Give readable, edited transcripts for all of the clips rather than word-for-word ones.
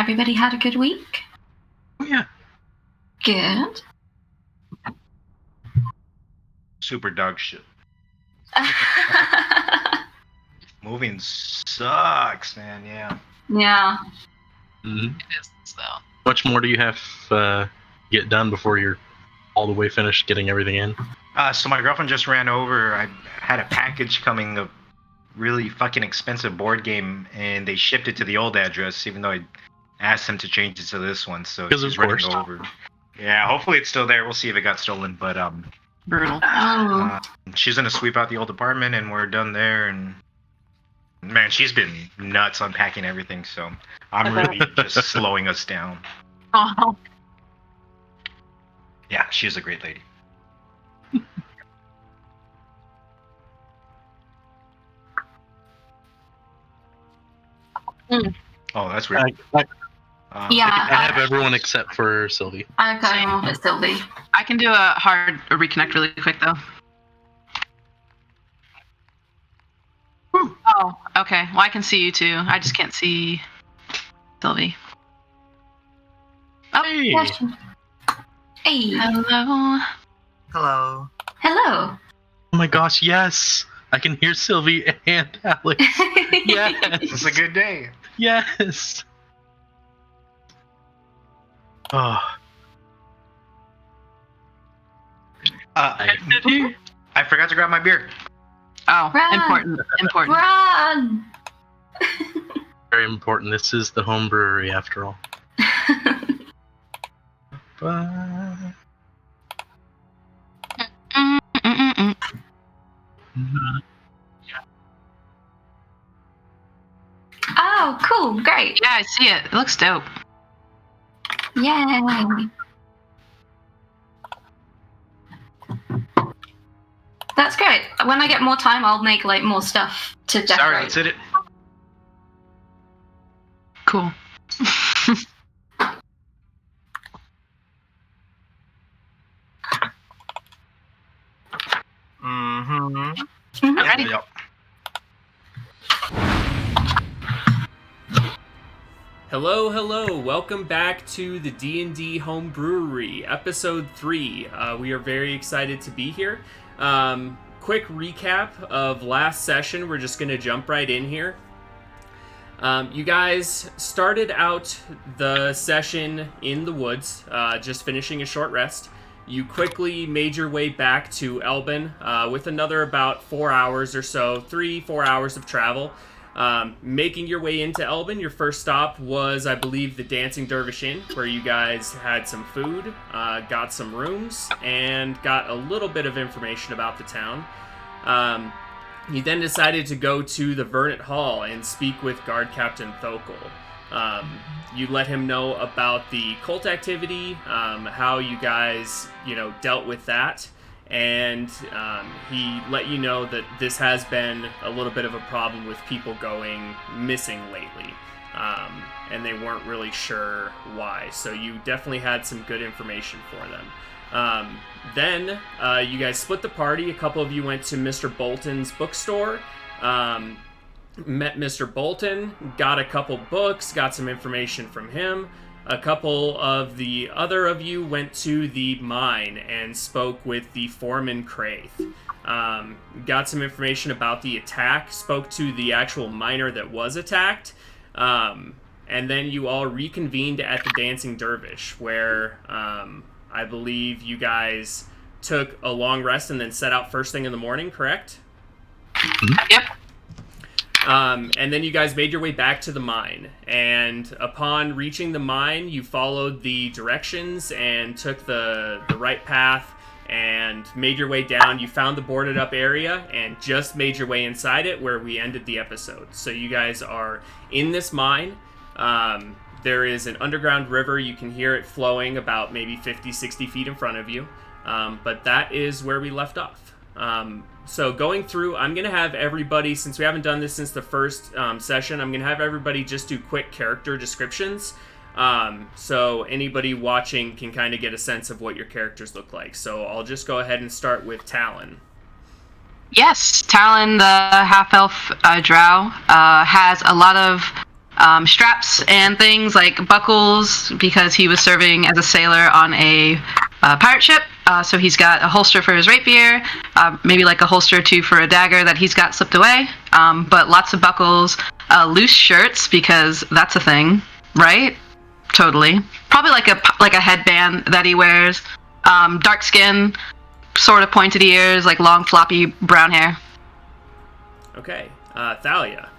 everybody had a good week? Oh, yeah. Good. Super dog shit. Moving sucks, man. Yeah. Yeah. Mm-hmm. It is, so. Much more do you have get done before you're all the way finished getting everything in? So my girlfriend just ran over. I had a package coming, a really fucking expensive board game, and they shipped it to the old address, even though I asked them to change it to this one. So she's running over. Yeah, hopefully it's still there. We'll see if it got stolen. But Brutal. she's gonna sweep out the old apartment, and we're done there. And man, she's been nuts unpacking everything. So I'm really just slowing us down. Oh. Yeah, she's a great lady. Oh, that's weird. Yeah. I have everyone except for Sylvie. I've got him off at Sylvie. I can do a reconnect really quick, though. Oh, okay. Well, I can see you, too. I just can't see Sylvie. Oh, Hey! Hey. Hello. Hello. Hello. Oh my gosh, yes! I can hear Sylvie and Alex. Yes! It's a good day. Yes! Oh. I forgot to grab my beer. Oh, Run. important. Run! Very important. This is the home brewery, after all. Bye. Oh, cool. Great. Yeah, I see it. It looks dope. Yay. That's great. When I get more time, I'll make like more stuff to decorate. Sorry, that's it. Cool. Mm-hmm. I'm ready. Yep. Hello, welcome back to the DnD Homebrewery, episode 3. We are very excited to be here. Quick recap of last session, we're just going to jump right in here. You guys started out the session in the woods, just finishing a short rest. You quickly made your way back to Elbin with another about 4 hours or so, 3-4 hours of travel. Making your way into Elbin, your first stop was, I believe, the Dancing Dervish Inn, where you guys had some food, got some rooms, and got a little bit of information about the town. You then decided to go to the Vernet Hall and speak with Guard Captain Thokol. You let him know about the cult activity, how you guys, dealt with that. And he let you know that this has been a little bit of a problem with people going missing lately. And they weren't really sure why. So you definitely had some good information for them. Then you guys split the party. A couple of you went to Mr. Bolton's bookstore. Met Mr. Bolton, got a couple books, got some information from him. A couple of the other of you went to the mine and spoke with the foreman Craith. Got some information about the attack, spoke to the actual miner that was attacked, and then you all reconvened at the Dancing Dervish, where I believe you guys took a long rest and then set out first thing in the morning, correct? Yep. And then you guys made your way back to the mine. And upon reaching the mine, you followed the directions and took the right path and made your way down. You found the boarded up area and just made your way inside it, where we ended the episode. So you guys are in this mine. There is an underground river. You can hear it flowing about maybe 50, 60 feet in front of you. But that is where we left off. So going through, I'm going to have everybody, since we haven't done this since the first session, I'm going to have everybody just do quick character descriptions. So anybody watching can kind of get a sense of what your characters look like. So I'll just go ahead and start with Talon. Yes, Talon, the half-elf drow, has a lot of straps and things like buckles because he was serving as a sailor on a pirate ship. So he's got a holster for his rapier, maybe like a holster or two for a dagger that he's got slipped away. But lots of buckles, loose shirts because that's a thing, right? Totally. Probably like a headband that he wears. Dark skin, sort of pointed ears, like long floppy brown hair. Okay. Thalia.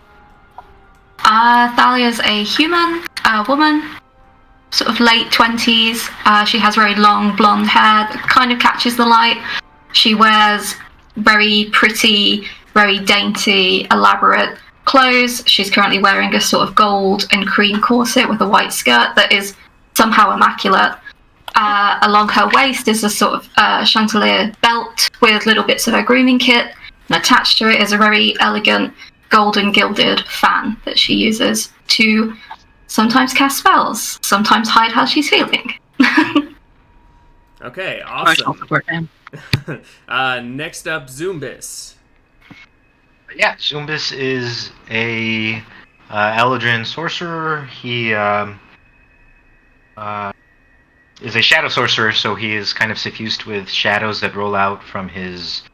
Thalia's a human, woman, sort of late 20s. She has very long blonde hair that kind of catches the light. She wears very pretty, very dainty, elaborate clothes. She's currently wearing a sort of gold and cream corset with a white skirt that is somehow immaculate. Along her waist is a sort of chandelier belt with little bits of her grooming kit, and attached to it is a very elegant golden gilded fan that she uses to sometimes cast spells, sometimes hide how she's feeling. Okay, awesome. Next up, Zumbis. Yeah, Zumbis is a Eldrin sorcerer. He is a shadow sorcerer, so he is kind of suffused with shadows that roll out from his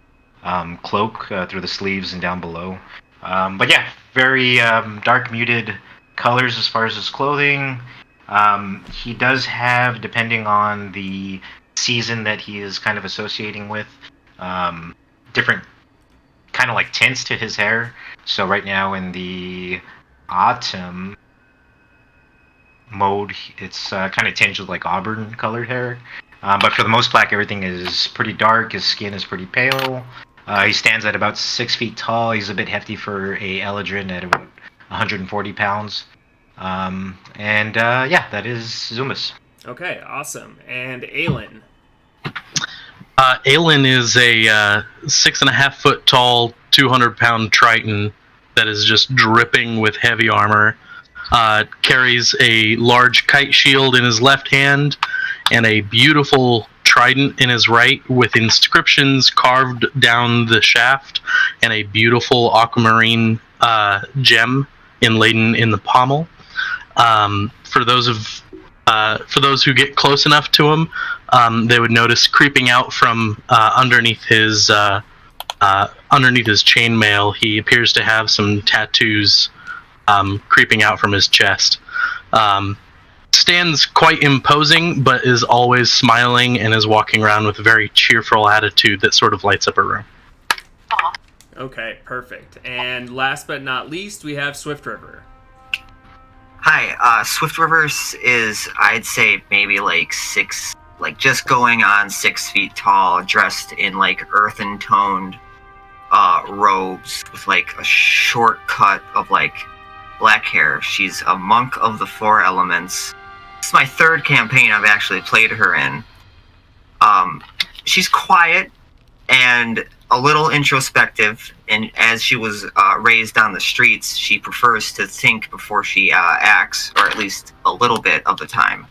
cloak through the sleeves and down below. But yeah, very dark, muted colors as far as his clothing. He does have, depending on the season that he is kind of associating with, different kind of like tints to his hair. So right now in the autumn mode, it's kind of tinged with like auburn colored hair. But for the most part, everything is pretty dark. His skin is pretty pale. He stands at about 6 feet tall. He's a bit hefty for a Eldrin at about 140 pounds. Yeah, that is Zumbis. Okay, awesome. And Aelin. Aelin is a 6.5 foot tall, 200-pound Triton that is just dripping with heavy armor. Carries a large kite shield in his left hand and a beautiful trident in his right with inscriptions carved down the shaft and a beautiful aquamarine gem inladen in the pommel. For those who get close enough to him, they would notice creeping out from underneath his chainmail, he appears to have some tattoos creeping out from his chest. Stands quite imposing, but is always smiling and is walking around with a very cheerful attitude that sort of lights up a room. Okay, perfect. And last but not least, we have Swift River. Hi, Swift Rivers is, I'd say, maybe just going on 6 feet tall, dressed in like earthen toned robes with like a short cut of like black hair. She's a monk of the 4 elements. This is my 3rd campaign I've actually played her in. She's quiet and a little introspective, and as she was raised on the streets, she prefers to think before she acts, or at least a little bit of the time.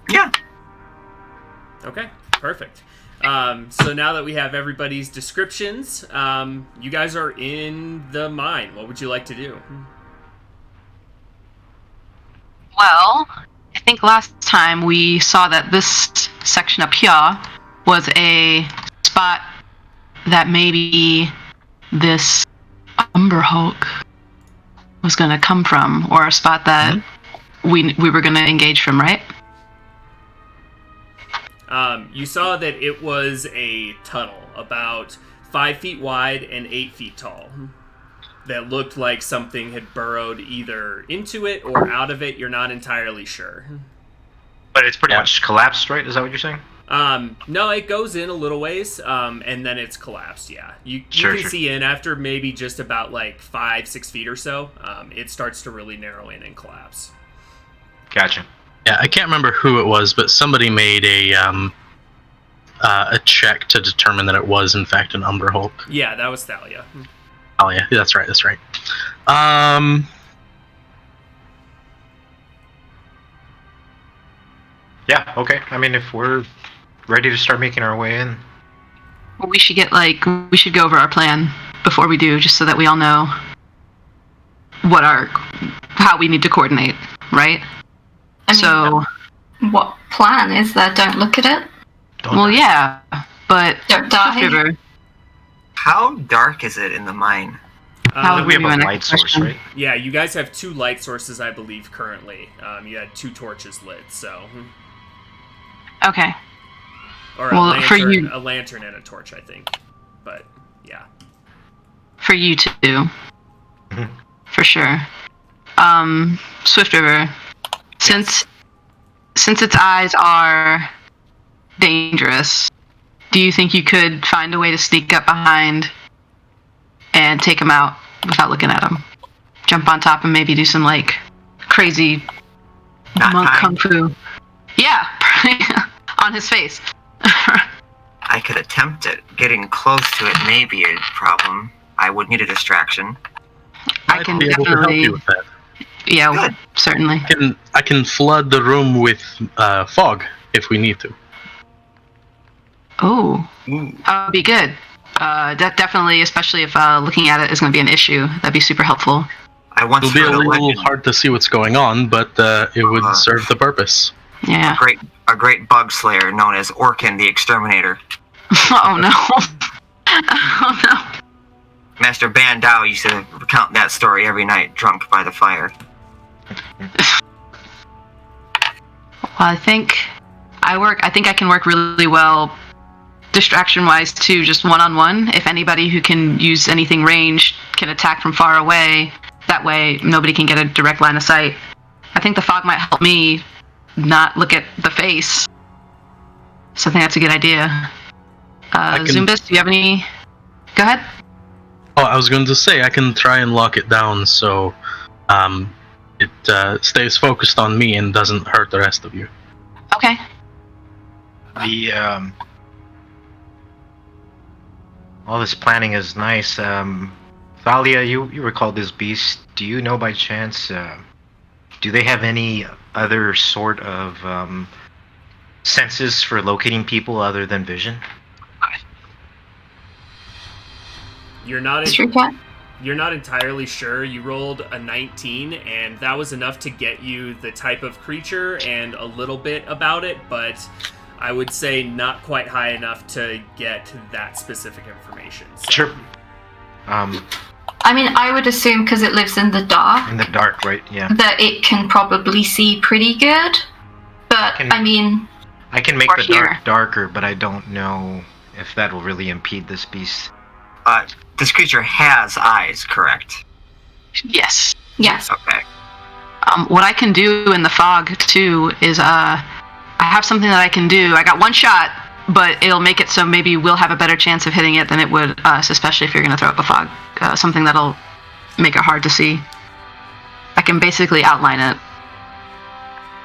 Yeah. Okay, perfect. So now that we have everybody's descriptions, you guys are in the mine. What would you like to do? Well, I think last time we saw that this section up here was a spot that maybe this Umber Hulk was going to come from, or a spot that we were going to engage from, right? You saw that it was a tunnel about 5 feet wide and 8 feet tall that looked like something had burrowed either into it or out of it. You're not entirely sure. But it's pretty much collapsed, right? Is that what you're saying? No, it goes in a little ways, and then it's collapsed, yeah. You Sure. see in after maybe just about like 5-6 feet or so, it starts to really narrow in and collapse. Gotcha. Yeah, I can't remember who it was, but somebody made a check to determine that it was in fact an Umber Hulk. Yeah, that was Thalia. Oh yeah, that's right. Yeah, okay. I mean, if we're ready to start making our way in. We should go over our plan before we do, just so that we all know how we need to coordinate, right? I mean, what plan is there? Don't look at it. Yeah, but Don't die. River. How dark is it in the mine? How we have would a be my light next source, question. right? Yeah, you guys have 2 light sources, I believe, currently. You had 2 torches lit, so. Okay. Or Well, a lantern and a torch, I think. But yeah. For you two, for sure. Swift River, since its eyes are dangerous, do you think you could find a way to sneak up behind and take him out without looking at him? Jump on top and maybe do some like crazy monk kung fu. Yeah, on his face. I could attempt it. Getting close to it may be a problem. I would need a distraction. I can be able to help definitely. you with that. Yeah, Good. certainly. I can flood the room with fog if we need to. Oh, Ooh. that would be good. That definitely, especially if looking at it is going to be an issue, that'd be super helpful. I once It'll be a heard a little legend. hard to see what's going on, but it would serve the purpose. Yeah. A great bug slayer known as Orkin the Exterminator. Oh no. Oh no. Master Bandao used to recount that story every night, drunk by the fire. Well, I think I can work really well distraction-wise too, just one-on-one. If anybody who can use anything ranged can attack from far away, that way nobody can get a direct line of sight. I think the fog might help me not look at the face. So I think that's a good idea. Zumbus, do you have any... Go ahead. Oh, I was going to say, I can try and lock it down so it stays focused on me and doesn't hurt the rest of you. Okay. All this planning is nice. Thalia, you recall this beast. Do you know by chance, do they have any other sort of senses for locating people other than vision? You're not Street cat? you're not entirely sure. You rolled a 19, and that was enough to get you the type of creature and a little bit about it, but I would say not quite high enough to get that specific information. So. Sure. I mean, I would assume because it lives in the dark, In the dark, right? Yeah. that it can probably see pretty good. But I mean, I can make Or the here. dark darker, but I don't know if that will really impede this beast. This creature has eyes, correct? Yes. yes. Okay. What I can do in the fog too is I have something that I can do. I got one shot, but it'll make it so maybe we'll have a better chance of hitting it than it would us, especially if you're going to throw up a fog. Something that'll make it hard to see. I can basically outline it.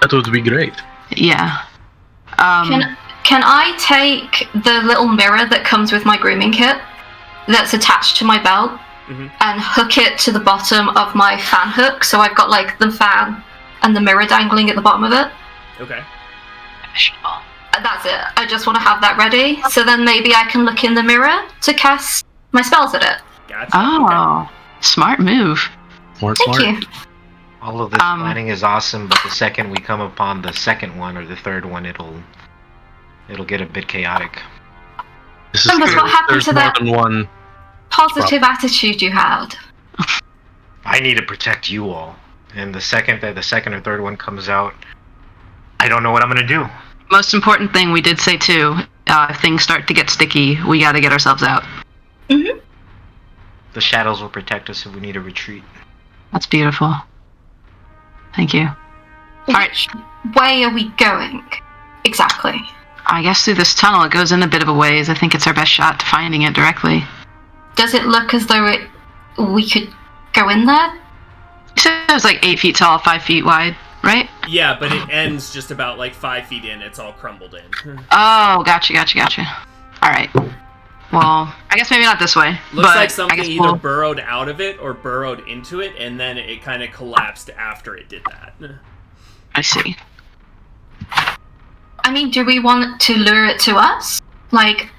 That would be great. Yeah. Can I take the little mirror that comes with my grooming kit that's attached to my belt and hook it to the bottom of my fan hook, so I've got like the fan and the mirror dangling at the bottom of it? Okay. That's it. I just want to have that ready, so then maybe I can look in the mirror to cast my spells at it. Gotcha. Oh, smart move. Smart. Thank you. All of this planning is awesome, but the second we come upon the second one or the third one, it'll get a bit chaotic. This is But true. what happened There's to more that- than one. Positive attitude you had. I need to protect you all, and the second or third one comes out, I don't know what I'm gonna do. Most important thing we did say too, if things start to get sticky, we got to get ourselves out. Mm-hmm. The shadows will protect us if we need a retreat. That's beautiful. Thank you. Which way are we going? Exactly. I guess through this tunnel, it goes in a bit of a ways. I think it's our best shot to finding it directly. Does it look as though we could go in there? You said it was like 8 feet tall, 5 feet wide, right? Yeah, but it ends just about like 5 feet in. It's all crumbled in. Oh, gotcha. All right. Well, I guess maybe not this way. Looks but like I something guess either we'll- burrowed out of it or burrowed into it, and then it kind of collapsed after it did that. I see. I mean, do we want to lure it to us? Like,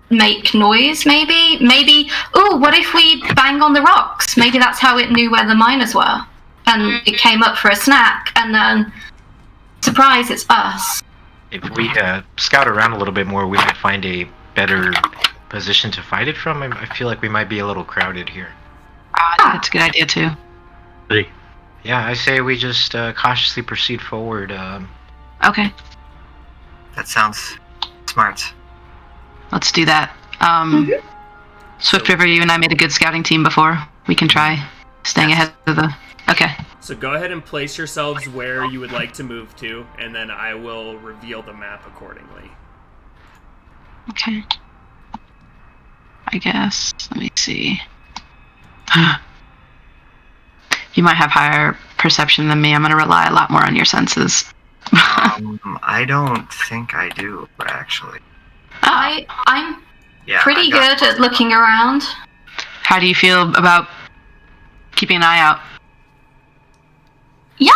make noise, maybe what if we bang on the rocks? Maybe that's how it knew where the miners were, and it came up for a snack, and then surprise, it's us. If we scout around a little bit more, we might find a better position to fight it from. I feel like we might be a little crowded here. I think that's a good idea too. Hey, Yeah, I say we just cautiously proceed forward. Okay, That sounds smart. let's do that. Swift River, you and I made a good scouting team before. We can try staying ahead of the... Okay. So go ahead and place yourselves where you would like to move to, and then I will reveal the map accordingly. Okay. I guess. Let me see. You might have higher perception than me. I'm going to rely a lot more on your senses. I don't think I do, actually. I'm Yeah, pretty I got- good at looking around. How do you feel about keeping an eye out? Yeah.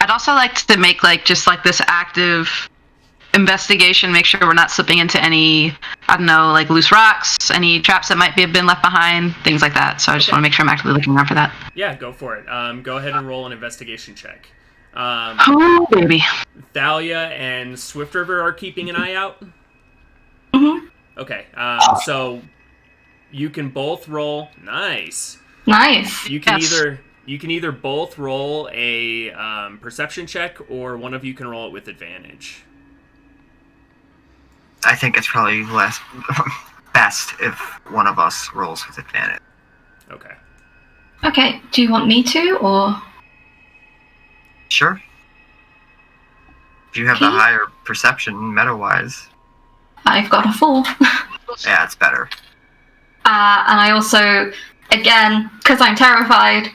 I'd also like to make just this active investigation, make sure we're not slipping into any, I don't know, like loose rocks, any traps that might have been left behind, things like that. So I just want to make sure I'm actively looking around for that. Yeah, go for it. Go ahead and roll an investigation check. Oh, baby. Thalia and Swift River are keeping an eye out? Mm-hmm. Okay, so you can both roll. Nice. Nice. You can Yes. you can either both roll a perception check, or one of you can roll it with advantage. I think it's probably best if one of us rolls with advantage. Okay. Okay, do you want me to, or? Sure. If you have the Okay. higher perception, meta-wise, I've got a 4. yeah, it's better. And I also, again, because I'm terrified,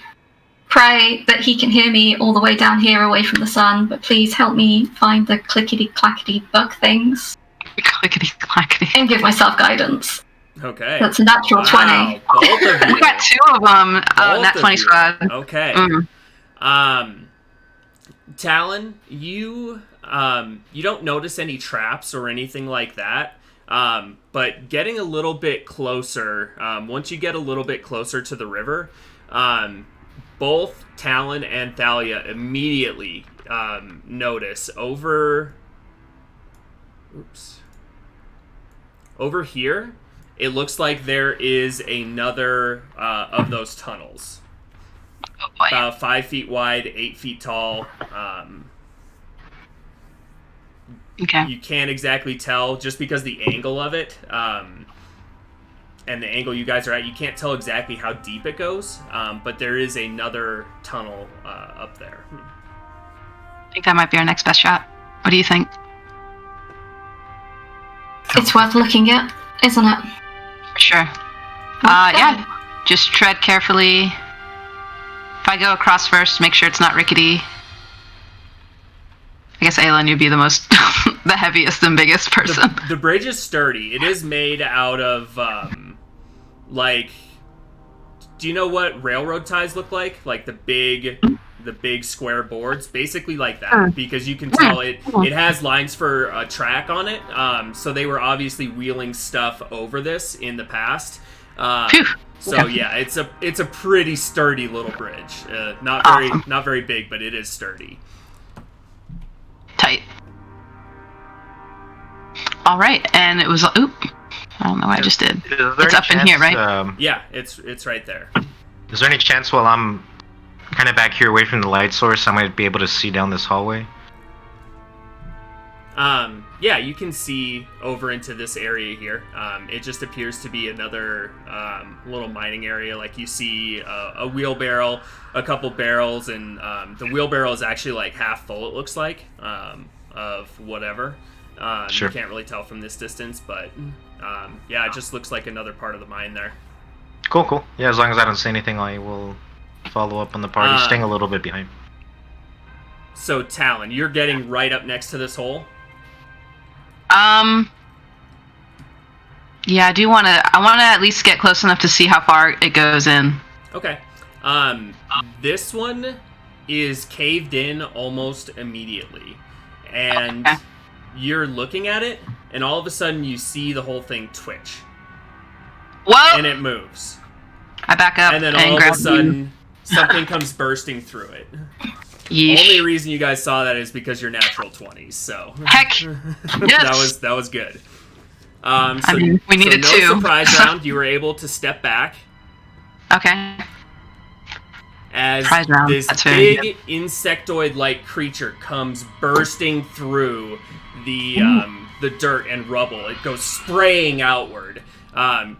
pray that he can hear me all the way down here away from the sun, but please help me find the clickety-clackety bug things Clickety-clackety. and give myself guidance. Okay. That's a natural 20. Both of you. We got 2 of them. Both Nat of 20 you. squad. Okay. Talon, you don't notice any traps or anything like that. But getting a little bit closer, once you get a little bit closer to the river, both Talon and Thalia immediately notice over here, it looks like there is another of those tunnels. Oh boy. About 5 feet wide, 8 feet tall. Okay. You can't exactly tell just because the angle of it and the angle you guys are at, you can't tell exactly how deep it goes, but there is another tunnel up there. I think that might be our next best shot. What do you think? It's worth looking at, isn't it? For sure. Okay. Yeah. Just tread carefully. If I go across first, make sure it's not rickety. I guess Aelin, you'd be the most, the heaviest and biggest person. The bridge is sturdy. It is made out of, do you know what railroad ties look like? Like the big square boards, basically like that, because you can tell it has lines for a track on it. So they were obviously wheeling stuff over this in the past. Phew. So Okay. yeah, it's a pretty sturdy little bridge. Not very big, but it is sturdy. Tight. All right, and it was. Oop. I don't know what I just did. Is there It's any up in here, chance, right? Yeah, it's right there. Is there any chance while I'm kind of back here away from the light source, I might be able to see down this hallway? Yeah, you can see over into this area here. It just appears to be another little mining area. Like you see a wheelbarrow, a couple barrels, and the wheelbarrow is actually like half full, it looks like, of whatever. Sure. You can't really tell from this distance, but yeah, it just looks like another part of the mine there. Cool. Yeah, as long as I don't say anything, I will follow up on the party, staying a little bit behind. So, Talon, you're getting right up next to this hole? Yeah, I want to at least get close enough to see how far it goes in. Okay. This one is caved in almost immediately. And Okay. you're looking at it, and all of a sudden you see the whole thing twitch. Whoa! And it moves. I back up And then all of grab a sudden, something comes bursting through it. Yeesh. Only reason you guys saw that is because you're natural 20s, so... Heck! Yes! That was good. We needed no two. surprise round. You were able to step back Okay. as Surprise round. this That's very big insectoid-like creature comes bursting through the dirt and rubble. It goes spraying outward.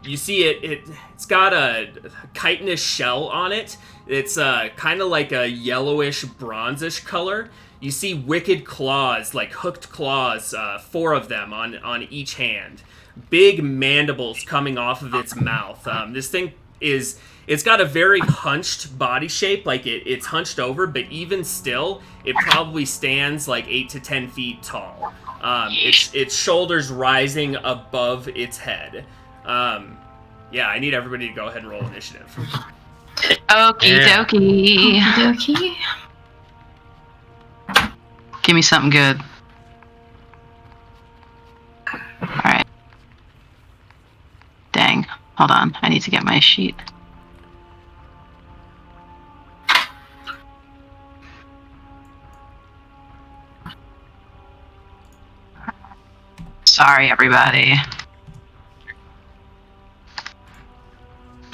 You see it's got a chitinous shell on it. It's kind of like a yellowish, bronzish color. You see wicked claws, like hooked claws, 4 of them on each hand. Big mandibles coming off of its mouth. This thing it's got a very hunched body shape, like it's hunched over, but even still, it probably stands like 8 to 10 feet tall. Its shoulders rising above its head. Yeah, I need everybody to go ahead and roll initiative. Okie dokie. Okie. Give me something good. Alright. Dang. Hold on. I need to get my sheet. Sorry, everybody.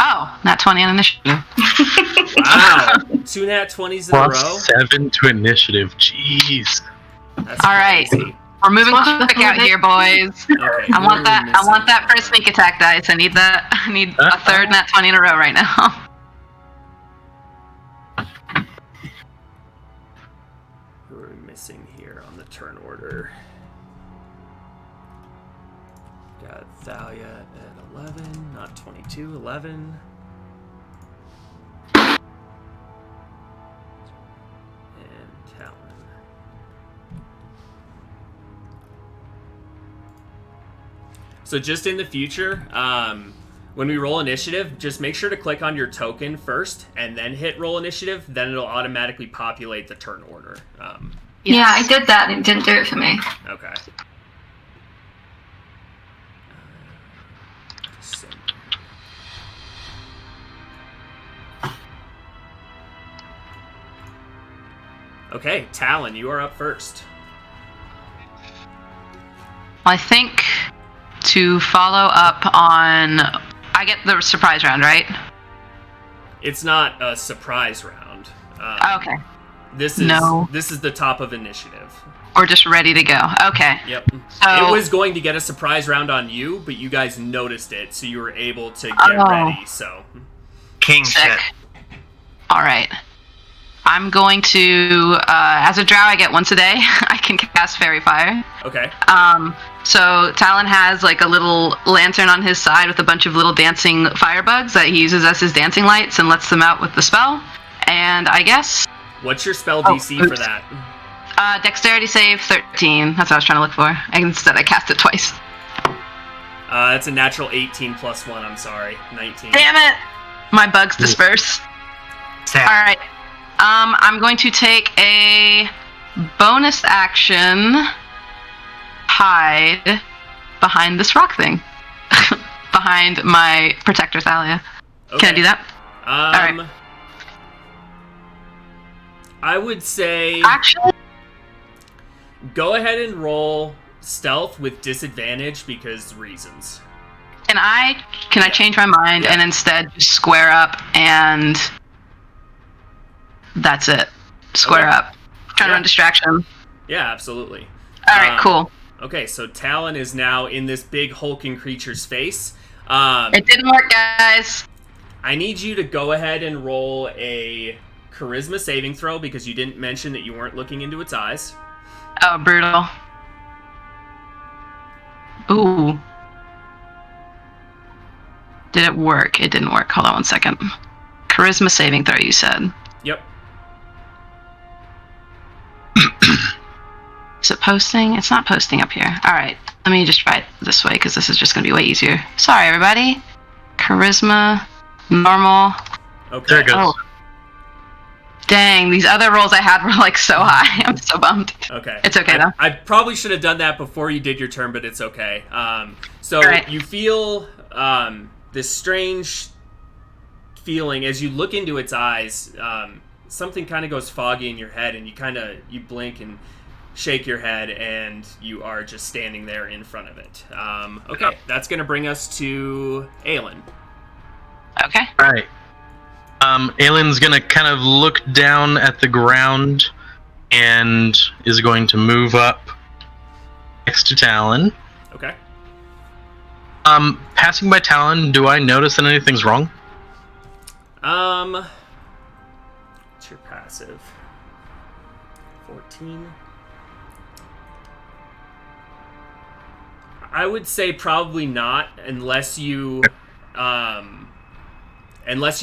Oh, nat 20 on initiative. Wow, 2 nat 20s in a row. +7 to initiative. Jeez. That's All right. crazy. We're moving quick out here, boys. Okay, I want that. I missing want that for a sneak attack dice. I need that. I need a third nat 20 in a row right now. Who are we missing here on the turn order? Got Thalia at 11, not 22, 11. And Talon. So just in the future, when we roll initiative, just make sure to click on your token first and then hit roll initiative. Then it'll automatically populate the turn order. Yeah, I did that and it didn't do it for me. Okay. Okay, Talon, you are up first. I think to follow up on, I get the surprise round, right? It's not a surprise round. Okay. This is the top of initiative. We're just ready to go. Okay. Yep. So, It was going to get a surprise round on you, but you guys noticed it, so you were able to get ready. So. King sick. shit. All right. I'm going to, as a drow, I get once a day. I can cast Fairy Fire. Okay. So Talon has like a little lantern on his side with a bunch of little dancing firebugs that he uses as his dancing lights and lets them out with the spell. And I guess... What's your spell DC for that? Dexterity save 13. That's what I was trying to look for. Instead, I cast it twice. It's a natural 18 plus 1, I'm sorry. 19. Damn it! My bugs disperse. Sad. All right. I'm going to take a bonus action hide behind this rock thing. Behind my protector Thalia. Okay. Can I do that? All right. I would say... Actually... Go ahead and roll stealth with disadvantage because reasons. Can I change my mind and instead just square up and... That's it. Square up. Trying to run distraction. Yeah, absolutely. Alright, cool. Okay, so Talon is now in this big hulking creature's face. It didn't work, guys. I need you to go ahead and roll a charisma saving throw because you didn't mention that you weren't looking into its eyes. Oh, brutal. Ooh. Did it work? It didn't work. Hold on one second. Charisma saving throw, you said. Yep. Is it posting? It's not posting up here. Alright, let me just try it this way because this is just going to be way easier. Sorry, everybody. Charisma, normal. Okay. There it goes. Oh. Dang, these other rolls I had were like so high. I'm so bummed. Okay. It's okay though. I probably should have done that before you did your turn, but it's okay. So Right. you feel this strange feeling as you look into its eyes. Something kind of goes foggy in your head, and you blink and shake your head, and you are just standing there in front of it. Okay, that's gonna bring us to Aelin. Okay. All right. Aylin's gonna kind of look down at the ground and is going to move up next to Talon. Okay. Passing by Talon, do I notice that anything's wrong? What's your passive? 14. I would say probably not, unless you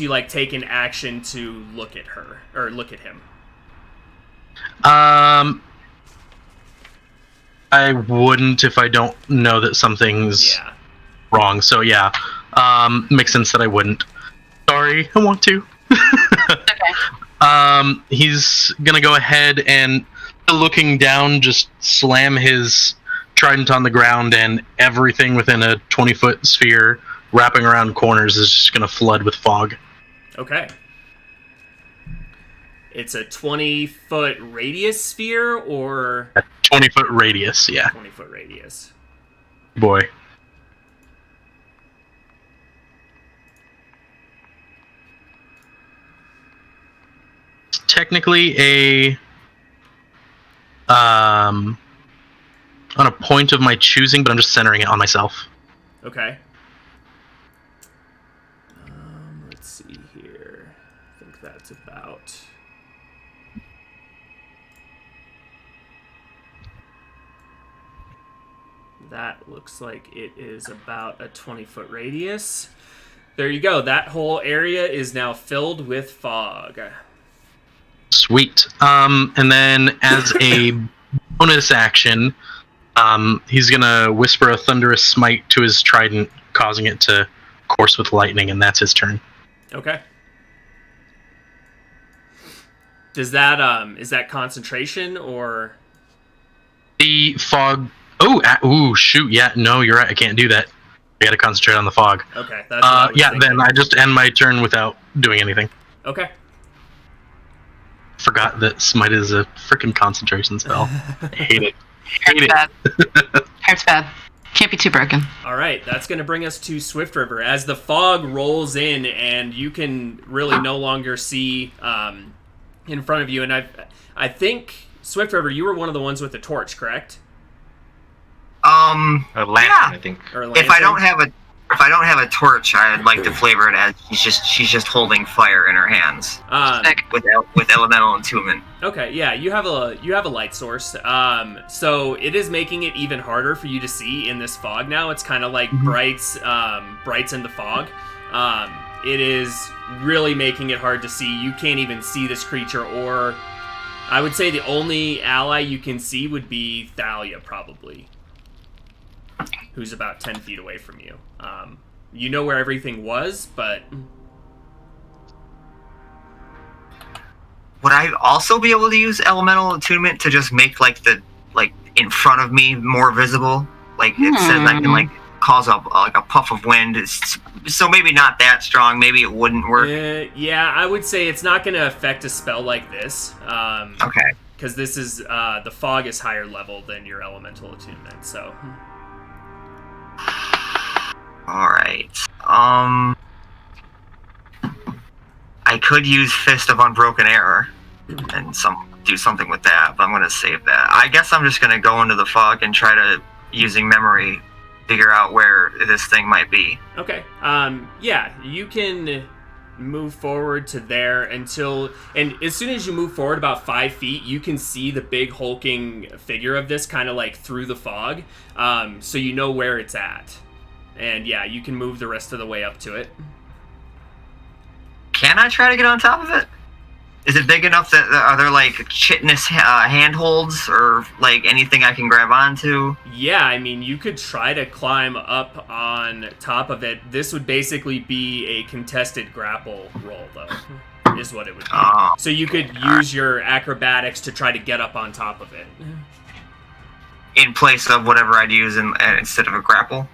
like take an action to look at her or look at him. I wouldn't if I don't know that something's wrong. So yeah, makes sense that I wouldn't. Sorry, I want to. Okay. He's gonna go ahead and, looking down, just slam his trident on the ground, and everything within a 20-foot sphere wrapping around corners is just gonna flood with fog. Okay. It's a 20-foot radius sphere, or 20-foot radius, yeah. 20-foot radius. Boy. It's technically a on a point of my choosing, but I'm just centering it on myself. Okay. Let's see here. I think that's about... That looks like it is about a 20-foot radius. There you go. That whole area is now filled with fog. Sweet. And then as a bonus action, he's gonna whisper a thunderous smite to his trident, causing it to course with lightning, and that's his turn. Okay. Does that is that concentration or The fog. Oh, shoot! Yeah, no, you're right. I can't do that. I gotta concentrate on the fog. okay? That's what I was Yeah. thinking. Then I just end my turn without doing anything. Okay. Forgot that smite is a freaking concentration spell. I hate it. Hate it. Bad. Hurts bad. Can't be too broken. All right, that's going to bring us to Swift River. As the fog rolls in and you can really no longer see in front of you, and I think, Swift River, you were one of the ones with the torch, correct? A lantern, Yeah. I think. Or a If I lantern? don't have a torch, I'd like to flavor it as she's just holding fire in her hands Sick. with elemental attunement. Okay, yeah, you have a light source. So it is making it even harder for you to see in this fog now. It's kind of like brights in the fog. It is really making it hard to see. You can't even see this creature, or I would say the only ally you can see would be Thalia, probably, who's about 10 feet away from you. You know where everything was, but... Would I also be able to use elemental attunement to just make the in front of me more visible? Like it says I can cause a puff of wind. So maybe not that strong. Maybe it wouldn't work. Yeah, I would say it's not going to affect a spell like this. Okay. Because this is the fog is higher level than your elemental attunement. So All right. I could use Fist of Unbroken Error and do something with that, but I'm going to save that. I guess I'm just going to go into the fog and try to, using memory, figure out where this thing might be. okay, yeah, you can move forward to there and as soon as you move forward about 5 feet, you can see the big hulking figure of this kind of like through the fog, so you know where it's at. And yeah, you can move the rest of the way up to it. Can I try to get on top of it? Is it big enough that are there chitinous handholds or anything I can grab onto? Yeah, I mean, you could try to climb up on top of it. This would basically be a contested grapple roll, though. is what it would be. Oh. So you could use your acrobatics to try to get up on top of it. In place of whatever I'd use instead of a grapple?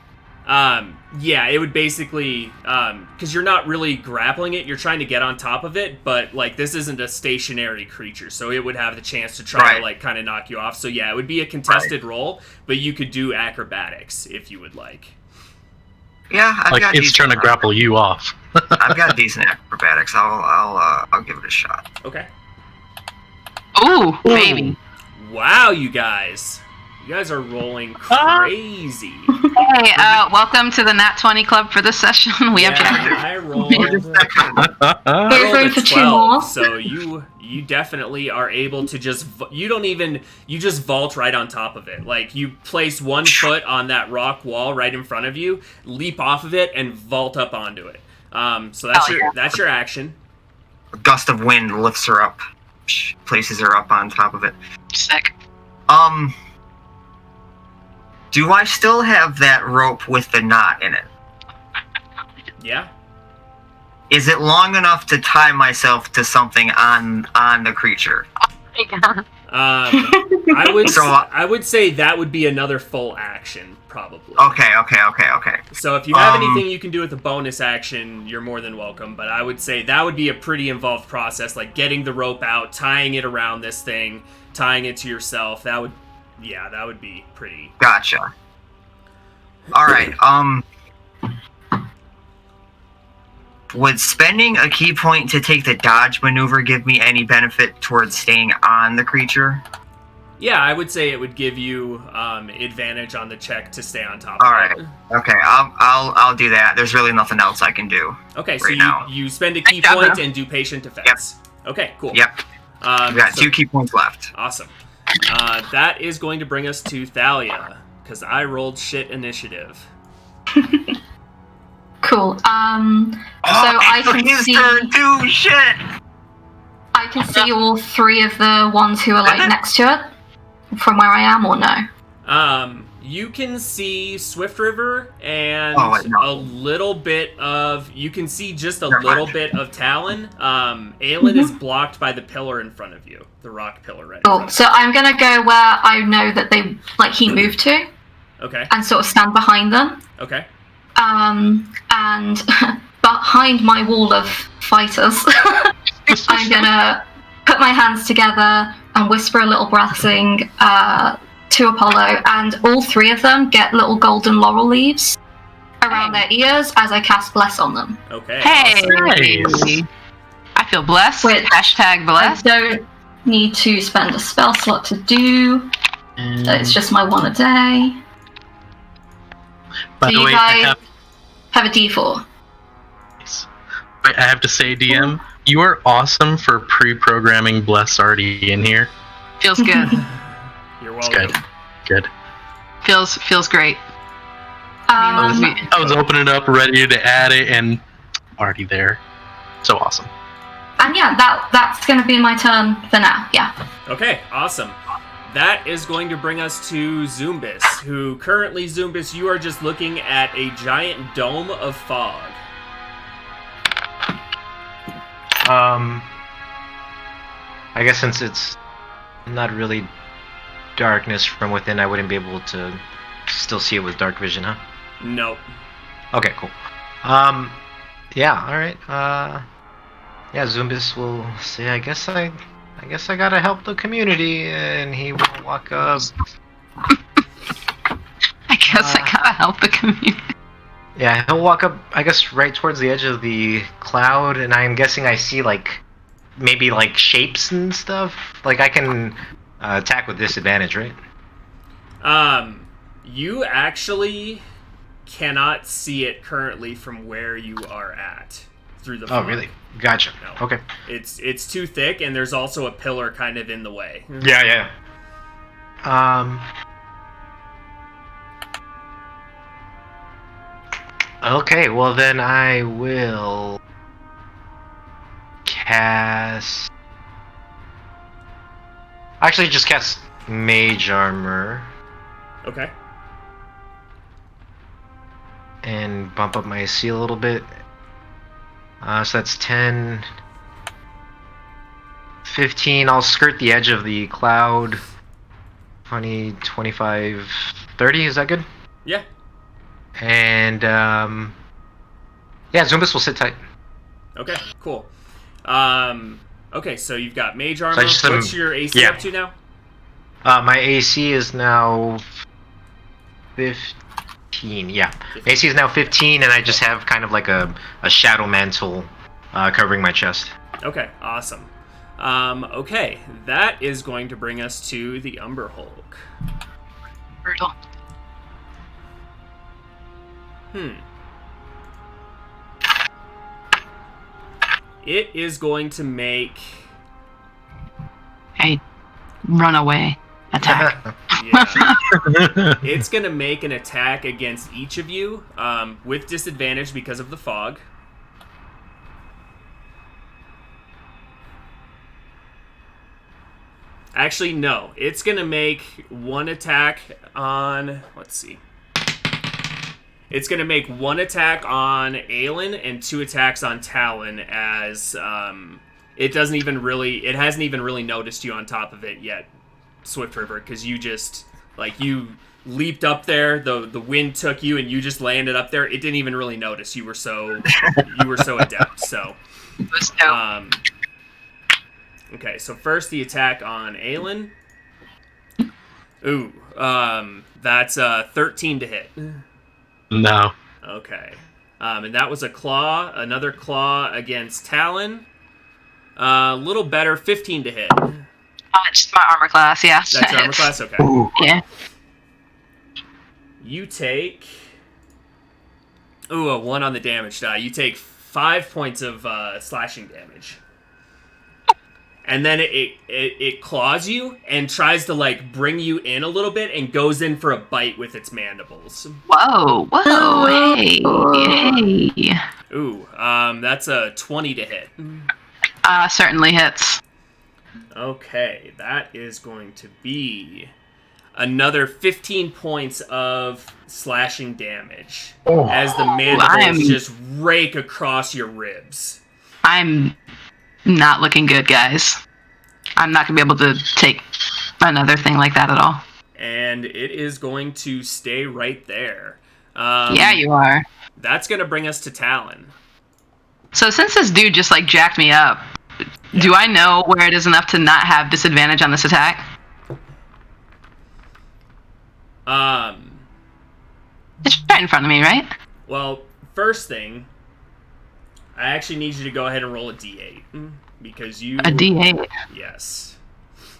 Yeah, it would basically, because you're not really grappling it, you're trying to get on top of it, but, like, this isn't a stationary creature, so it would have the chance to try to, like, kind of knock you off. So, yeah, it would be a contested roll, but you could do acrobatics if you would like. Yeah, it's trying to grapple you off. I've got decent acrobatics. I'll give it a shot. Okay. Ooh, baby. Wow, you guys. You guys are rolling crazy. Hey, welcome to the Nat 20 Club for this session. We have to. I rolled Go for 2 more. 12, so you definitely are able to just you just vault right on top of it. Like, you place 1 foot on that rock wall right in front of you, leap off of it, and vault up onto it. So that's your action. A gust of wind lifts her up, places her up on top of it. Sick. Do I still have that rope with the knot in it? Yeah. Is it long enough to tie myself to something on the creature? I would say that would be another full action, probably. Okay. So if you have anything you can do with a bonus action, you're more than welcome. But I would say that would be a pretty involved process, like getting the rope out, tying it around this thing, tying it to yourself. That would be pretty. Gotcha. All right. Would spending a key point to take the dodge maneuver give me any benefit towards staying on the creature? Yeah, I would say it would give you advantage on the check to stay on top. All of right. it. Okay. I'll do that. There's really nothing else I can do. Okay, so now. you spend a key point and do patient defense. Yep. Okay, cool. Yep. We've got 2 key points left. Awesome. That is going to bring us to Thalia, because I rolled shit initiative. Cool. So I can see. Turn too. Shit. I can see all 3 of the ones who are like next to it from where I am, or no? You can see Swift River and a little bit of. You can see just a little bit of Talon. Aelin is blocked by the pillar in front of you, the rock pillar right. Cool. So I'm gonna go where I know that he moved to. Okay. And sort of stand behind them. Okay. And behind my wall of fighters, I'm gonna put my hands together and whisper a little blessing to Apollo, and all 3 of them get little golden laurel leaves around their ears as I cast bless on them. Okay. Hey, Nice. I feel blessed. Which Hashtag blessed. I don't need to spend a spell slot to do. It's just my 1 a day. By So the you way, guys have a D4. I have to say, DM, you are awesome for pre-programming Bless already in here. Feels good. You're It's welcome. good. feels great. I was opening it up, ready to add it, and already there. So awesome. And yeah, that's going to be my turn for now. Yeah. Okay, awesome. That is going to bring us to Zumbis, who currently, Zumbis, you are just looking at a giant dome of fog. I guess since it's not really darkness from within, I wouldn't be able to still see it with dark vision, huh? Nope. Okay, cool. Yeah, alright. Yeah, Zumbis will say, I guess I gotta help the community, and he will walk up. I guess I gotta help the community. Yeah, he'll walk up, I guess, right towards the edge of the cloud, and I'm guessing I see, maybe, shapes and stuff. I can attack with disadvantage, right? You actually cannot see it currently from where you are at through the fog. Oh, really? Gotcha. No. Okay. It's too thick, and there's also a pillar kind of in the way. Yeah. Okay, well then I will cast. Actually, just cast Mage Armor Okay. and bump up my AC a little bit. So that's 10, 15. I'll skirt the edge of the cloud. 20, 25, 30. Is that good? Yeah. And Zumbus will sit tight. Okay, cool. Okay, so you've got mage armor. So I just, What's your AC up to now? My AC is now 15. Yeah, 15. AC is now 15, and I just have kind of like a shadow mantle covering my chest. Okay, awesome. Okay, that is going to bring us to the Umber Hulk. Brutal. It is going to make... Hey, run away. Attack. Yeah. It's going to make an attack against each of you with disadvantage because of the fog. Actually, no. It's going to make one attack on... Let's see. It's going to make one attack on Aelin and 2 attacks on Talon as it hasn't even really noticed you on top of it yet, Swift River, because you just, you leaped up there, the wind took you, and you just landed up there. It didn't even really notice. You were so adept, so... Okay, so first the attack on Aelin. Ooh, that's 13 to hit. No. Okay. And that was a claw, another claw against Talon. A little better, 15 to hit. Just my armor class, yeah. That's your armor class? Okay. Ooh. Yeah. You take... Ooh, a 1 on the damage die. You take 5 points of slashing damage. And then it claws you and tries to, bring you in a little bit and goes in for a bite with its mandibles. Whoa, hey. Ooh, that's a 20 to hit. Certainly hits. Okay, that is going to be another 15 points of slashing damage as the mandibles just rake across your ribs. I'm not looking good, guys. I'm not going to be able to take another thing like that at all. And it is going to stay right there. Yeah, you are. That's going to bring us to Talon. So since this dude just, jacked me up, do I know where it is enough to not have disadvantage on this attack? It's right in front of me, right? Well, first thing, I actually need you to go ahead and roll a d8. Because you... A d8? Yes.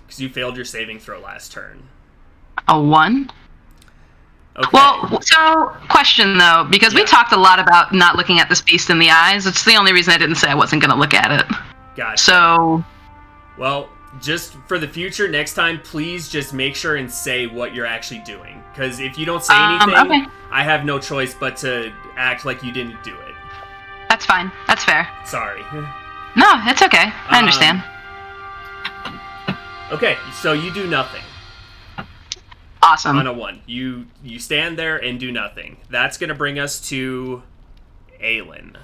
Because you failed your saving throw last turn. A 1? Okay. Well, so, question though, because we talked a lot about not looking at this beast in the eyes. It's the only reason I didn't say I wasn't going to look at it. Gotcha. So... Well, just for the future, next time, please just make sure and say what you're actually doing. Because if you don't say anything, okay. I have no choice but to act like you didn't do it. That's fine. That's fair. Sorry. No, it's okay. I understand. Okay, so you do nothing. Awesome. On a 1. You stand there and do nothing. That's going to bring us to Aelin.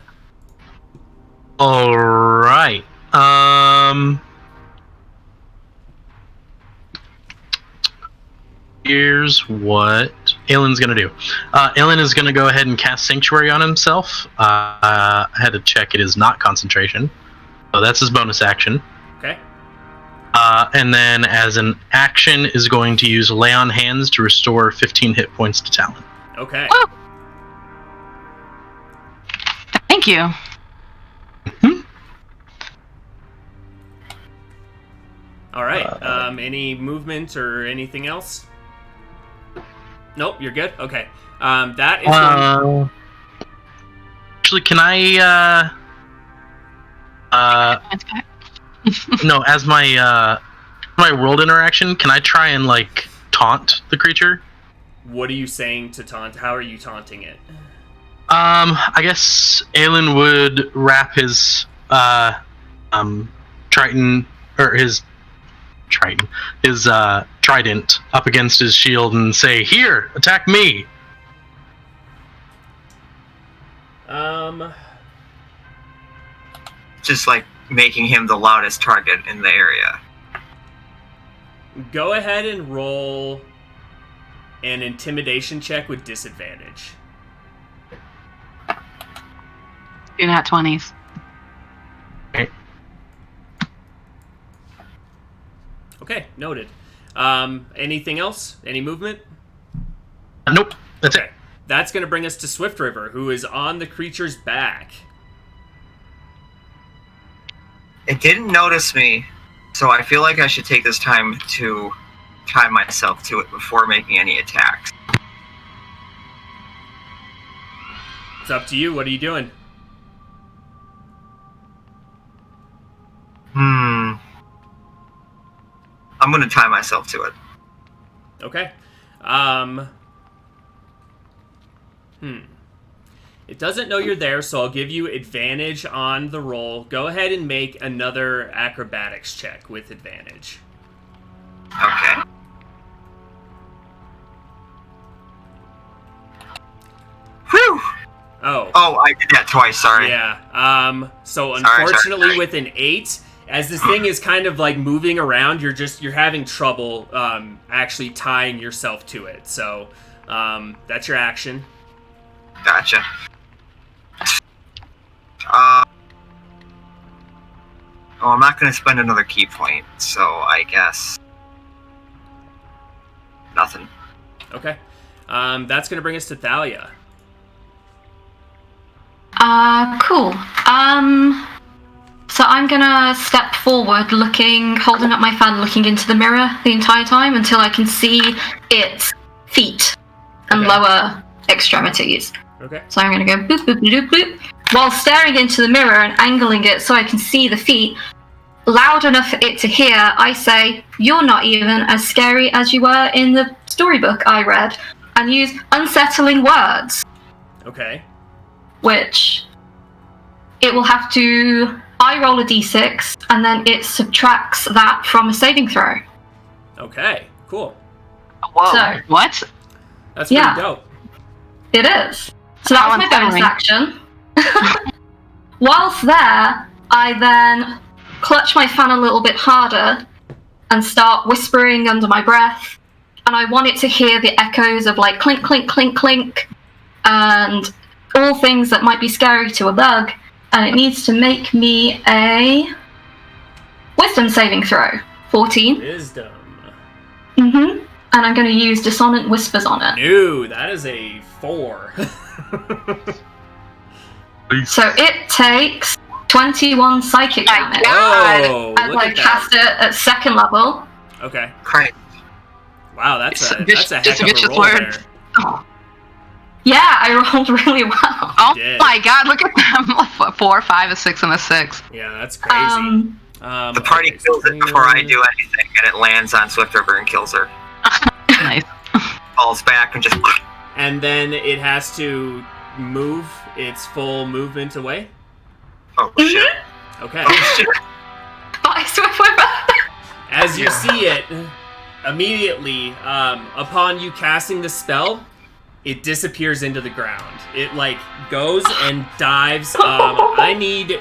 Alright. Here's what Aelin's gonna do. Aelin is gonna go ahead and cast Sanctuary on himself. I had to check, it is not concentration. So that's his bonus action. Okay. And then as an action is going to use Lay on Hands to restore 15 hit points to Talon. Okay. Woo! Thank you. Mm-hmm. Alright. Any movement or anything else? Nope, you're good? Okay. That is going... Actually, can I... no, as my world interaction, can I try and taunt the creature? What are you saying to taunt? How are you taunting it? I guess Aelin would wrap his trident up against his shield and say, "Here, attack me." Just making him the loudest target in the area. Go ahead and roll an intimidation check with disadvantage. You're not 20s. Okay, noted. Anything else? Any movement? Nope. That's Okay. That's going to bring us to Swift River, who is on the creature's back. It didn't notice me, so I feel like I should take this time to tie myself to it before making any attacks. It's up to you. What are you doing? I'm gonna tie myself to it. Okay. It doesn't know you're there, so I'll give you advantage on the roll. Go ahead and make another acrobatics check with advantage. Okay. Whew! Oh, I did that twice, sorry. Yeah. So Sorry. unfortunately with an 8, as this thing is kind of like moving around, you're having trouble actually tying yourself to it. So that's your action. Gotcha. I'm not going to spend another key point, so I guess nothing. Okay. That's going to bring us to Thalia. Cool. So I'm gonna step forward, holding up my fan, looking into the mirror the entire time until I can see its feet and Okay. lower extremities. Okay. So I'm gonna go boop, boop, boop, boop, while staring into the mirror and angling it so I can see the feet. Loud enough for it to hear, I say, "You're not even as scary as you were in the storybook I read," and use unsettling words, Okay. which it will have to... I roll a d6, and then it subtracts that from a saving throw. Okay. Cool. Whoa. So- What? That's Yeah. pretty dope. It is. So that was my bonus unsettling. action. Whilst there, I then clutch my fan a little bit harder and start whispering under my breath. And I want it to hear the echoes of like clink, clink, clink, clink, and all things that might be scary to a bug. And it needs to make me a wisdom saving throw. 14. Wisdom. Mm-hmm. And I'm going to use Dissonant Whispers on it. No, that is a 4. So it takes 21 psychic damage. Oh, As look I at cast that. it at second level. Okay. Right. Wow, that's a Just heck a of a vicious roll word. there. Yeah, I rolled really well. Oh did. my god, look at them. 4, 5, a 6, and a 6. Yeah, that's crazy. The party Okay, kills so it before I do anything, and it lands on Swift River and kills her. Nice. Falls back and just... And then it has to move its full movement away. Oh, shit. Okay. Oh, shit. Bye, Swift River. As you see it, immediately, upon you casting the spell, it disappears into the ground. It, like, goes and dives. I need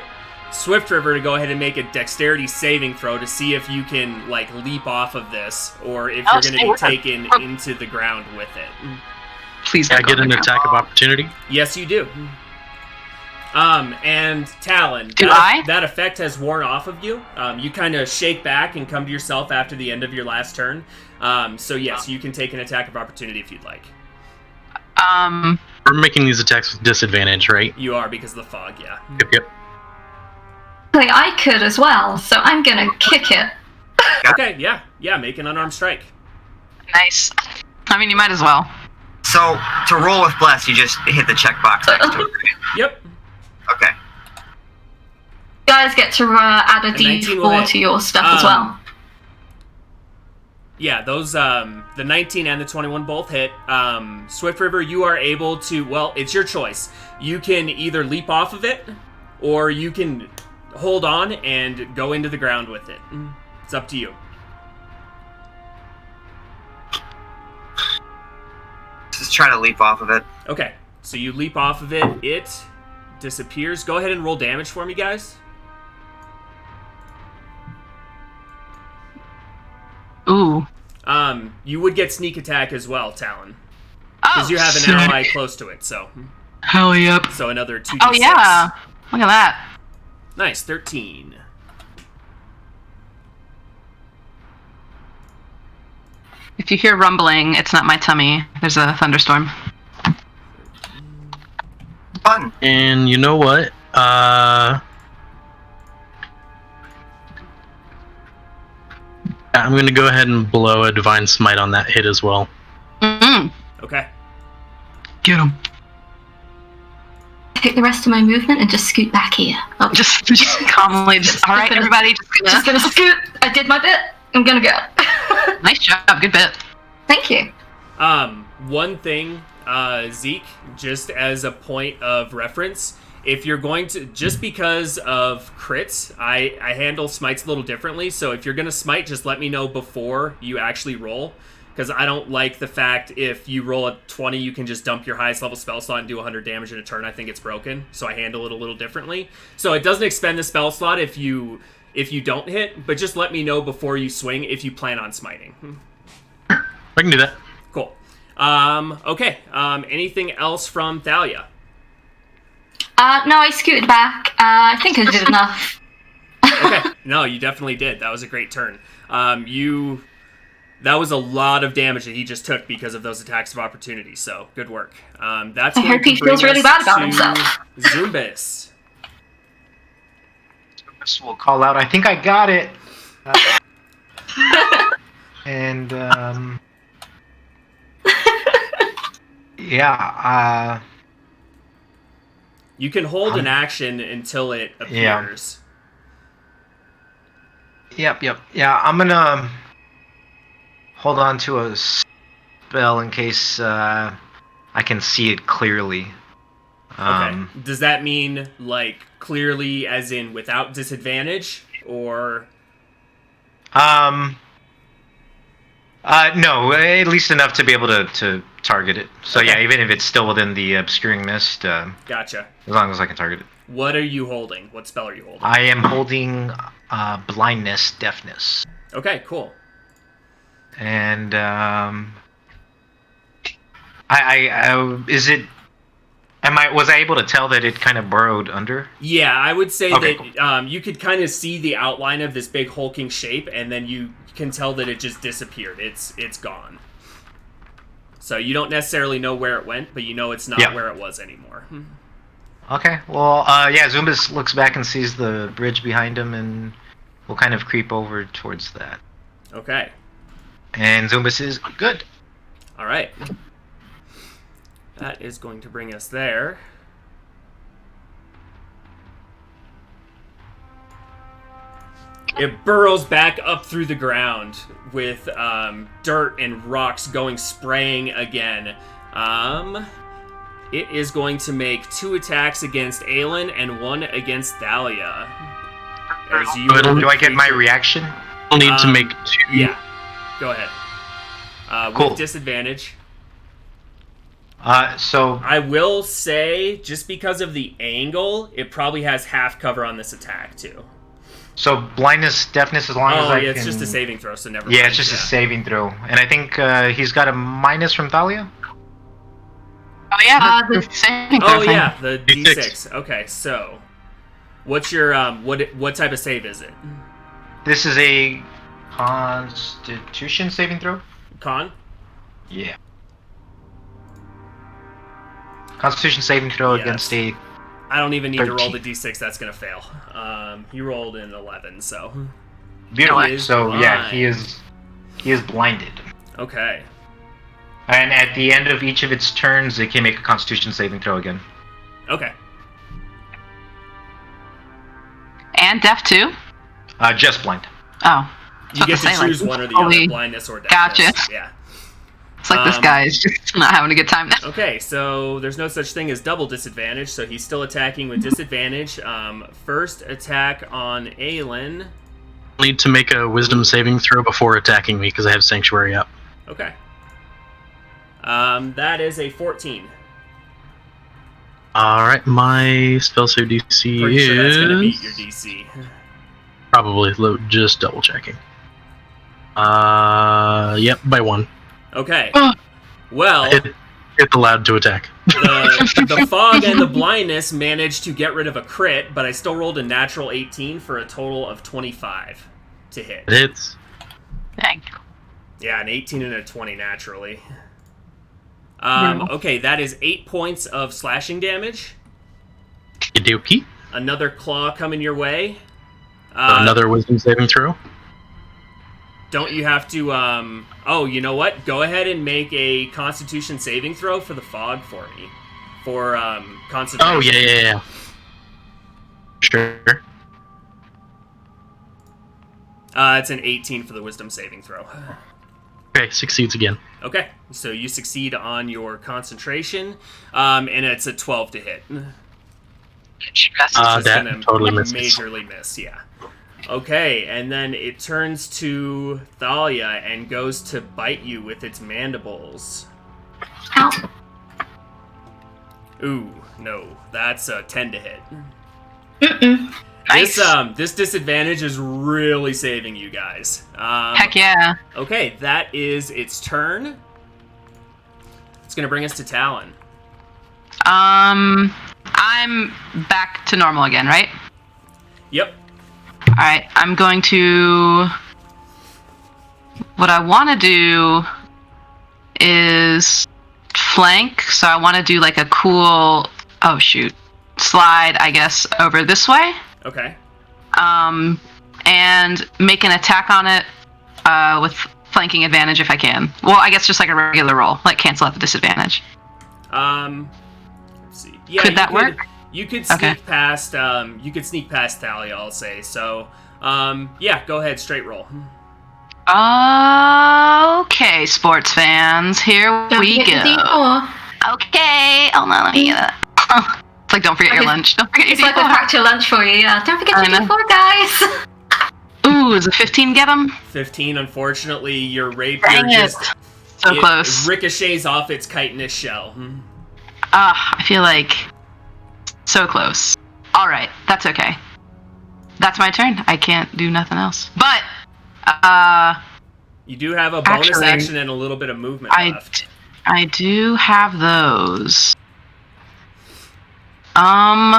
Swift River to go ahead and make a dexterity saving throw to see if you can, like, leap off of this, or if you're going to be taken into the ground with it. Please I don't get go an there. attack of opportunity. Yes, you do. And Talon, Do I? that effect has worn off of you. You kind of shake back and come to yourself after the end of your last turn. So yes, you can take an attack of opportunity if you'd like. We're making these attacks with disadvantage, right? You are because of the fog, yeah. Yep. Like, I could as well, so I'm gonna kick it. Okay, yeah, make an unarmed strike. Nice. I mean, you might as well. So, to roll with Bless, you just hit the checkbox next to it, right? Yep. Okay. You guys get to add a 19 will d4 hit. to your stuff as well. Yeah, those, the 19 and the 21 both hit. Swift River, you are able to, well, it's your choice. You can either leap off of it, or you can hold on and go into the ground with it. It's up to you. Just try to leap off of it. Okay, so you leap off of it. It disappears. Go ahead and roll damage for me, guys. You would get sneak attack as well, Talon. Because you have an ally close to it, so. Hell yep. So another 2d6. Oh, yeah. Look at that. Nice, 13. If you hear rumbling, it's not my tummy. There's a thunderstorm. Fun. And you know what? I'm going to go ahead and blow a Divine Smite on that hit as well. Mm-hmm. Okay. Get him. Take the rest of my movement and just scoot back here. Oh, Just calmly, all right, everybody, just gonna scoot. I did my bit. I'm gonna go. Nice job, good bit. Thank you. One thing, Zeke, just as a point of reference, if you're going to, just because of crits, I handle smites a little differently, so if you're going to smite, just let me know before you actually roll, because I don't like the fact if you roll a 20, you can just dump your highest level spell slot and do 100 damage in a turn. I think it's broken, so I handle it a little differently. So it doesn't expend the spell slot if you don't hit, but just let me know before you swing if you plan on smiting. I can do that. Cool. Okay. Anything else from Thalia? No, I scooted back. I think I did enough. Okay. No, you definitely did. That was a great turn. That was a lot of damage that he just took because of those attacks of opportunity. So good work. That's. I hope he feels really bad about himself. Zumbis. Zumbis will call out. I think I got it. And yeah. You can hold an action until it appears. Yep. Yeah, I'm gonna hold on to a spell in case I can see it clearly. Okay. Does that mean, like, clearly as in without disadvantage, or? No, at least enough to be able to target it. So Okay. yeah, even if it's still within the obscuring mist, Gotcha. as long as I can target it. What are you holding? What spell are you holding? I am holding blindness, deafness, Okay, cool. and is it? Was I able to tell that it kind of burrowed under? Yeah, I would say Okay, that you could kind of see the outline of this big hulking shape, and then you can tell that it just disappeared. It's gone. So you don't necessarily know where it went, but you know it's not where it was anymore. Okay, well, yeah, Zumbis looks back and sees the bridge behind him, and will kind of creep over towards that. Okay. And Zumbis is good. All right. That is going to bring us there. It burrows back up through the ground with dirt and rocks spraying again. It is going to make 2 attacks against Aelin and 1 against Thalia. As you Do I get my reaction? I'll need to make 2. Yeah. Go ahead. Cool. With disadvantage. So I will say, just because of the angle, it probably has half cover on this attack, too. So blindness, deafness, as long as I can... it's just a saving throw, so never Yeah, mind. it's just a saving throw. And I think he's got a minus from Thalia? Oh, yeah, the saving throw thing. Yeah, the D6. D6. Okay, so what's your what type of save is it? This is a Constitution saving throw? Con? Yeah. Constitution saving throw Yes. against a... I don't even need to roll 13. the D6. That's gonna fail. You rolled an 11, so Beautiful. He is So yeah, blind. he is blinded. okay. And at the end of each of its turns, it can make a Constitution saving throw again. Okay. And deaf too? Just blind. Oh. You get to choose one or the other, totally- blindness or deafness. Gotcha. Yeah. It's like this guy is just not having a good time now. Okay, so there's no such thing as double disadvantage, so he's still attacking with disadvantage. First attack on Aelin. I'll need to make a wisdom saving throw before attacking me because I have Sanctuary up. Okay. That is a 14. Alright, my spell save DC Pretty is... sure that's gonna beat your DC. Probably, just double checking. Yep, by 1. Okay. Oh. Well, Hit the loud to attack. the fog and the blindness managed to get rid of a crit, but I still rolled a natural 18 for a total of 25 to hit. It hits. Dang. Yeah, an 18 and a 20 naturally. Wow. Okay, that is 8 points of slashing damage. Okey-dokey. Another claw coming your way. Another wisdom saving throw. Don't you have to, Oh, you know what? Go ahead and make a Constitution saving throw for the fog for me. For, concentration. Oh, yeah. Sure. It's an 18 for the Wisdom saving throw. Okay, succeeds again. Okay, so you succeed on your concentration, and it's a 12 to hit. Just It's That gonna totally misses. majorly miss, yeah. Okay, and then it turns to Thalia and goes to bite you with its mandibles. Ow. Ooh, no, that's a 10 to hit. Mm-mm. Nice. This disadvantage is really saving you guys. Heck yeah. Okay, that is its turn. It's gonna bring us to Talon. I'm back to normal again, right? Yep. Alright, I'm going to... What I want to do is flank, so I want to do like a cool... Oh, shoot. Slide, I guess, over this way. Okay. And make an attack on it with flanking advantage if I can. Well, I guess just like a regular roll, like cancel out the disadvantage. Let's see. Yeah, Could that work? You could sneak Okay. past. You could sneak past Thalia, I'll say. So, yeah, go ahead, straight roll. Okay, sports fans, here Don't we forget go. the D4. Okay, hold on, let me get it. It's like, don't forget your Okay. lunch. Don't forget your It's like we D4. packed your lunch for you, yeah. Don't forget I your know. D4, guys. Ooh, does a 15 get him? 15. Unfortunately, your rapier Dang it. just So it close. ricochets off its chitinous shell. I feel like so close. Alright, that's okay. That's my turn. I can't do nothing else. But, You do have a bonus Actually, action and a little bit of movement left. I do have those. I'm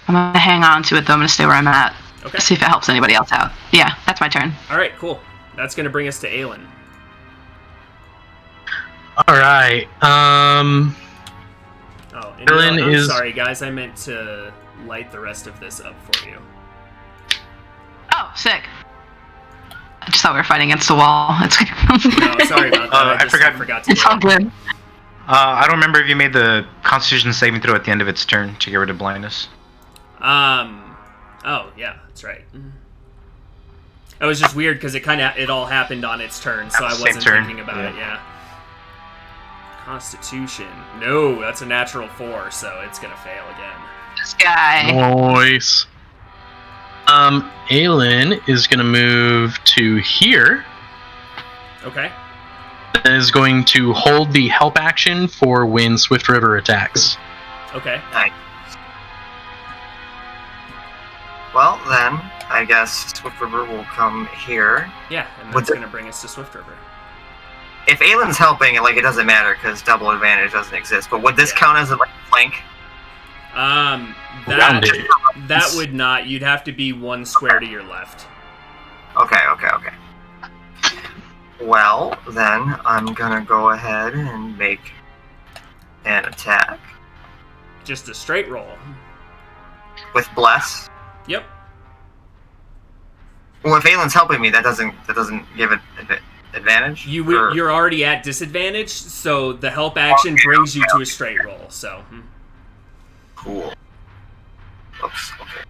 gonna hang on to it though. I'm gonna stay where I'm at. Okay. See if it helps anybody else out. Yeah, that's my turn. All right, cool. That's gonna bring us to Aelin. All right. Oh, and Aelin I'm is- sorry, guys. I meant to light the rest of this up for you. Oh, sick. I just thought we were fighting against the wall. It's No, sorry about that. I forgot- forgot to It's do all it. good. I don't remember if you made the Constitution saving throw at the end of its turn to get rid of blindness. Oh yeah, that's right. It was just weird because it all happened on its turn, so I Same wasn't turn, thinking about yeah. it. Yeah. Constitution. No, that's a natural 4, so it's gonna fail again. This guy. Nice. Aelin is going to move to here. Okay. And is going to hold the help action for when Swift River attacks. Okay. Well, then, I guess Swift River will come here. Yeah, and What's that's it? gonna bring us to Swift River. If Aylin's helping, like, it doesn't matter because double advantage doesn't exist. But would this Yeah. count as a like, flank? Rounded. That would not. You'd have to be one square to your left. Okay. Well, then I'm gonna go ahead and make an attack Just a straight roll. with bless. Yep. Well, if Aylin's helping me, that doesn't give it advantage. Or- You're already at disadvantage, so the help action brings you to a straight roll. So. Cool. Oops. Okay.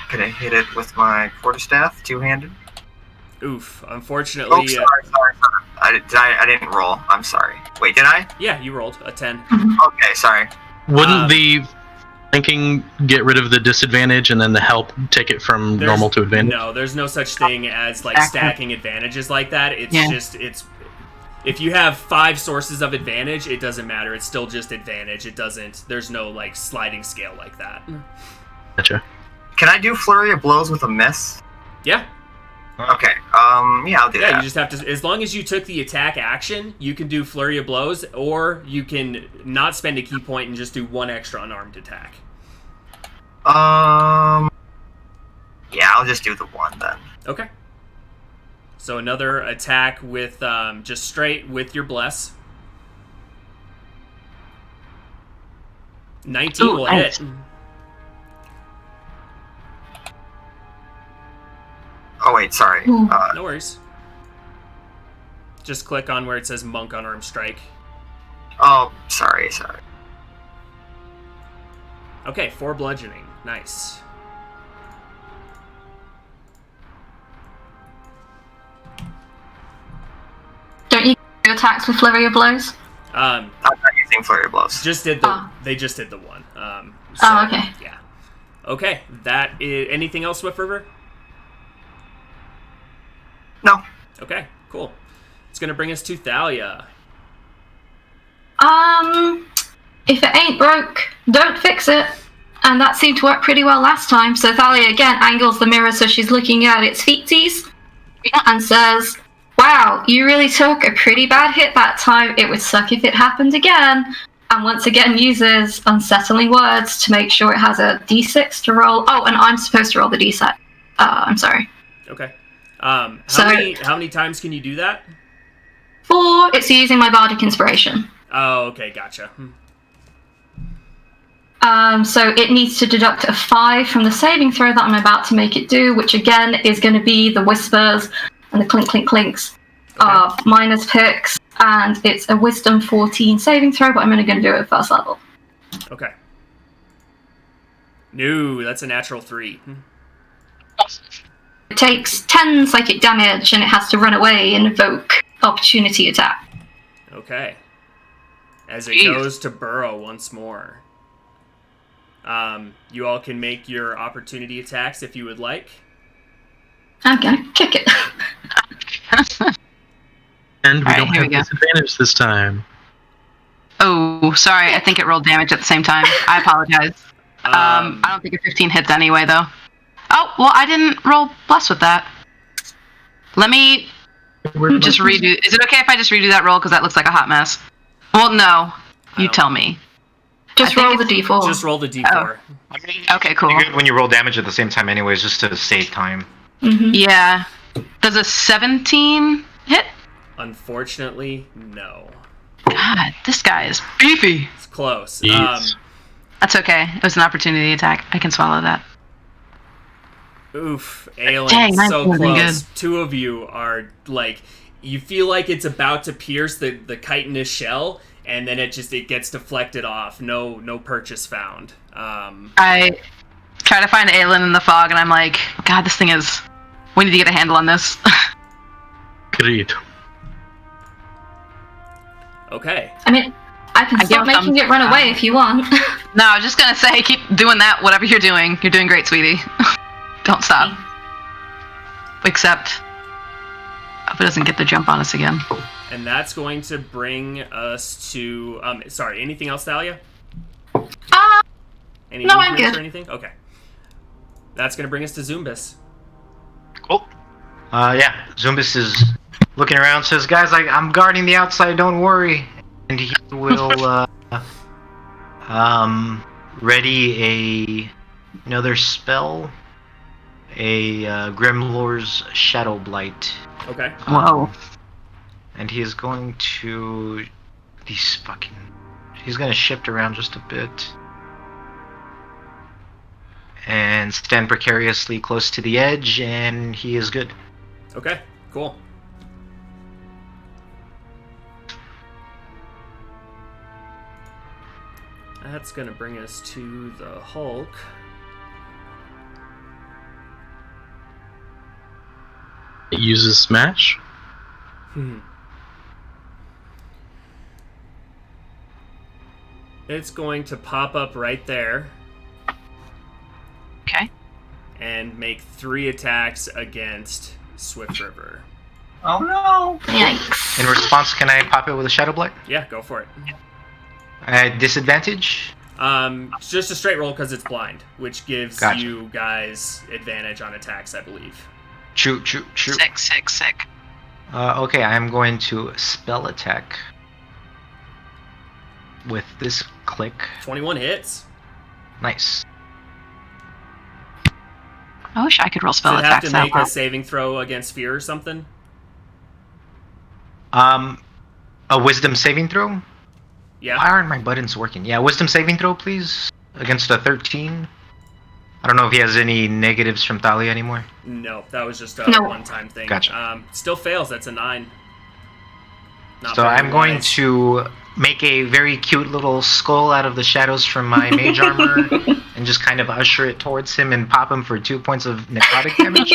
Can I hit it with my quarterstaff, two-handed? Oof. Oh, Unfortunately. sorry. I didn't roll. I'm sorry. Wait, did I? Yeah, you rolled a 10. Okay, sorry. Wouldn't the flanking get rid of the disadvantage and then the help take it from There's- normal to advantage? No, there's no such thing as like stacking advantages like that. It's Yeah. just if you have 5 sources of advantage, it doesn't matter. It's still just advantage. It doesn't. There's no like sliding scale like that. Gotcha. Can I do flurry of blows with a miss? Yeah. Okay. Yeah, I'll do Yeah, that. you just have to. As long as you took the attack action, you can do flurry of blows, or you can not spend a key point and just do one extra unarmed attack. Yeah, I'll just do the one then. Okay. So another attack with just straight with your bless. 19 will hit. Oh wait, sorry. No worries. Just click on where it says monk unarmed strike. Oh, sorry. Okay, 4 bludgeoning. Nice. Don't you do attacks with flurry of blows? I'm not using flurry of blows. They just did the one. So, Oh, okay. Yeah. Okay, that is anything else, Swift River? No. Okay, cool. It's gonna bring us to Thalia. If it ain't broke, don't fix it. And that seemed to work pretty well last time. So Thalia again angles the mirror so she's looking at its feetsies and says, "Wow, you really took a pretty bad hit that time. It would suck if it happened again." And once again uses unsettling words to make sure it has a d6 to roll. Oh, and I'm supposed to roll the d6. I'm sorry. Okay. How many times can you do that? 4. It's using my bardic inspiration. Oh, okay, gotcha. So it needs to deduct a 5 from the saving throw that I'm about to make it do, which again is going to be the whispers and the clink clink clinks of minus picks, and it's a wisdom 14 saving throw, but I'm only going to do it at first level. Okay. No, that's a natural 3. It takes 10 psychic damage, and it has to run away and invoke opportunity attack. Okay. As it goes to burrow once more. You all can make your opportunity attacks if you would like. I'm going to kick it. And we don't here have we go. disadvantage this time. Oh, sorry. I think it rolled damage at the same time. I apologize. I don't think a 15 hits anyway, though. Oh, well, I didn't roll bless with that. Let me just redo. Is it okay if I just redo that roll? Because that looks like a hot mess. Well, no. You tell me. Just roll the d4. Just roll the d4. I mean, Okay, cool. it's good when you roll damage at the same time anyways, just to save time. Mm-hmm. Yeah. Does a 17 hit? Unfortunately, no. God, this guy is beefy. It's close. Jeez. That's okay. It was an opportunity attack. I can swallow that. Oof, Aelin, Dang, that so would've been close. Two of you are like, you feel like it's about to pierce the chitinous shell, and then it gets deflected off. No purchase found. I try to find Aelin in the fog, and I'm like, God, this thing is. We need to get a handle on this. Great. Okay. I mean, I can stop making it run away if you want. No, I was just gonna say, keep doing that. Whatever you're doing great, sweetie. Don't stop. Except, hope it doesn't get the jump on us again. And that's going to bring us to. Sorry. Anything else, Thalia? Any no, I'm movements good. or anything? Okay. That's going to bring us to Zumbus. Cool. Yeah, Zumbus is looking around, says, "Guys, I'm guarding the outside, don't worry." And he will ready another spell, a Grimlore's Shadow Blight. Okay. Whoa. And he is going to he's gonna shift around just a bit and stand precariously close to the edge, and he is good. Okay. Cool. That's going to bring us to the Hulk. It uses smash. It's going to pop up right there Okay. and make 3 attacks against Swift River. Oh no! Yikes. In response, can I pop it with a Shadow Blight? Yeah, go for it. At disadvantage? It's just a straight roll because it's blind, which gives Gotcha. you guys advantage on attacks, I believe. Shoot. Sick. Okay, I'm going to spell attack with this click. 21 hits. Nice. I wish I could roll Does spell it have attacks to make out. a saving throw against fear or something? A wisdom saving throw? Yeah. Why aren't my buttons working? Yeah, wisdom saving throw, please. Against a 13. I don't know if he has any negatives from Thalia anymore. No, that was just a No. one-time thing. Gotcha. Still fails. That's a 9. Not So very I'm going wise. to make a very cute little skull out of the shadows from my mage armor and just kind of usher it towards him and pop him for 2 points of necrotic damage.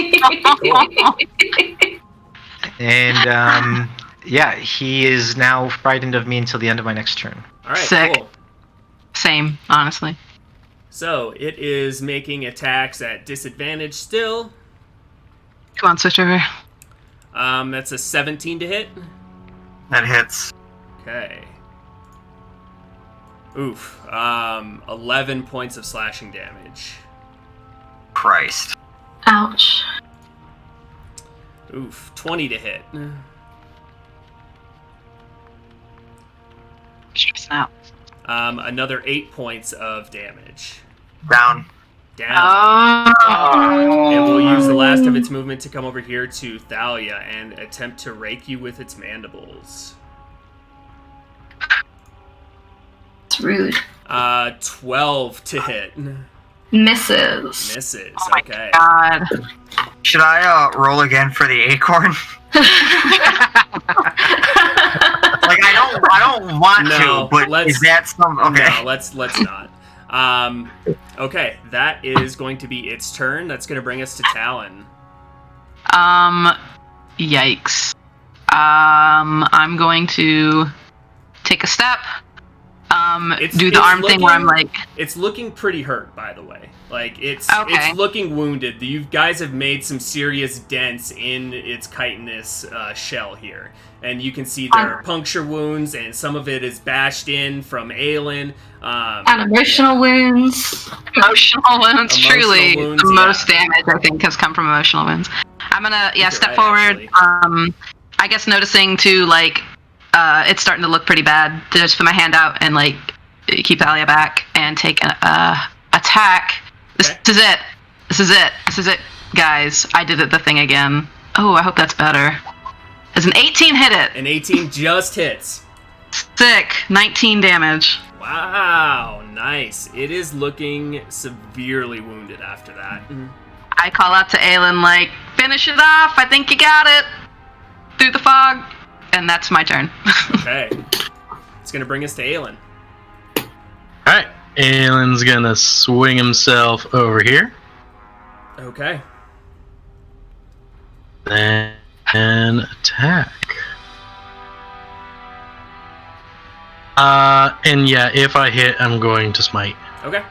And yeah, he is now frightened of me until the end of my next turn. All right, Sick. cool. Same, honestly. So it is making attacks at disadvantage still. Come on, switch over. That's a 17 to hit. That hits. Okay. Oof. 11 points of slashing damage. Christ. Ouch. Oof. 20 to hit. Stressing out. Another 8 points of damage. Down. Down. Oh. It will use the last of its movement to come over here to Thalia and attempt to rake you with its mandibles. It's rude. 12 to hit. Misses. Misses. Oh my Okay. god. Should I roll again for the acorn? Like I don't want No, to, but let's- is that some okay? No, let's not. Okay, that is going to be its turn. That's going to bring us to Talon. Yikes. I'm going to take a step. Do the arm thing where I'm like, It's looking pretty hurt, by the way. Like, it's Okay. looking wounded. You guys have made some serious dents in its chitinous shell here. And you can see there are puncture wounds, and some of it is bashed in from Aelin. And emotional wounds. emotional wounds. Emotional Truly, wounds, the yeah. most damage I think has come from emotional wounds. I'm gonna you're step right, forward. actually. I guess noticing too, like, it's starting to look pretty bad. To just put my hand out and like keep Thalia back and take an attack. This Okay. is it. This is it, guys. I did it. The thing again. Oh, I hope that's better. Does an 18 hit it? An 18 just hits. Sick. 19 damage. Wow, nice. It is looking severely wounded after that. I call out to Aelin, like, finish it off. I think you got it. Through the fog. And that's my turn. Okay. It's going to bring us to Aelin. Alright, Aelin's gonna swing himself over here. Okay. And attack. And yeah, if I hit, I'm going to smite. Okay.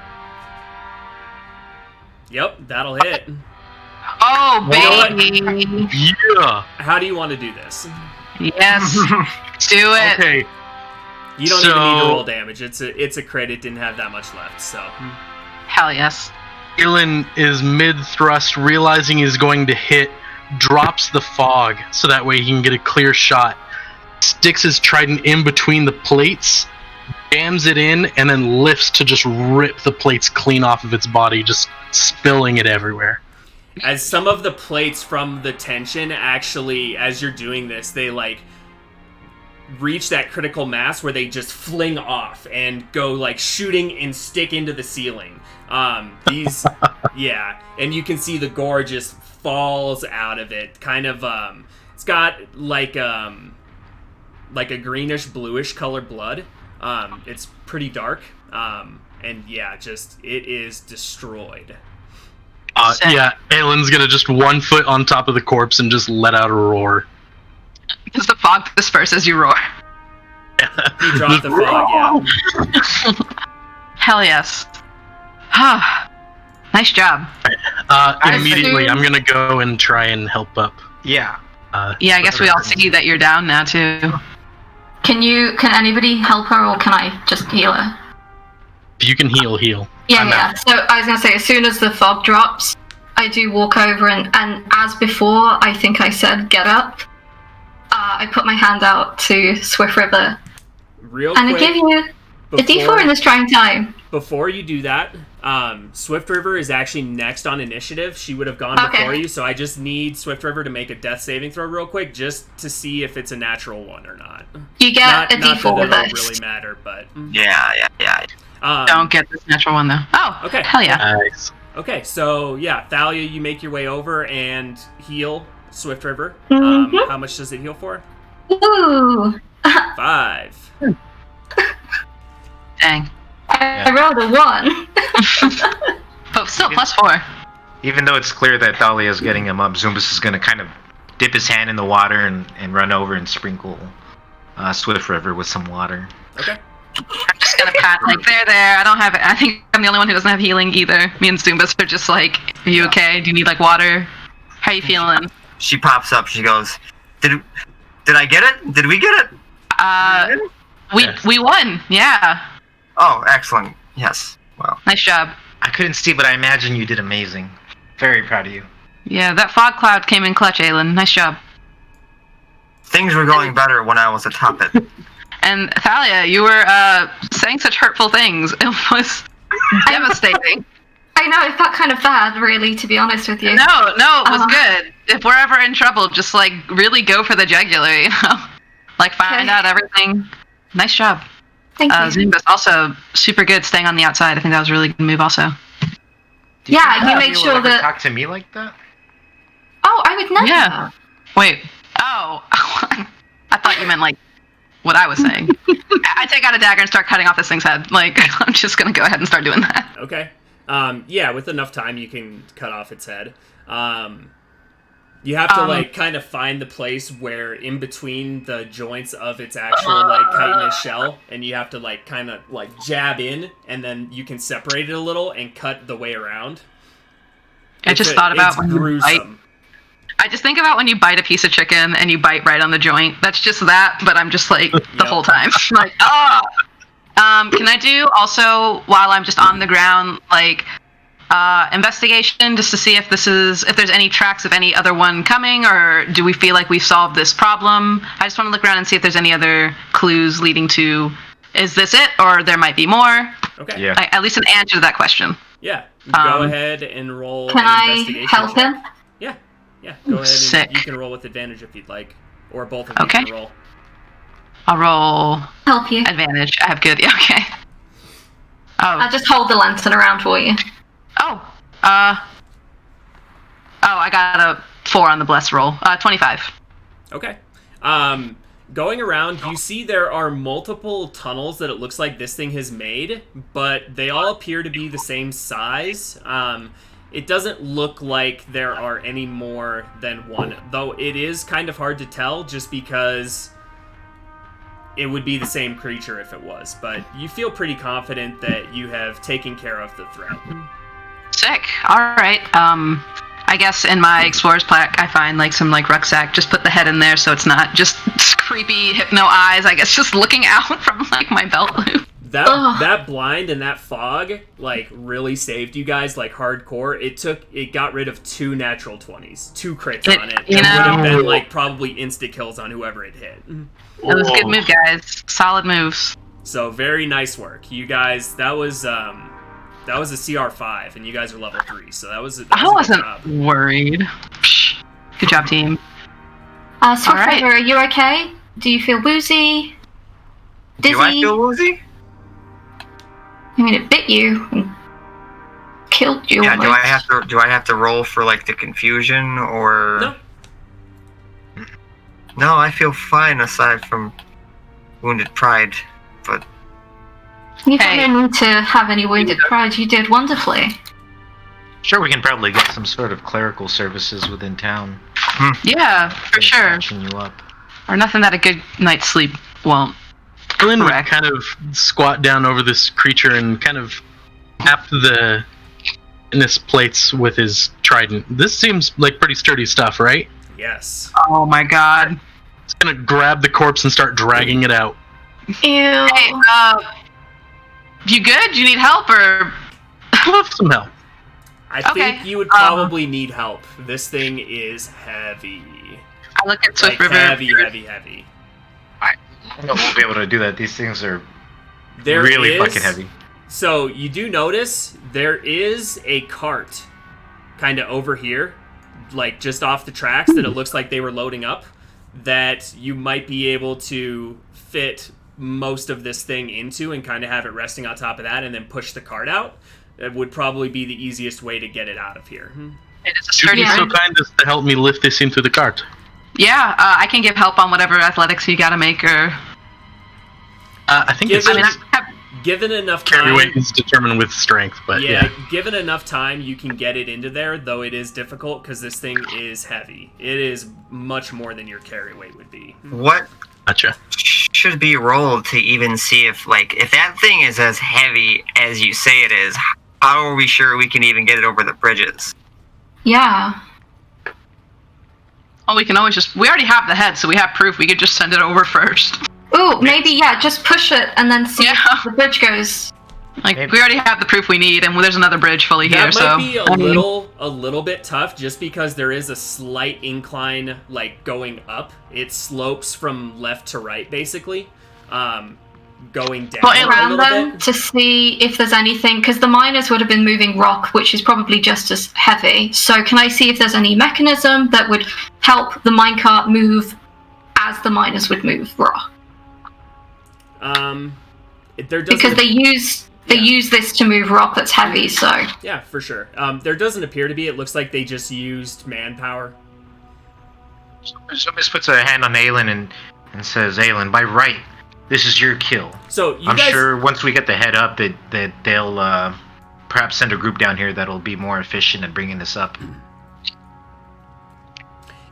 Yep, that'll hit. Oh, Well, baby. Yeah! How do you want to do this? Yes. Do it. Okay, You don't even need to So- roll damage. It's a crit. It didn't have that much left, so. Hell yes. Aelin is mid-thrust, realizing he's going to hit, drops the fog so that way he can get a clear shot, sticks his trident in between the plates, jams it in, and then lifts to just rip the plates clean off of its body, just spilling it everywhere. As some of the plates from the tension actually, as you're doing this, they like reach that critical mass where they just fling off and go like shooting and stick into the ceiling. These, yeah, and you can see the gore just falls out of it. Kind of, it's got like a greenish bluish color blood. It's pretty dark. And yeah, just it is destroyed. Yeah, Aelin's gonna just 1 foot on top of the corpse and just let out a roar. Because the fog disperses as you roar. You dropped the fog, yeah. Hell yes. Nice job. Immediately, I'm gonna go and try and help up. Yeah. Yeah, I guess we all see that you're down now too. Can anybody help her, or can I just heal her? If you can heal, heal. Yeah, I'm yeah. out. So I was gonna say, as soon as the fog drops, I do walk over and as before, I think I said, get up. I put my hand out to Swift River. Real and quick, I give you a D4 in this trying time. Before you do that, Swift River is actually next on initiative. She would have gone before you, so I just need Swift River to make a death saving throw real quick, just to see if it's a natural one or not. You get a not D4 with that it'll this. really matter, but Yeah. Don't get this natural one though. Oh, okay. Hell yeah. Nice. Okay, so yeah, Thalia, you make your way over and heal Swift River. Mhm. How much does it heal for? Ooh. 5. Dang. I rolled a 1. But still, +4. Even though it's clear that Thalia's getting him up, Zumbus is going to kind of dip his hand in the water and run over and sprinkle Swift River with some water. Okay. I'm just gonna pat, like, there. I don't have it. I think I'm the only one who doesn't have healing either. Me and Zumbas are just like, are you okay? Do you need, like, water? How you feeling? She pops up. She goes, "Did I get it? Did we get it? Yes. We won. Yeah. Oh, excellent. Yes. Well, Nice job. I couldn't see, but I imagine you did amazing. Very proud of you. Yeah, that fog cloud came in clutch, Aelin. Nice job. things were going better when I was atop it. And Thalia, you were saying such hurtful things. It was devastating. I know, it felt kind of bad, really, to be honest with you. No, it was good. If we're ever in trouble, just, like, really go for the jugular, you know? Like, find out everything. Nice job. Thank you. Zumba's also super good staying on the outside. I think that was a really good move also. Do you Yeah, think you Thalia made will sure ever that- talk to me like that? Oh, I would never. Yeah. Wait. Oh. I thought you meant, like, what I was saying. I take out a dagger and start cutting off this thing's head. Like, I'm just going to go ahead and start doing that. Okay. Yeah, with enough time, you can cut off its head. You have to, like, kind of find the place where in between the joints of its actual, like, chitinous shell, and you have to, like, kind of, like, jab in, and then you can separate it a little and cut the way around. I just thought about it's when you bite. gruesome. I just think about when you bite a piece of chicken and you bite right on the joint. That's just that, but I'm just like, the whole time. Like, ah! Can I do also, while I'm just on the ground, like, investigation, just to see if there's any tracks of any other one coming, or do we feel like we've solved this problem? I just want to look around and see if there's any other clues leading to, is this it, or there might be more? Okay. Yeah. Like, at least an answer to that question. Yeah. Go ahead and roll Can an I investigation help check. him? Yeah, go ahead Sick. and you can roll with advantage if you'd like. Or both of you Okay. can roll. I'll roll Help you. advantage. I have good, yeah, okay. I'll just hold the lantern around for you. I got a 4 on the bless roll. 25. Okay. Going around, you see there are multiple tunnels that it looks like this thing has made, but they all appear to be the same size. It doesn't look like there are any more than one, though it is kind of hard to tell just because it would be the same creature if it was. But you feel pretty confident that you have taken care of the threat. Sick. Alright. I guess in my explorer's plaque I find like some like rucksack. Just put the head in there so it's not just creepy hypno eyes, I guess, just looking out from like my belt loop. That blind and that fog like really saved you guys like hardcore. It got rid of 2 natural 20s, 2 crits on it. It would have been like probably insta kills on whoever it hit. It was a good move, guys. Solid moves. So very nice work, you guys. That was a CR5, and you guys are level 3. So that was a I good wasn't job. worried. Good job, team. Swift Alright. River, are you okay? Do you feel woozy? Dizzy? Do I feel woozy? I mean, it bit you and killed you. Yeah. almost. Do I have to roll for like the confusion or? No. No, I feel fine aside from wounded pride, but You Hey. don't need to have any wounded pride. You did wonderfully. Sure, we can probably get some sort of clerical services within town. Yeah, for sure. Patching you up. Or nothing that a good night's sleep won't. Glenn would Correct. kind of squat down over this creature and kind of tap the inus plates with his trident. This seems like pretty sturdy stuff, right? Yes. Oh my god. He's gonna grab the corpse and start dragging it out. Ew. Hey, you good? Do you need help or? I'll have some help. I think you would probably need help. This thing is heavy. I look at Swift River. Heavy. I don't know if we'll be able to do that. These things are There really is- fucking heavy. So you do notice there is a cart kind of over here, like just off the tracks that it looks like they were loading up, that you might be able to fit most of this thing into and kind of have it resting on top of that and then push the cart out. It would probably be the easiest way to get it out of here. It is a Should sturdy be so bridge. kind as to help me lift this into the cart. Yeah, I can give help on whatever athletics you gotta make, or... I think Give it's it- I have... Given enough carry time, weight is determined with strength, but yeah. given enough time, you can get it into there, though it is difficult because this thing is heavy. It is much more than your carry weight would be. What Gotcha. should be rolled to even see if that thing is as heavy as you say it is? How are we sure we can even get it over the bridges? Yeah. Oh, we can always just... We already have the head, so we have proof. We could just send it over first. Ooh, maybe, just push it and then see Yeah. if the bridge goes. Like, Maybe. we already have the proof we need, and there's another bridge fully here, That so... might be I mean, a little bit tough, just because there is a slight incline, like going up. It slopes from left to right, basically, going down Well, a Around little them bit. to see if there's anything, because the miners would have been moving rock, which is probably just as heavy. So can I see if there's any mechanism that would help the minecart move as the miners would move rock? There doesn't, Because they use this to move rock that's heavy, so yeah, for sure. There doesn't appear to be. It looks like they just used manpower. Somebody puts a hand on Aelin and says, Aelin, by right, this is your kill. So you I'm guys, sure once we get the head up that they'll perhaps send a group down here that'll be more efficient at bringing this up.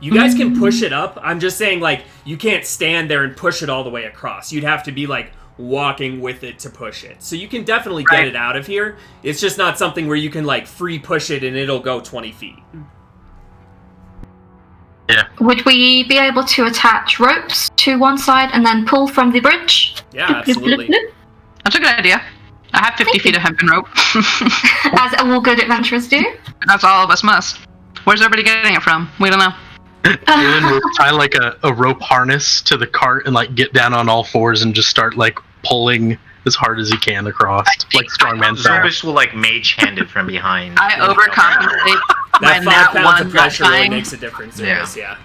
you guys can push it up. I'm just saying, like, you can't stand there and push it all the way across. You'd have to be like walking with it to push it. So you can definitely get Right. it out of here. It's just not something where you can like free push it and it'll go 20 feet. would we be able to attach ropes to one side and then pull from the bridge? Yeah, absolutely. That's a good idea. I have 50 feet of hempen rope. As all good adventurers do. That's all of us must. Where's everybody getting it from? We don't know. Aelin will tie like a rope harness to the cart and like get down on all fours and just start like pulling as hard as he can across, like strongman style. Zobus will like mage hand it from behind. I overcompensate That by 5 that pounds one of pressure not really tying. makes a difference in Yeah. this, yeah.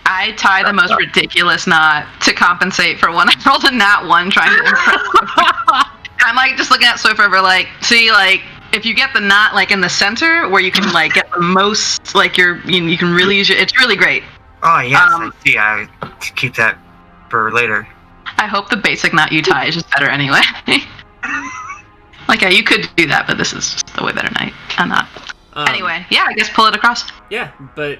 I tie the most ridiculous knot to compensate for when I rolled a nat 1 trying to impress. I'm like just looking at Swift River like, see, like, if you get the knot like in the center where you can like get the most, like you can really use it's really great. Oh yes, I see. I keep that for later. I hope the basic knot you tie is just better anyway. Like, yeah, you could do that, but this is just the way better knot. Anyway, yeah, I guess pull it across. Yeah, but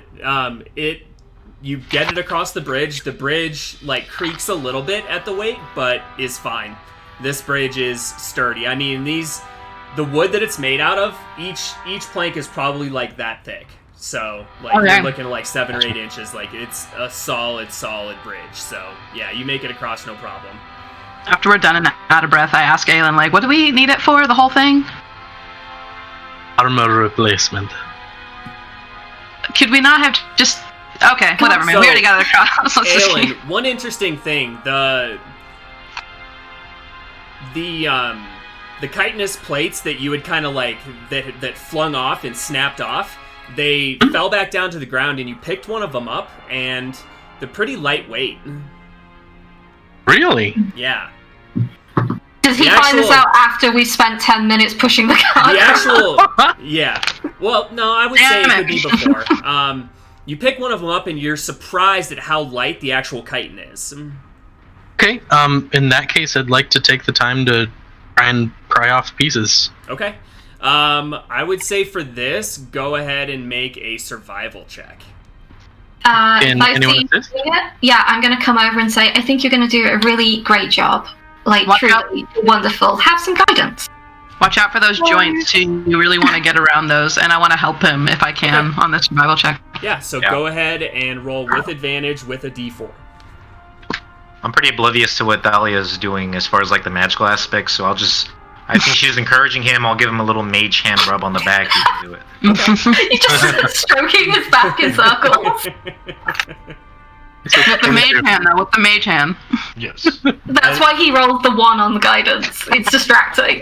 you get it across the bridge. The bridge like creaks a little bit at the weight, but is fine. This bridge is sturdy. I mean, the wood that it's made out of, each plank is probably like that thick. So like Okay. you're looking at like 7 or 8 inches. Like it's a solid bridge. So yeah, you make it across no problem. After we're done and out of breath, I ask Aelin, like, what do we need it for, the whole thing? Armor replacement. Could we not have just... Okay, whatever, man. So, We already got it across. Let's just Aelin, one interesting thing, the chitinous plates that you had kind of like that flung off and snapped off, they fell back down to the ground, and you picked one of them up, and they're pretty lightweight. Really? Yeah. Does he The find this actual- out after we spent 10 minutes pushing the cart? The actual, yeah. Well, no, I would say it could be before. You pick one of them up, and you're surprised at how light the actual chitin is. Okay. In that case, I'd like to take the time to try and pry off pieces. Okay. I would say for this, go ahead and make a survival check. Can if I anyone see assist? it, yeah, I'm going to come over and say, I think you're going to do a really great job. Like, Watch truly wonderful. Have some guidance. Watch out for those joints, too. You really want to get around those, and I want to help him, if I can, on the survival check. Yeah, so Yeah. go ahead and roll with advantage with a d4. I'm pretty oblivious to what Dahlia's doing as far as like the magical aspects, so I'll just I think she's encouraging him. I'll give him a little mage hand rub on the back. You can do it. He's just stroking his back in circles. With the mage hand, though. With the mage hand. Yes. That's why he rolled the 1 on the guidance. It's distracting.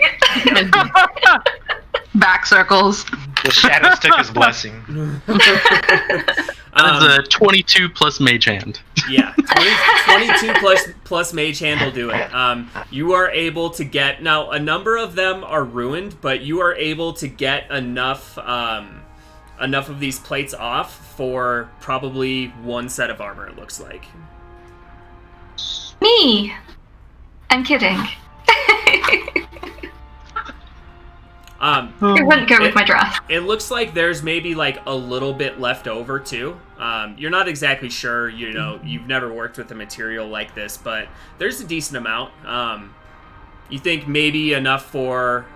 Back circles. The shadows took his blessing. That's a 22 plus mage hand. Yeah, 22 plus mage hand will do it. You are able to get now. A number of them are ruined, but you are able to get enough of these plates off for probably 1 set of armor. It looks like. Me. I'm kidding. It wouldn't go with my dress. It looks like there's maybe like a little bit left over too. You're not exactly sure, you've never worked with a material like this, but there's a decent amount. You think maybe enough for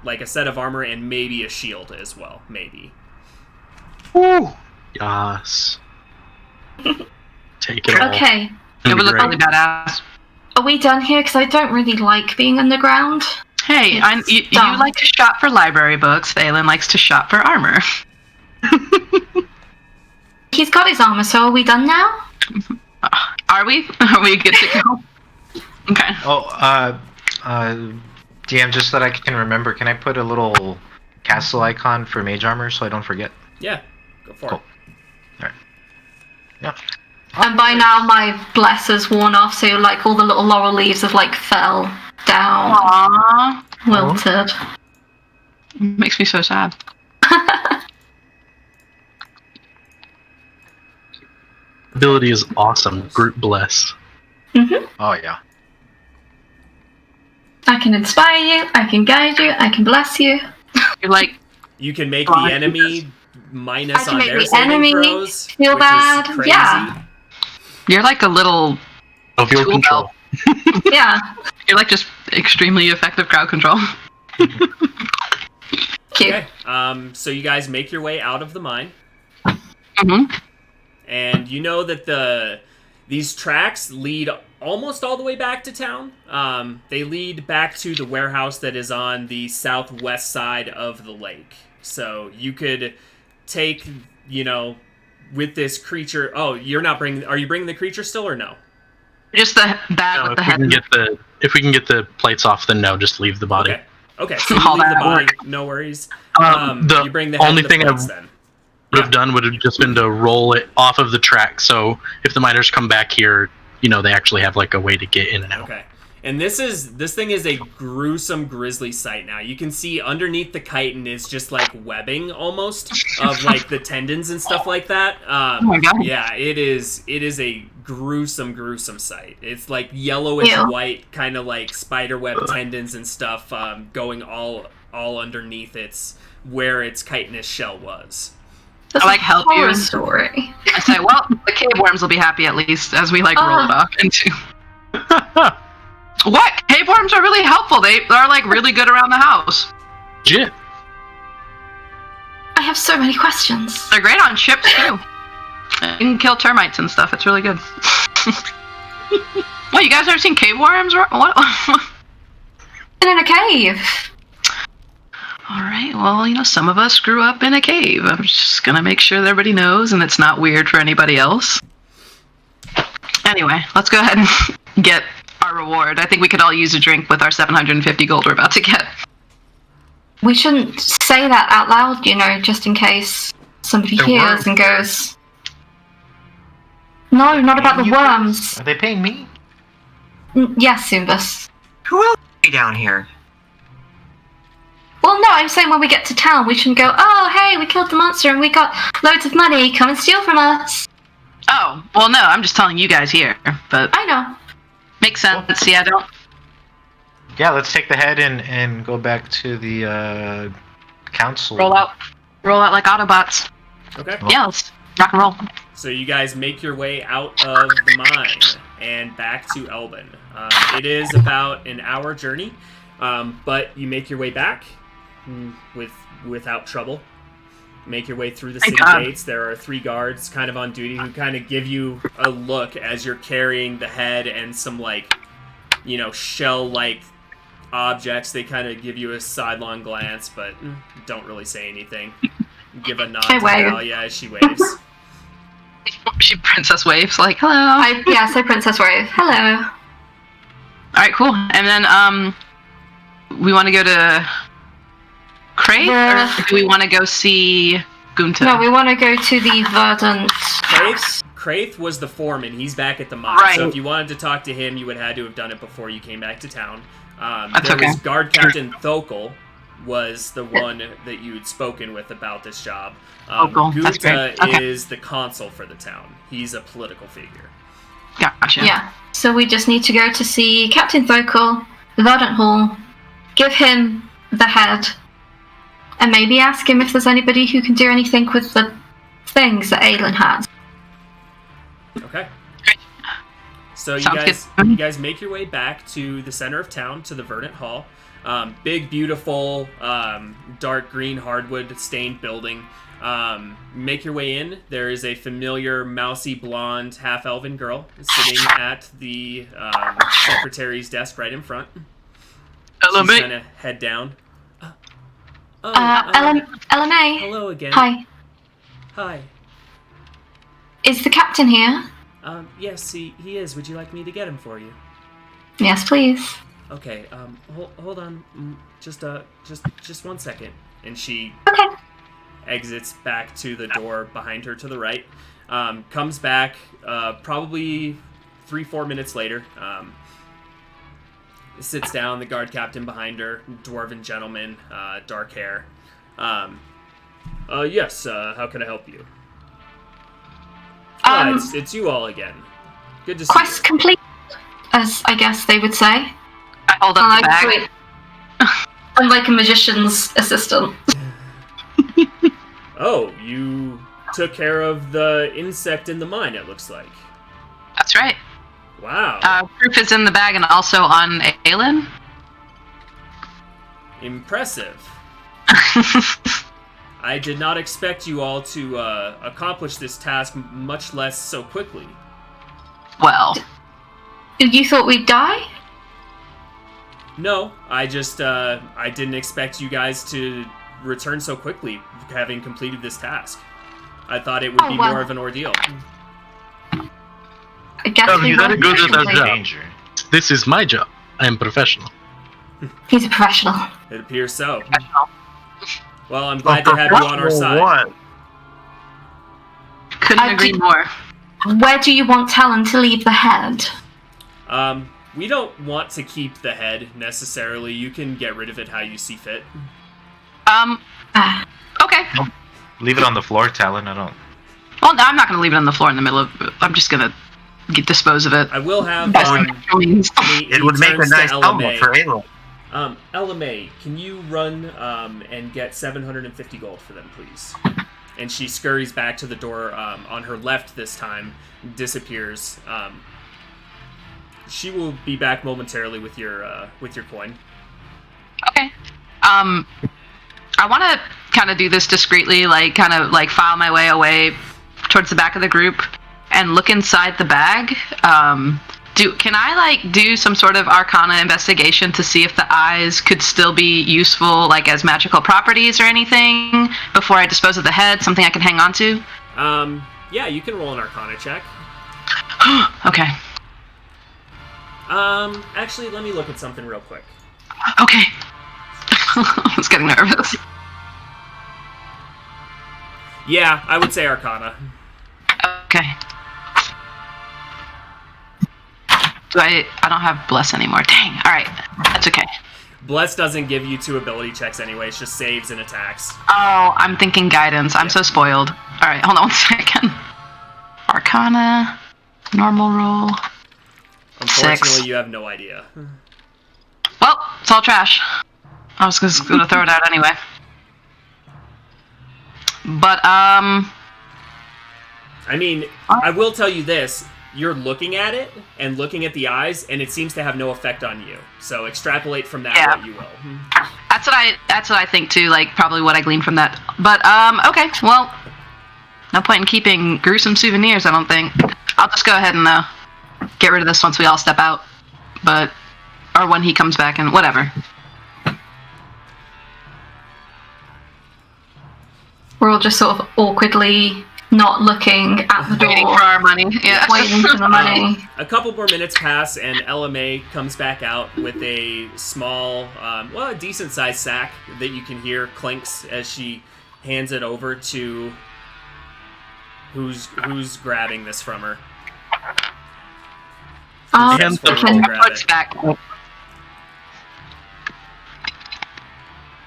like a set of armor and maybe a shield as well, maybe. Woo! Yes. Take it all. Okay. It would look really badass. Are we done here? Because I don't really like being underground. Hey, you like to shop for library books. Phelan likes to shop for armor. He's got his armor, so are we done now? Are we? Are we good to go? Okay. Oh, DM, just so that I can remember, can I put a little castle icon for mage armor so I don't forget? Yeah, go for Cool. it. Alright. Yeah. And by now my bless has worn off, so like all the little laurel leaves have like fell down. Aww. Wilted. Makes me so sad. Ability is awesome. Group bless. Oh, yeah. I can inspire you, I can guide you, I can bless you. You're like, You can make the enemy minus I can on make their the saving enemy throws, feel which is bad. crazy. Yeah. you're like a little Of your tool control. belt. Yeah. You're like just extremely effective crowd control. Cute. Okay. So you guys make your way out of the mine, Mm-hmm. and you know that these tracks lead almost all the way back to town. They lead back to the warehouse that is on the southwest side of the lake. So you could take, with this creature. Oh, you're not bringing. Are you bringing the creature still or no? Just the bag No, with the if we head. can get if we can get the plates off, then no, just leave the body. Okay. So you All leave the that body. work. No worries. The you bring the head only and the thing I plates then. would have done would have just been to roll it off of the track. So if the miners come back here, they actually have like a way to get in and out. Okay. And this thing is a gruesome, grisly sight now. You can see underneath the chitin is just like webbing almost of like the tendons and stuff like that. Oh my god. Yeah, it is a gruesome, gruesome sight. It's like yellowish Ew. white, kind of like spider web tendons and stuff going all underneath where its chitinous shell was. That's I like a help horror you. story. I say, well, the cave worms will be happy at least as we like roll it off into. What? Cave worms are really helpful. They're like really good around the house. Legit. I have so many questions. They're great on ships too. You can kill termites and stuff. It's really good. What? You guys ever seen cave worms? What? And in a cave. All right. Well, some of us grew up in a cave. I'm just gonna make sure that everybody knows, and it's not weird for anybody else. Anyway, let's go ahead and get our reward. I think we could all use a drink with our 750 gold we're about to get. We shouldn't say that out loud, just in case somebody They're hears worms. and goes, no, not about the You worms. guys? Are they paying me? Yes, Zumbus. Who else be down here? Well, no, I'm saying when we get to town, we shouldn't go, oh, hey, we killed the monster and we got loads of money, come and steal from us. Oh, well, no, I'm just telling you guys here, but I know. makes sense. Yeah, don't. Yeah, let's take the head and go back to the council. Roll out like Autobots. Okay. Yeah, let's rock and roll. So you guys make your way out of the mine and back to Elbin. It is about an hour journey, but you make your way back without trouble. Make your way through the city gates. There are 3 guards kind of on duty who kind of give you a look as you're carrying the head and some shell-like objects. They kind of give you a sidelong glance, but don't really say anything. Give a nod I to wave. Dahlia as she waves. She princess waves like hello. So Princess Wave. Hello. All right, cool. And then we want to go to Crate, or do we want to go see Gunta? No, we want to go to the Verdant. Kraith was the foreman. He's back at the mine. Right. So if you wanted to talk to him, you would have had to have done it before you came back to town. That's there okay. was Guard Captain Thokel was the one that you had spoken with about this job. Thokel, that's Gunta great. Okay. is the consul for the town. He's a political figure. Gotcha. Yeah. So we just need to go to see Captain Thokel, the Verdant Hall, give him the head, and maybe ask him if there's anybody who can do anything with the things that Aelin has. Okay. So you Sounds guys make your way back to the center of town, to the Verdant Hall. Big, beautiful, dark green hardwood stained building. Make your way in. There is a familiar, mousy, blonde, half-elven girl sitting at the secretary's desk right in front. Hello, She's mate. kind of head down. LMA. Hello again. Hi. Hi. Is the captain here? Yes, he is. Would you like me to get him for you? Yes, please. Okay. Hold on. Just 1 second. And she Okay. exits back to the door behind her to the right. Comes back probably 3-4 minutes later. Sits down. The guard captain behind her, dwarven gentleman, dark hair. Yes. How can I help you? It's you all again. Good to see Quest you. complete, as I guess they would say. I hold up the bag. I'm like a magician's assistant. Oh, you took care of the insect in the mine, it looks like. That's right. Wow. Proof is in the bag and also on Aelin. Impressive. I did not expect you all to accomplish this task, much less so quickly. Well, You thought we'd die? No, I just, I didn't expect you guys to return so quickly, having completed this task. I thought it would be more of an ordeal. I guess we you gotta were go to that professionally- job. Danger. This is my job. I am professional. He's a professional. It appears so. Well, I'm glad to have you on our side. What? couldn't agree more. Where do you want Talon to leave the head? We don't want to keep the head, necessarily. You can get rid of it how you see fit. Okay. Leave it on the floor, Talon. I don't. Well, I'm not going to leave it on the floor in the middle of. I'm just going to dispose of it. I will have. It would make a nice helmet for Aloy. LMA, can you run and get 750 gold for them, please? And she scurries back to the door on her left this time, disappears. She will be back momentarily with your coin. Okay. I want to kind of do this discreetly, kind of file my way away towards the back of the group and look inside the bag. Can I do some sort of Arcana investigation to see if the eyes could still be useful, as magical properties or anything before I dispose of the head? Something I can hang on to? Yeah, you can roll an Arcana check. Okay. Actually, let me look at something real quick. Okay. I was getting nervous. Yeah, I would say Arcana. Okay. I don't have Bless anymore. Dang. Alright. That's okay. Bless doesn't give you 2 ability checks anyway, it's just saves and attacks. Oh, I'm thinking guidance. I'm so spoiled. Alright, hold on 1 second. Arcana. Normal roll. Unfortunately, 6. you have no idea. Well, it's all trash. I was just gonna throw it out anyway. But, I mean, I will tell you this. You're looking at it and looking at the eyes, and it seems to have no effect on you. So extrapolate from that what you will. That's what I think too, probably what I gleaned from that. But, okay, well, no point in keeping gruesome souvenirs, I don't think. I'll just go ahead and, get rid of this once we all step out. But, or when he comes back and whatever. We're all just sort of awkwardly not looking at the door. Waiting for our money. Yeah. Waiting for the money. A couple more minutes pass, and Ella May comes back out with a small, a decent-sized sack that you can hear clinks as she hands it over to who's grabbing this from her. Hands For her the to grab Looks it. back.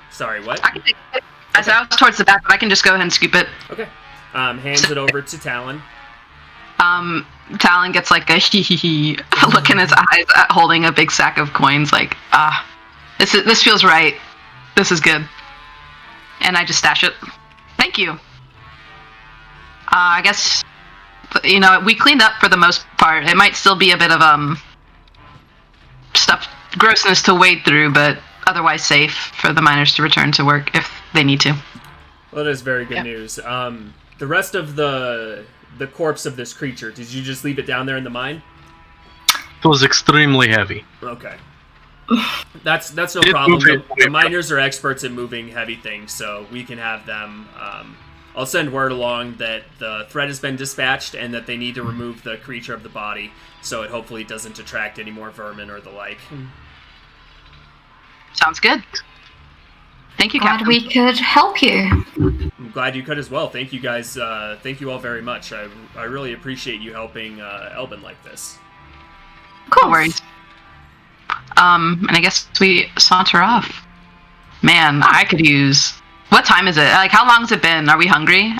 Sorry, what? I can take it. I said I was towards the back, but I can just go ahead and scoop it. Okay. Hands it over to Talon. Talon gets like a hee look in his eyes at holding a big sack of coins, like, this feels right. This is good. And I just stash it. Thank you. I guess, we cleaned up for the most part. It might still be a bit of, stuff, grossness to wade through, but otherwise safe for the miners to return to work if they need to. Well, that is very good news. The rest of the corpse of this creature, did you just leave it down there in the mine? It was extremely heavy. Okay. That's no It problem. moved The miners are experts at moving heavy things, so we can have them. I'll send word along that the threat has been dispatched and that they need to remove the creature of the body, so it hopefully doesn't attract any more vermin or the like. Sounds good. Thank you, Glad Captain. we could help you. I'm glad you could as well. Thank you guys. Thank you all very much. I really appreciate you helping Elbin like this. Of course. No worries. And I guess we saunter off. Man, I could use... What time is it? Like, how long has it been? Are we hungry?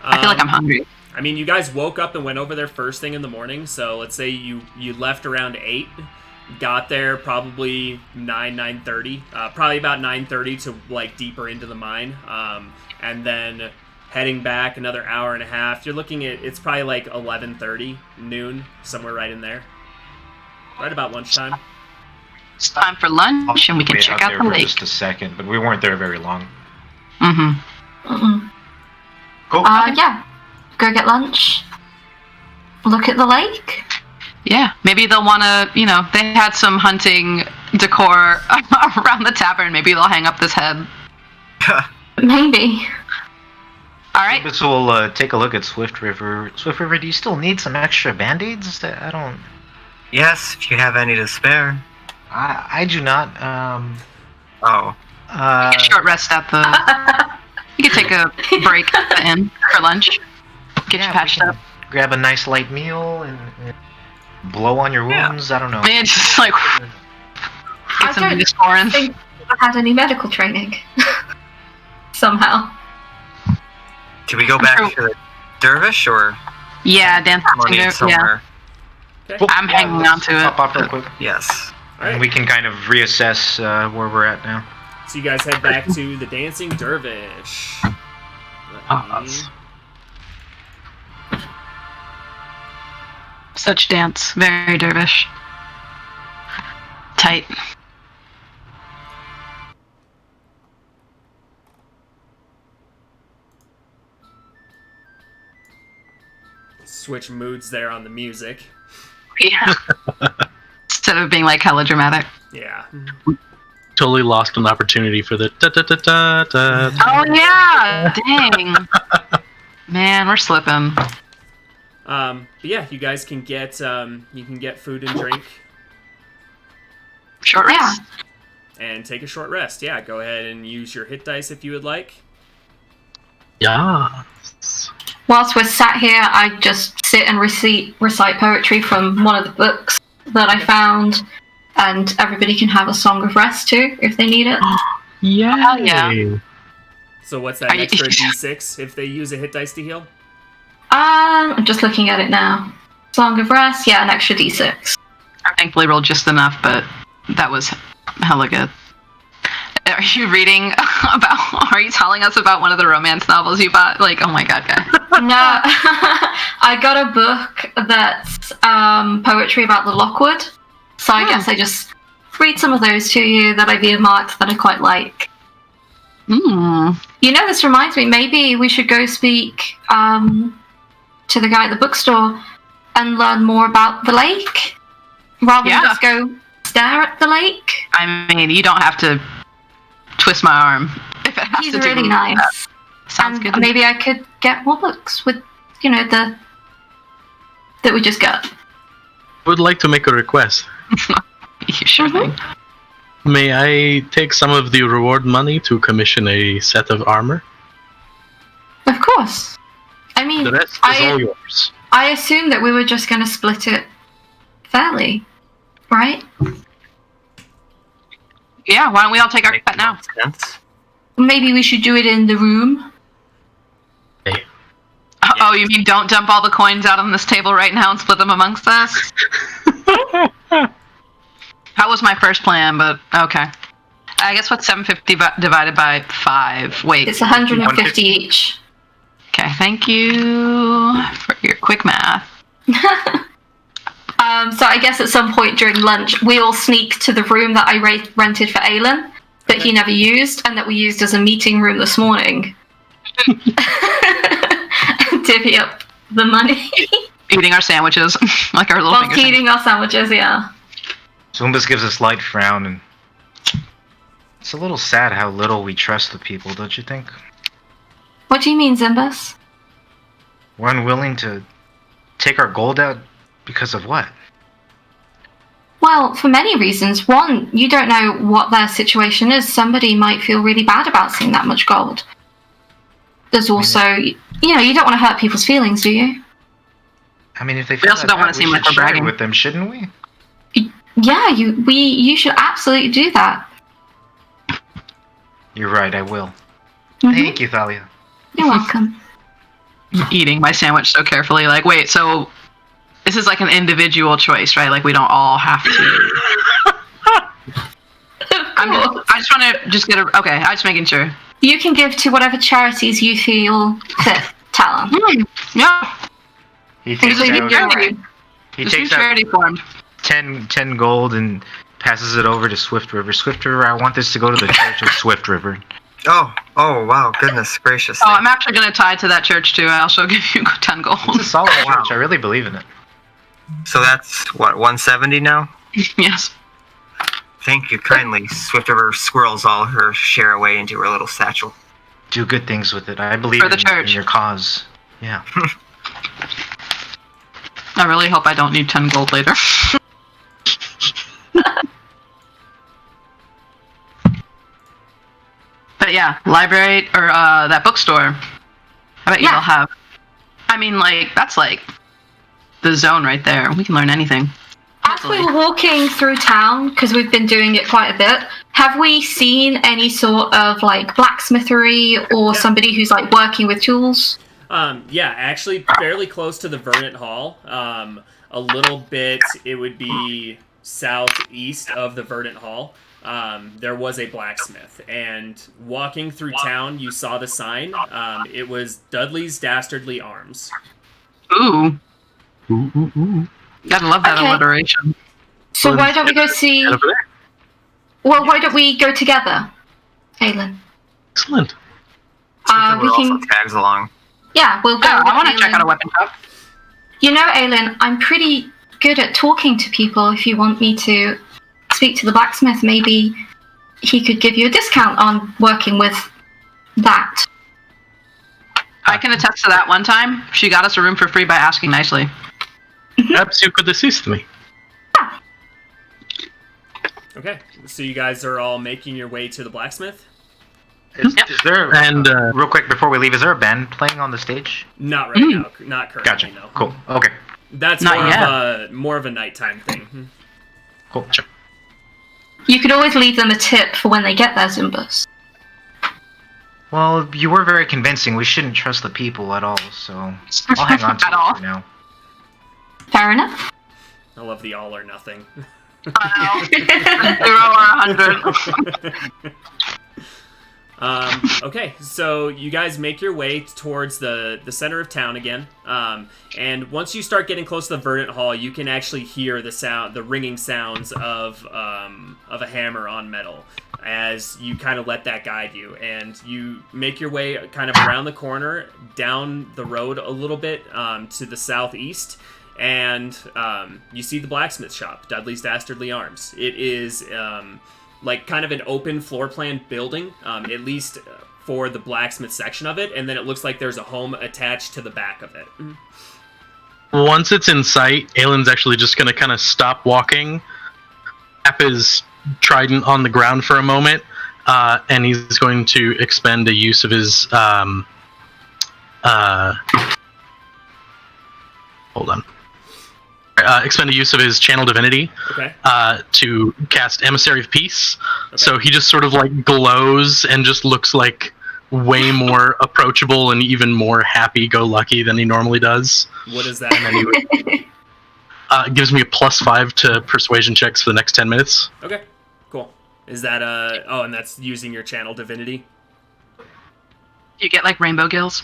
I feel like I'm hungry. I mean, you guys woke up and went over there first thing in the morning, so let's say you left around 8, got there probably 9:30, probably about 9:30 to, like, deeper into the mine, and then heading back another hour and a half. You're looking at, it's probably like 11:30, noon, somewhere right in there. Right about lunchtime. It's time for lunch, and we can Be check out out there the for lake. just a second, but we weren't there very long. Mm-hmm. Cool. Yeah. Go get lunch. Look at the lake. Yeah, maybe they'll want to, they had some hunting decor around the tavern. Maybe they'll hang up this head. Maybe. All right. So we'll take a look at Swift River. Swift River, do you still need some extra band-aids? I don't... Yes, if you have any to spare. I do not. Oh. Take a short rest at the... You could take a break at the inn for lunch. Get you patched up. Grab a nice light meal and blow on your wounds. I don't know. Man, just like... I Get some don't Neosporin. think I had any medical training. Somehow. Do we go back to the dervish or Yeah, dancing. money Yeah. somewhere? Okay. I'm hanging on to it. Pop off real quick. Yes. All right. And we can kind of reassess where we're at now. So you guys head back to the Dancing Dervish. Let me- Such dance. Very dervish. Tight. Switch moods there on the music. Yeah. Instead of being like hella dramatic. Yeah. Totally lost an opportunity for the da da da da da. Oh yeah! Dang. Man, we're slipping. But yeah, you guys can get food and drink Short rest. and take a short rest. Yeah, go ahead and use your hit dice if you would like. Yeah. Whilst we're sat here, I just sit and recite poetry from one of the books that I found, and everybody can have a song of rest too if they need it. Yeah. yeah. So what's that Are you- extra d6 if they use a hit dice to heal? I'm just looking at it now. Song of rest, yeah, an extra d6. I thankfully rolled just enough, but that was hella good. Are you reading about, are you telling us about one of the romance novels you bought? Like, oh my god, guy. No, I got a book that's poetry about the Lockwood. So I guess I just read some of those to you that I've earmarked that I quite like. Mm. You know, this reminds me, maybe we should go speak to the guy at the bookstore and learn more about the lake. Rather Yeah. than just go stare at the lake. I mean, you don't have to twist my arm if it has He's to do really with nice. that. Sounds And good. maybe I could get more books with, that we just got. Would like to make a request. You sure thing. May I take some of the reward money to commission a set of armor? Of course. I mean, The rest is all yours. I assume that we were just going to split it fairly, right? Yeah, why don't we all take our Makes cut now? sense. Maybe we should do it in the room. Hey. Oh, you mean don't dump all the coins out on this table right now and split them amongst us? That was my first plan, but okay. I guess what's 750 divided by 5? Wait. It's 150 each. Okay, thank you for your quick math. So I guess at some point during lunch, we all sneak to the room that I rented for Aelin, that he never used, and that we used as a meeting room this morning. Divvy up the money. Eating our sandwiches, like our little Whilst finger eating our sandwiches, yeah. Zumbus gives a slight frown, and it's a little sad how little we trust the people, don't you think? What do you mean, Zimbus? We're unwilling to take our gold out because of what? Well, for many reasons. One, you don't know what their situation is. Somebody might feel really bad about seeing that much gold. There's also, you don't want to hurt people's feelings, do you? I mean, if they We feel also that don't want bad, to seem we like should we're share it bragging. with them, shouldn't we? Yeah, you should absolutely do that. You're right, I will. Mhm. Thank you, Thalia. You're welcome. eating my sandwich so carefully. Like, wait, so this is like an individual choice, right? Like, we don't all have to. I just want to just get a. Okay, I'm just making sure. You can give to whatever charities you feel fit, Talon. Yeah. He Including takes your out, own. he This new takes out charity formed. 10 gold and passes it over to Swift River. Swift River, I want this to go to the Church of Swift River. Oh, wow, goodness gracious. Oh, I'm actually going to tie to that church too. I also give you 10 gold. It's a solid Wow. church. I really believe in it. So that's, what, 170 now? Yes. Thank you kindly. Swift River squirrels all her share away into her little satchel. Do good things with it. I believe For the in church. your cause. Yeah. I really hope I don't need 10 gold later. But yeah, library or that bookstore. I bet you Yeah. they'll have. I mean, like, that's like the zone right there. We can learn anything. As we were walking through town, because we've been doing it quite a bit, have we seen any sort of like blacksmithery or somebody who's like working with tools? Yeah, actually fairly close to the Verdant Hall. A little bit, it would be southeast of the Verdant Hall. There was a blacksmith, and walking through town, you saw the sign. It was Dudley's Dastardly Arms. Ooh, Ooh, ooh, ooh. gotta love that Okay. alliteration. So why don't we go see? Head over there. Well, why don't we go together, Aelin? Excellent. Swift River We can. also tags along. Yeah, we'll go. Oh, I with want to check Aelin. out a weapon shop. You know, Aelin, I'm pretty good at talking to people. If you want me to speak to the blacksmith, maybe he could give you a discount on working with that. I can attest to that one time. She got us a room for free by asking nicely. Perhaps you could assist me. Okay, so you guys are all making your way to the blacksmith? Is there, And, real quick before we leave, is there a band playing on the stage? Not right now, not currently, Gotcha. no. Cool. Okay. That's Not more of a nighttime thing. Cool. You could always leave them a tip for when they get there, Zumbus. Well, you were very convincing. We shouldn't trust the people at all, so I'll hang on to At it all. for now. Fair enough. I love the all or nothing. I know. 0 or 100. Okay, so you guys make your way towards the center of town again, and once you start getting close to the Verdant Hall, you can actually hear the ringing sounds of a hammer on metal as you kind of let that guide you, and you make your way kind of around the corner, down the road a little bit to the southeast, and you see the blacksmith shop, Dudley's Dastardly Arms. It is like kind of an open floor plan building, at least for the blacksmith section of it, and then it looks like there's a home attached to the back of it. Once it's in sight, Aylin's actually just going to kind of stop walking, tap his trident on the ground for a moment, and he's going to expend a use of his expend a use of his channel divinity to cast Emissary of Peace. Okay. So he just sort of like glows and just looks like way more approachable and even more happy-go-lucky than he normally does. What is that? It gives me a +5 to persuasion checks for the next 10 minutes. Okay, cool. Is that oh, and that's using your channel divinity? You get like rainbow gills.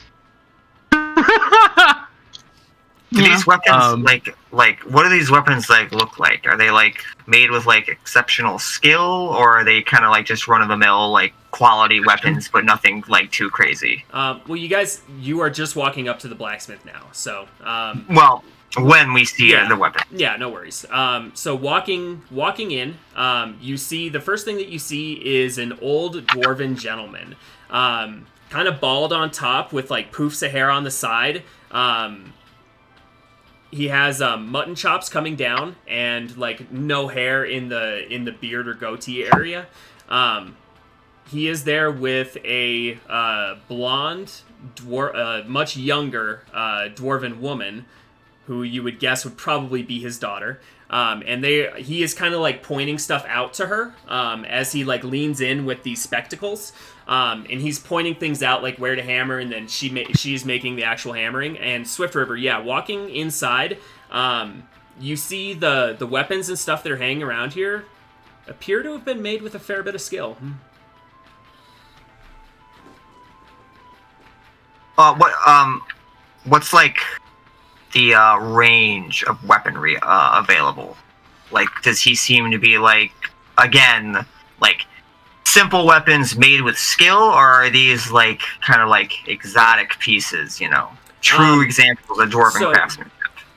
Do these weapons like what do these weapons like look like? Are they like made with like exceptional skill, or are they kind of like just run of the mill like quality weapons, but nothing like too crazy? Well, you are just walking up to the blacksmith now, so well, when we see the weapon, yeah, no worries. So walking in, you see the first thing that you see is an old dwarven gentleman, kind of bald on top with like poofs of hair on the side. He has mutton chops coming down and like no hair in the beard or goatee area. He is there with a blonde, much younger dwarven woman, who you would guess would probably be his daughter. And he is kind of like pointing stuff out to her as he like leans in with these spectacles. And he's pointing things out like where to hammer, and then she's making the actual hammering. And Swift River, walking inside, you see the weapons and stuff that are hanging around here appear to have been made with a fair bit of skill. What's like the range of weaponry available? Like, does he seem to be like, again, like simple weapons made with skill, or are these like kind of like exotic pieces, true examples of dwarven craftsmanship?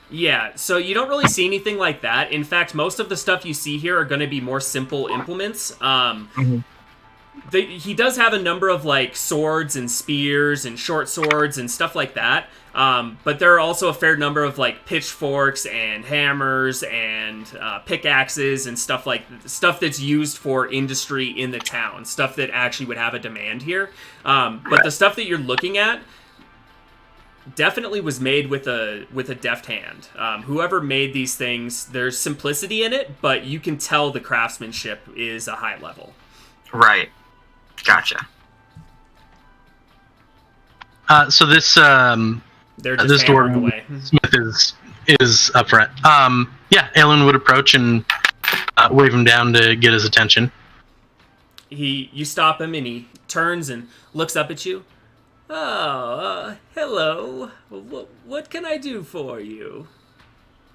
Yeah, so you don't really see anything like that. In fact, most of the stuff you see here are going to be more simple implements. He does have a number of like swords and spears and short swords and stuff like that. But there are also a fair number of like pitchforks and hammers and pickaxes and stuff that's used for industry in the town, stuff that actually would have a demand here. But the stuff that you're looking at definitely was made with a deft hand. Whoever made these things, there's simplicity in it, but you can tell the craftsmanship is a high level. Right. Gotcha. So this this dwarven smith is up front. Aylin would approach and wave him down to get his attention. You stop him and he turns and looks up at you. Oh, hello. What can I do for you?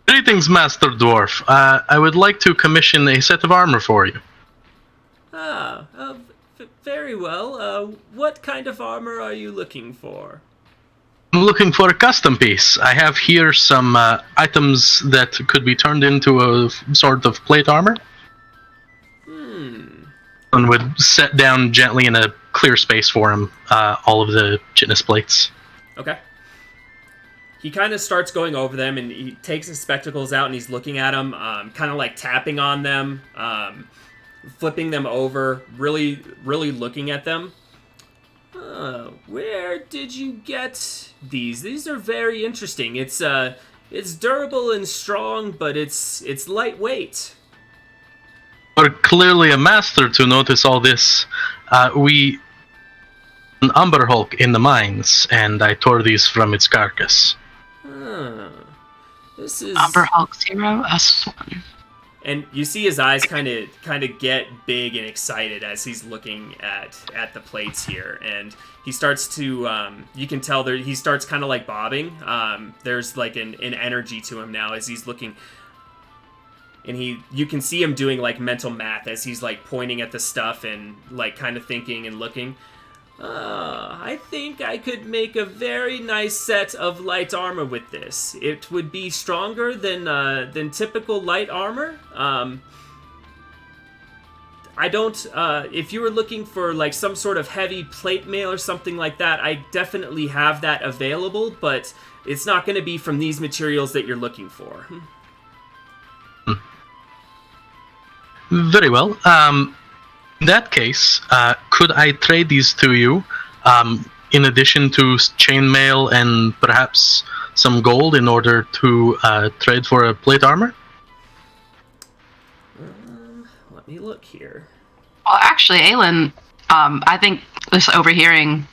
Greetings, Master Dwarf. I would like to commission a set of armor for you. Very well. What kind of armor are you looking for? I'm looking for a custom piece. I have here some items that could be turned into a sort of plate armor. And would set down gently in a clear space for him all of the chitinous plates. Okay. He kind of starts going over them, and he takes his spectacles out, and he's looking at them, kind of like tapping on them, flipping them over, really, really looking at them. Where did you get these? These are very interesting. It's durable and strong, but it's lightweight. You're clearly a master to notice all this. We an Umber Hulk in the mines, and I tore these from its carcass. This is Umber Hulk 0S1. And you see his eyes kind of get big and excited as he's looking at the plates here, and he starts to you can tell there he starts kind of like bobbing. There's like an energy to him now as he's looking, and you can see him doing like mental math as he's like pointing at the stuff and like kind of thinking and looking. I I think I could make a very nice set of light armor with this. It would be stronger than typical light armor. I don't. If you were looking for like some sort of heavy plate mail or something like that, I definitely have that available. But it's not going to be from these materials that you're looking for. Very well. In that case, could I trade these to you, in addition to chainmail and perhaps some gold in order to trade for a plate armor? Let me look here. Well, actually, Aelin, I think this overhearing,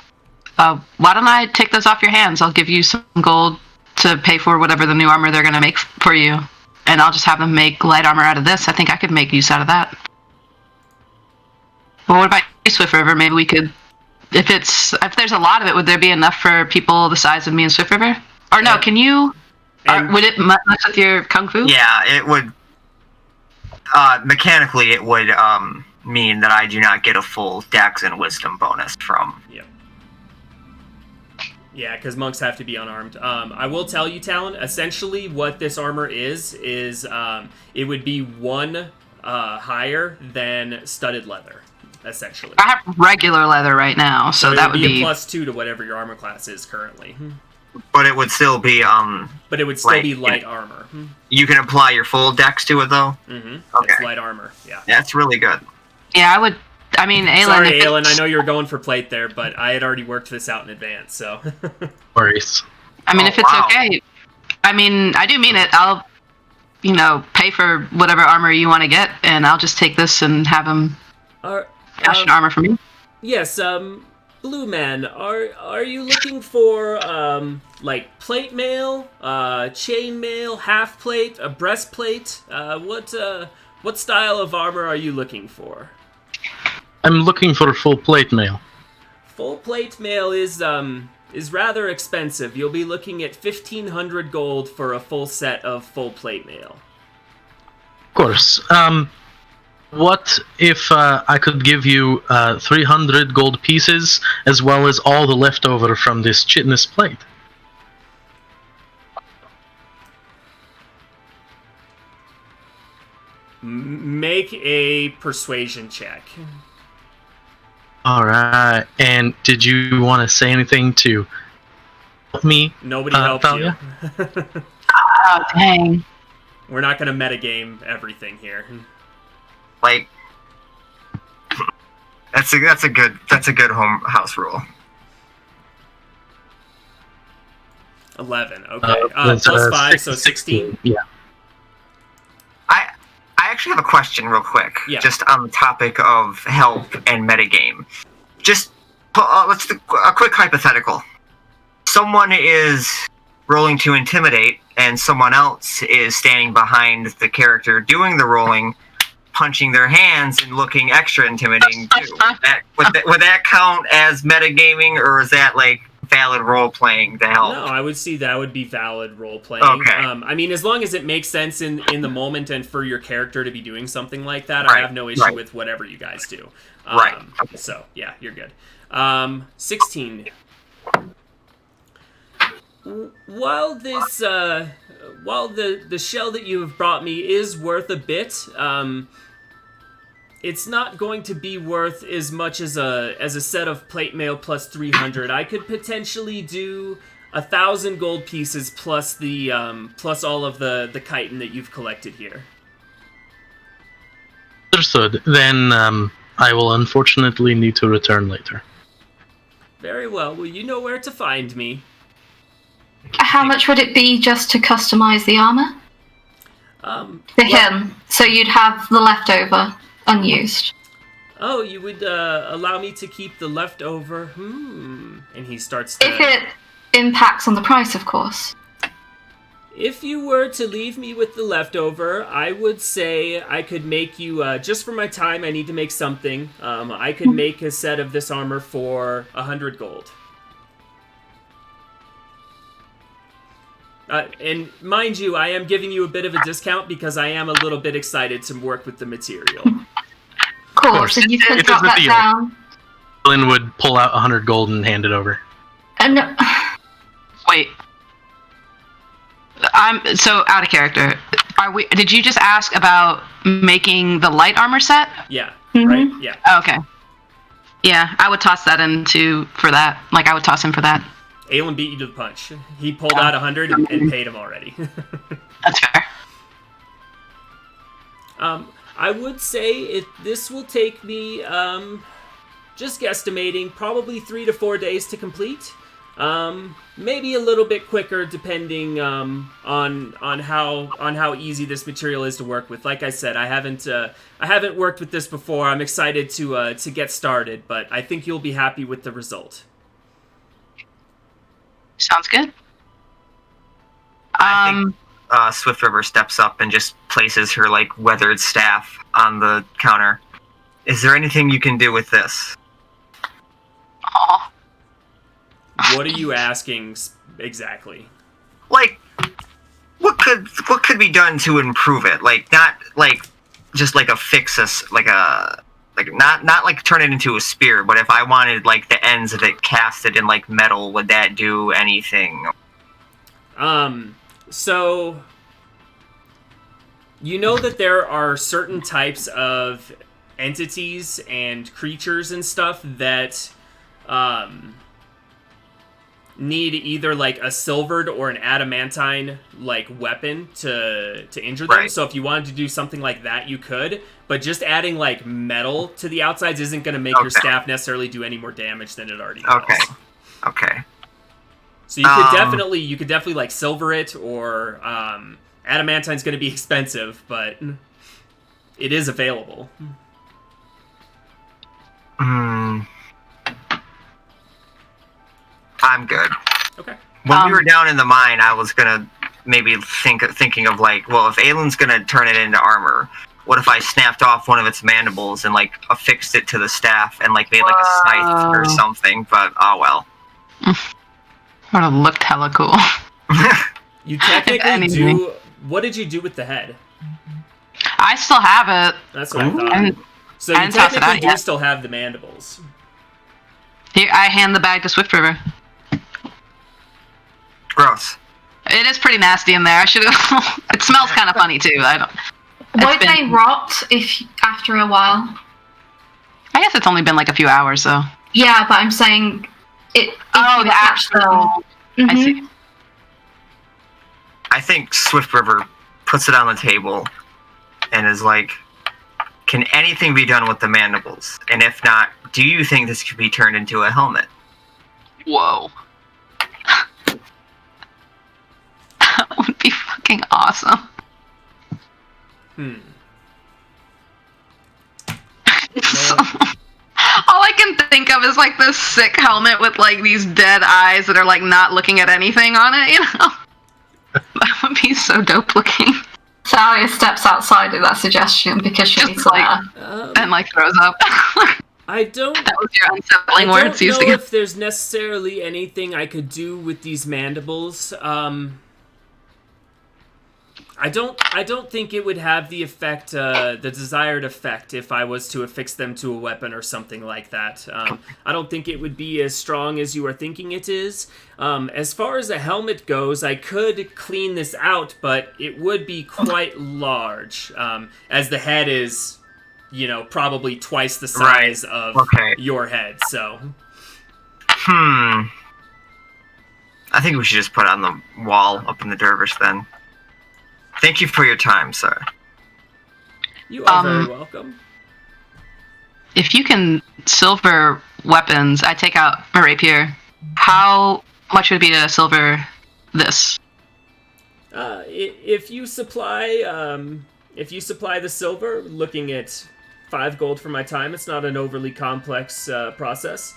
why don't I take those off your hands? I'll give you some gold to pay for whatever the new armor they're going to make for you. And I'll just have them make light armor out of this. I think I could make use out of that. Well, what about you, Swift River? Maybe we could, if there's a lot of it, would there be enough for people the size of me and Swift River? Or no, can you, would it mess with your kung fu? Yeah, it would. Mechanically, it would mean that I do not get a full Dex and Wisdom bonus from. Yep. Yeah, because monks have to be unarmed. I will tell you, Talon, essentially what this armor is it would be one higher than studded leather, essentially. I have regular leather right now, so that would be a +2 to whatever your armor class is currently. But it would still be But it would still be light armor. You can apply your full Dex to it, though? Mm-hmm. Okay. It's light armor, yeah. That's really good. Yeah, I mean, Aelin... Sorry, Aelin, I know you were going for plate there, but I had already worked this out in advance, so... Worries. I mean, if it's okay... I mean, I do mean it. I'll, pay for whatever armor you want to get, and I'll just take this and have him fashion armor for me. Yes, Blue Man, are you looking for, like, plate mail, chain mail, half plate, a breastplate? What style of armor are you looking for? I'm looking for full plate mail. Full plate mail is rather expensive. You'll be looking at 1,500 gold for a full set of full plate mail. Of course. What if I could give you 300 gold pieces as well as all the leftover from this chitinous plate? Make a persuasion check. Alright, and did you want to say anything to help me? Nobody helped Thalia? you. Oh, dang. We're not going to metagame everything here. Like, that's a good home house rule. 11, okay. Plus 5, so 16. Yeah. I actually have a question real quick, just on the topic of help and metagame. Just, let's do a quick hypothetical. Someone is rolling to intimidate, and someone else is standing behind the character doing the rolling, punching their hands and looking extra intimidating too. Would that count as metagaming, or is that like valid role playing to help? No, I would see that would be valid role playing. Okay. I mean, as long as it makes sense in the moment and for your character to be doing something like that, Right, I have no issue with whatever you guys do. Right. So yeah, you're good. 16. While this, while the shell that you have brought me is worth a bit, it's not going to be worth as much as a set of plate mail plus 300. I could potentially do 1,000 gold pieces plus the plus all of the chitin that you've collected here. Understood. Then I will unfortunately need to return later. Very well. Well, you know where to find me. How much would it be just to customize the armor? For him, so you'd have the leftover unused. Oh, you would allow me to keep the leftover? And he starts to... If it impacts on the price, of course. If you were to leave me with the leftover, I would say I could make you, just for my time, I need to make something. I could make a set of this armor for 100 gold. And mind you, I am giving you a bit of a discount because I am a little bit excited to work with the material. Cool, so you could drop that down. Lynn would pull out 100 gold and hand it over. And Wait. I'm so out of character. Did you just ask about making the light armor set? Yeah. Mhm. Right. Yeah. Oh, okay. Yeah, I would toss that for that. Like, I would toss him for that. Aelin beat you to the punch. He pulled out 100 and paid him already. That's fair. I would say this will take me, just guesstimating, probably 3 to 4 days to complete. Maybe a little bit quicker depending on how easy this material is to work with. Like I said, I haven't worked with this before. I'm excited to get started, but I think you'll be happy with the result. Sounds good. I think Swift River steps up and just places her like weathered staff on the counter. Is there anything you can do with this? Aw. What are you asking exactly? Like, what could be done to improve it? Like, not like just like a fix us, like not like turn it into a spear. But if I wanted like the ends of it casted in like metal, would that do anything? So you know that there are certain types of entities and creatures and stuff that need either like a silvered or an adamantine like weapon to injure them. Right. So if you wanted to do something like that, you could. But just adding like metal to the outsides isn't going to make your staff necessarily do any more damage than it already does. Okay. So you could definitely like silver it, or adamantine's going to be expensive, but it is available. I'm good. Okay. When we were down in the mine, I was gonna maybe thinking of like, well, if Aelin's gonna turn it into armor, what if I snapped off one of its mandibles and like affixed it to the staff and like made like a scythe or something? But oh well. Would have looked hella cool. You technically do. What did you do with the head? I still have it. That's what I thought. So you technically do still have the mandibles. Here, I hand the bag to Swift River. Gross. It is pretty nasty in there. I should have. It smells kind of funny too. Won't they rot after a while? I guess it's only been like a few hours though. Yeah, but I'm saying it. The actual. I see. I think Swift River puts it on the table and is like, can anything be done with the mandibles? And if not, do you think this could be turned into a helmet? Whoa. That would be fucking awesome. All I can think of is like this sick helmet with like these dead eyes that are like not looking at anything on it, you know? That would be so dope looking. Talia steps outside of that suggestion because she's like, and like throws up. I don't. That was your unsettling words used I don't know again. if there's necessarily anything I could do with these mandibles. I don't think it would have the effect, the desired effect, if I was to affix them to a weapon or something like that. I don't think it would be as strong as you are thinking it is. As far as a helmet goes, I could clean this out, but it would be quite large, as the head is, you know, probably twice the size of your head. So. I think we should just put it on the wall up in the dervish then. Thank you for your time, sir. You are very welcome. If you can silver weapons, I take out my rapier. How much would it be to silver this? If you supply the silver, looking at 5 gold for my time, it's not an overly complex process.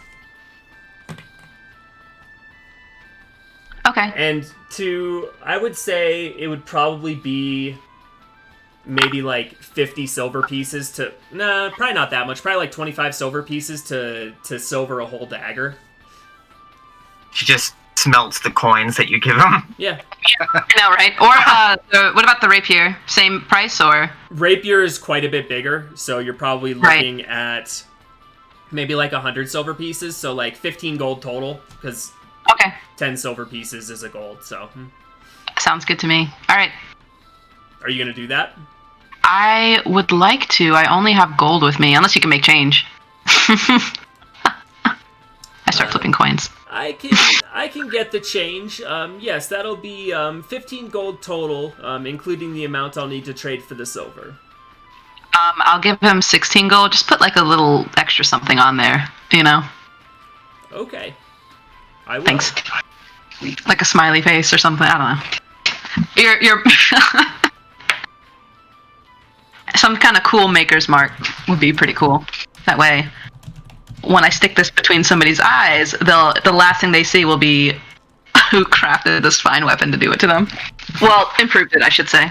Okay. And I would say it would probably be maybe like 50 silver pieces to, probably not that much, probably like 25 silver pieces to silver a whole dagger. She just smelts the coins that you give him. Yeah. No, right? Or what about the rapier? Same price or? Rapier is quite a bit bigger, so you're probably looking at maybe like 100 silver pieces, so like 15 gold total, because Okay. 10 silver pieces is a gold, so. Sounds good to me. All right. Are you going to do that? I would like to. I only have gold with me, unless you can make change. I start flipping coins. I can get the change. Yes, that'll be 15 gold total, including the amount I'll need to trade for the silver. I'll give him 16 gold. Just put like a little extra something on there, you know? Okay. I will. Thanks. Like a smiley face or something. I don't know. You're some kind of cool maker's mark would be pretty cool. That way, when I stick this between somebody's eyes, the last thing they see will be who crafted this fine weapon to do it to them. Well, improved it, I should say.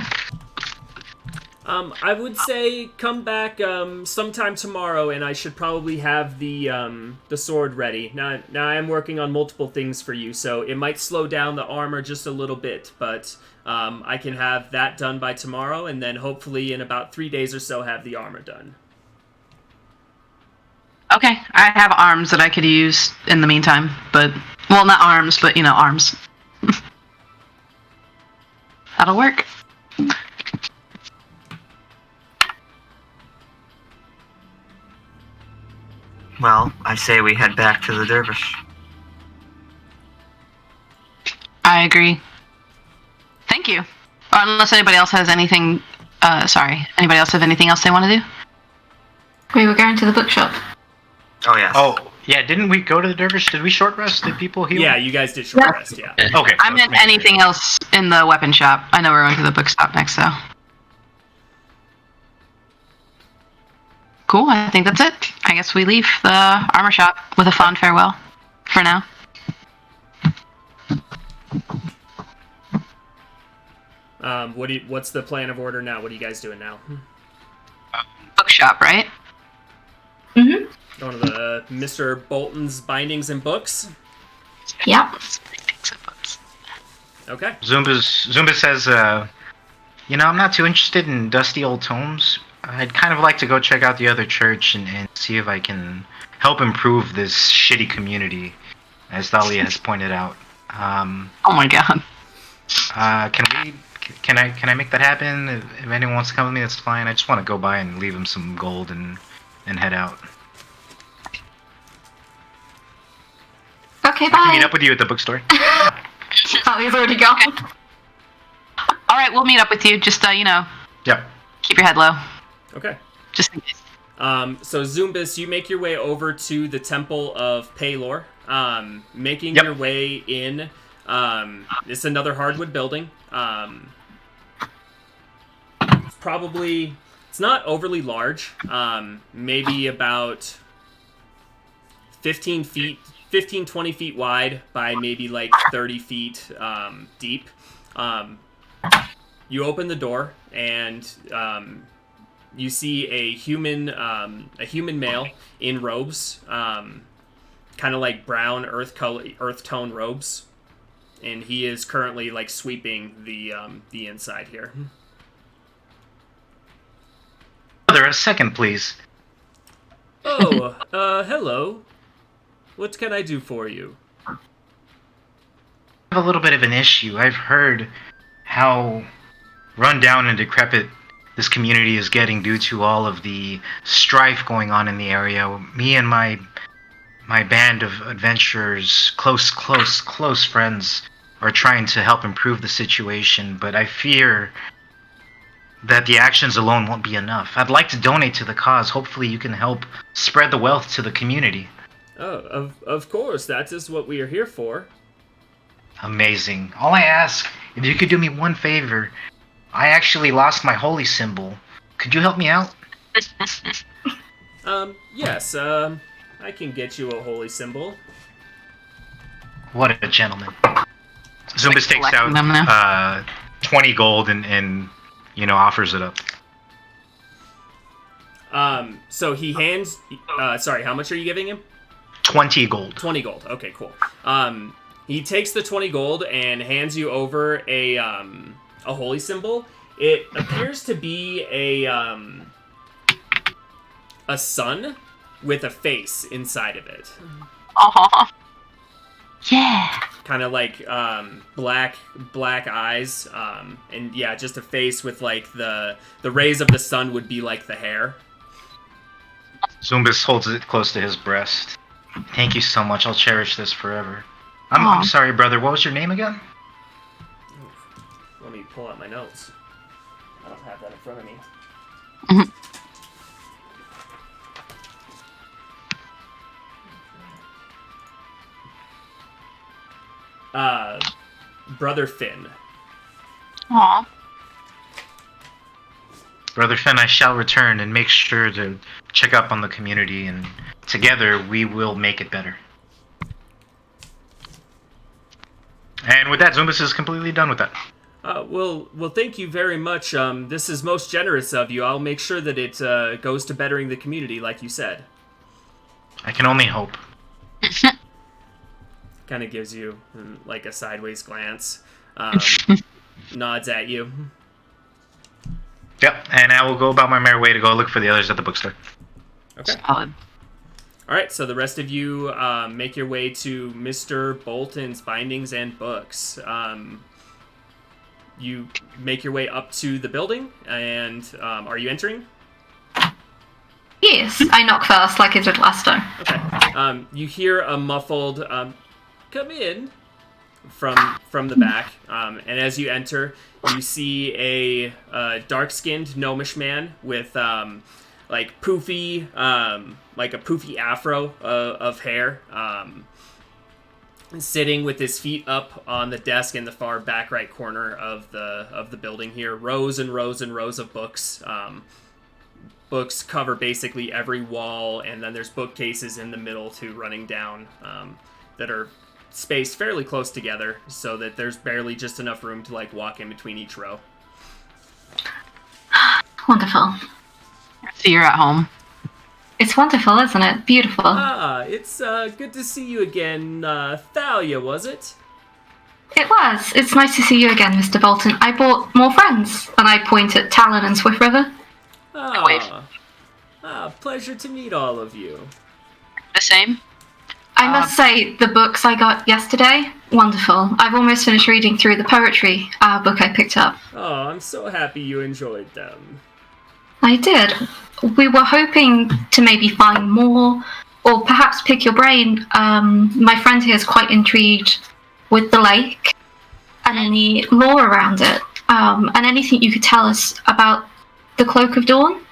I would say come back sometime tomorrow, and I should probably have the sword ready. Now I am working on multiple things for you, so it might slow down the armor just a little bit, but I can have that done by tomorrow, and then hopefully in about 3 days or so have the armor done. Okay, I have arms that I could use in the meantime, but well, not arms, but you know, arms. That'll work. Well, I say we head back to the dervish. I agree. Thank you. Or unless anybody else has anything. Anybody else have anything else they want to do? We were going to the bookshop. Oh, yes. Oh, yeah, didn't we go to the dervish? Did we short rest? Did people heal? Yeah, you guys did short rest, yeah. Okay. I meant anything else in the weapon shop. I know we're going to the bookshop next, though. Cool, I think that's it. I guess we leave the armor shop with a fond farewell for now. What's the plan of order now? What are you guys doing now? Bookshop, right? Mm-hmm. Going to the Mr. Bolton's Bindings and Books? Yep. Okay. Zumba says, I'm not too interested in dusty old tomes. I'd kind of like to go check out the other church and see if I can help improve this shitty community, as Thalia has pointed out. Oh my god. Can I make that happen? If anyone wants to come with me, that's fine. I just want to go by and leave him some gold and head out. Okay, I bye. can meet up with you at the bookstore. Talia's already gone. All right, we'll meet up with you. Just, Yep. keep your head low. Okay. Just in case. So Zumbus, you make your way over to the Temple of Paylor. Making your way in. It's another hardwood building. It's not overly large. Maybe about 20 feet wide by maybe like 30 feet deep. You open the door and you see a human male in robes, kind of like brown earth tone robes, and he is currently like sweeping the inside here. Brother, a second, please. Oh, hello. What can I do for you? I have a little bit of an issue. I've heard how run down and decrepit this community is getting due to all of the strife going on in the area. Me and my band of adventurers, close friends, are trying to help improve the situation, but I fear that the actions alone won't be enough. I'd like to donate to the cause. Hopefully you can help spread the wealth to the community. Oh, of course, that is what we are here for. Amazing. All I ask, if you could do me one favor, I actually lost my holy symbol. Could you help me out? Yes, I can get you a holy symbol. What a gentleman. Zumbus takes out 20 gold and offers it up. So he hands sorry, how much are you giving him? 20 gold. 20 gold. Okay, cool. He takes the 20 gold and hands you over a holy symbol. It appears to be a sun with a face inside of it. Aw. Yeah. Kind of like black eyes, and yeah, just a face with like the rays of the sun would be like the hair. Zumbus holds it close to his breast. Thank you so much. I'll cherish this forever. I'm sorry, brother. What was your name again? Let me pull out my notes. I don't have that in front of me. Mhm. Brother Finn. Aw. Brother Finn, I shall return and make sure to check up on the community, and together we will make it better. And with that, Zumbus is completely done with that. Well, thank you very much. This is most generous of you. I'll make sure that it goes to bettering the community, like you said. I can only hope. Kind of gives you like a sideways glance, nods at you. Yep, and I will go about my merry way to go look for the others at the bookstore. Okay. Solid. All right, so the rest of you make your way to Mr. Bolton's Bindings and Books. You make your way up to the building, and are you entering? Yes, I knock first, like I did last time. Okay. You hear a muffled "come in" from the back, and as you enter, you see a dark-skinned gnomish man with like poofy, like a poofy afro of hair, sitting with his feet up on the desk in the far back right corner of the building here. Rows and rows and rows of books. Books cover basically every wall, and then there's bookcases in the middle too, running down, that are spaced fairly close together, so that there's barely just enough room to like walk in between each row. Wonderful. So you're at home. It's wonderful, isn't it? Beautiful. It's good to see you again, Thalia, was it? It was. It's nice to see you again, Mr. Bolton. I brought more friends, and I point at Talon and Swift River. Pleasure to meet all of you. The same? I must say, the books I got yesterday, wonderful. I've almost finished reading through the poetry book I picked up. Oh, I'm so happy you enjoyed them. I did. We were hoping to maybe find more, or perhaps pick your brain. My friend here is quite intrigued with the lake and any lore around it, and anything you could tell us about the Cloak of Dawn.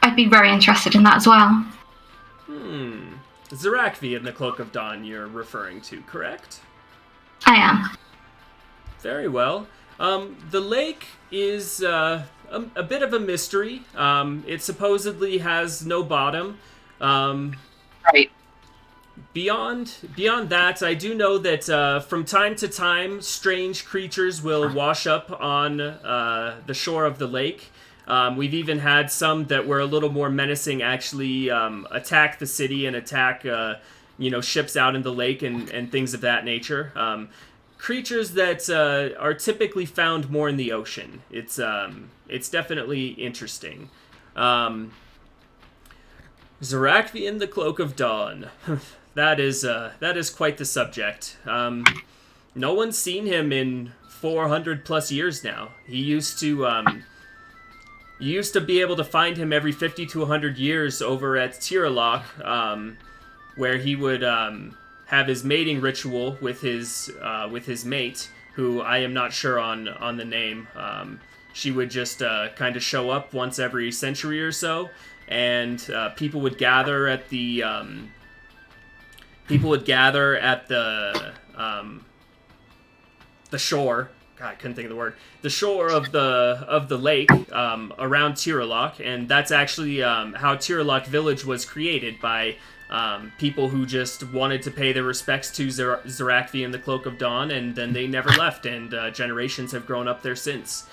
I'd be very interested in that as well. Zarakvi and the Cloak of Dawn you're referring to, correct? I am. Very well. The lake is a bit of a mystery. It supposedly has no bottom. Right. Beyond that, I do know that from time to time, strange creatures will wash up on the shore of the lake. We've even had some that were a little more menacing actually attack the city and attack ships out in the lake and things of that nature. Creatures that are typically found more in the ocean. It's definitely interesting. Zarakvi and the Cloak of Dawn. That is quite the subject. No one's seen him in 400 plus years now. He used to you used to be able to find him every 50 to 100 years over at Tiralock, where he would have his mating ritual with his mate, who I am not sure on the name. She would just kind of show up once every century or so, and people would gather at the shore. God, I couldn't think of the word. The shore of the lake around Tiralock, and that's actually how Tiralock Village was created, by people who just wanted to pay their respects to Zarakvi and the Cloak of Dawn, and then they never left, and generations have grown up there since.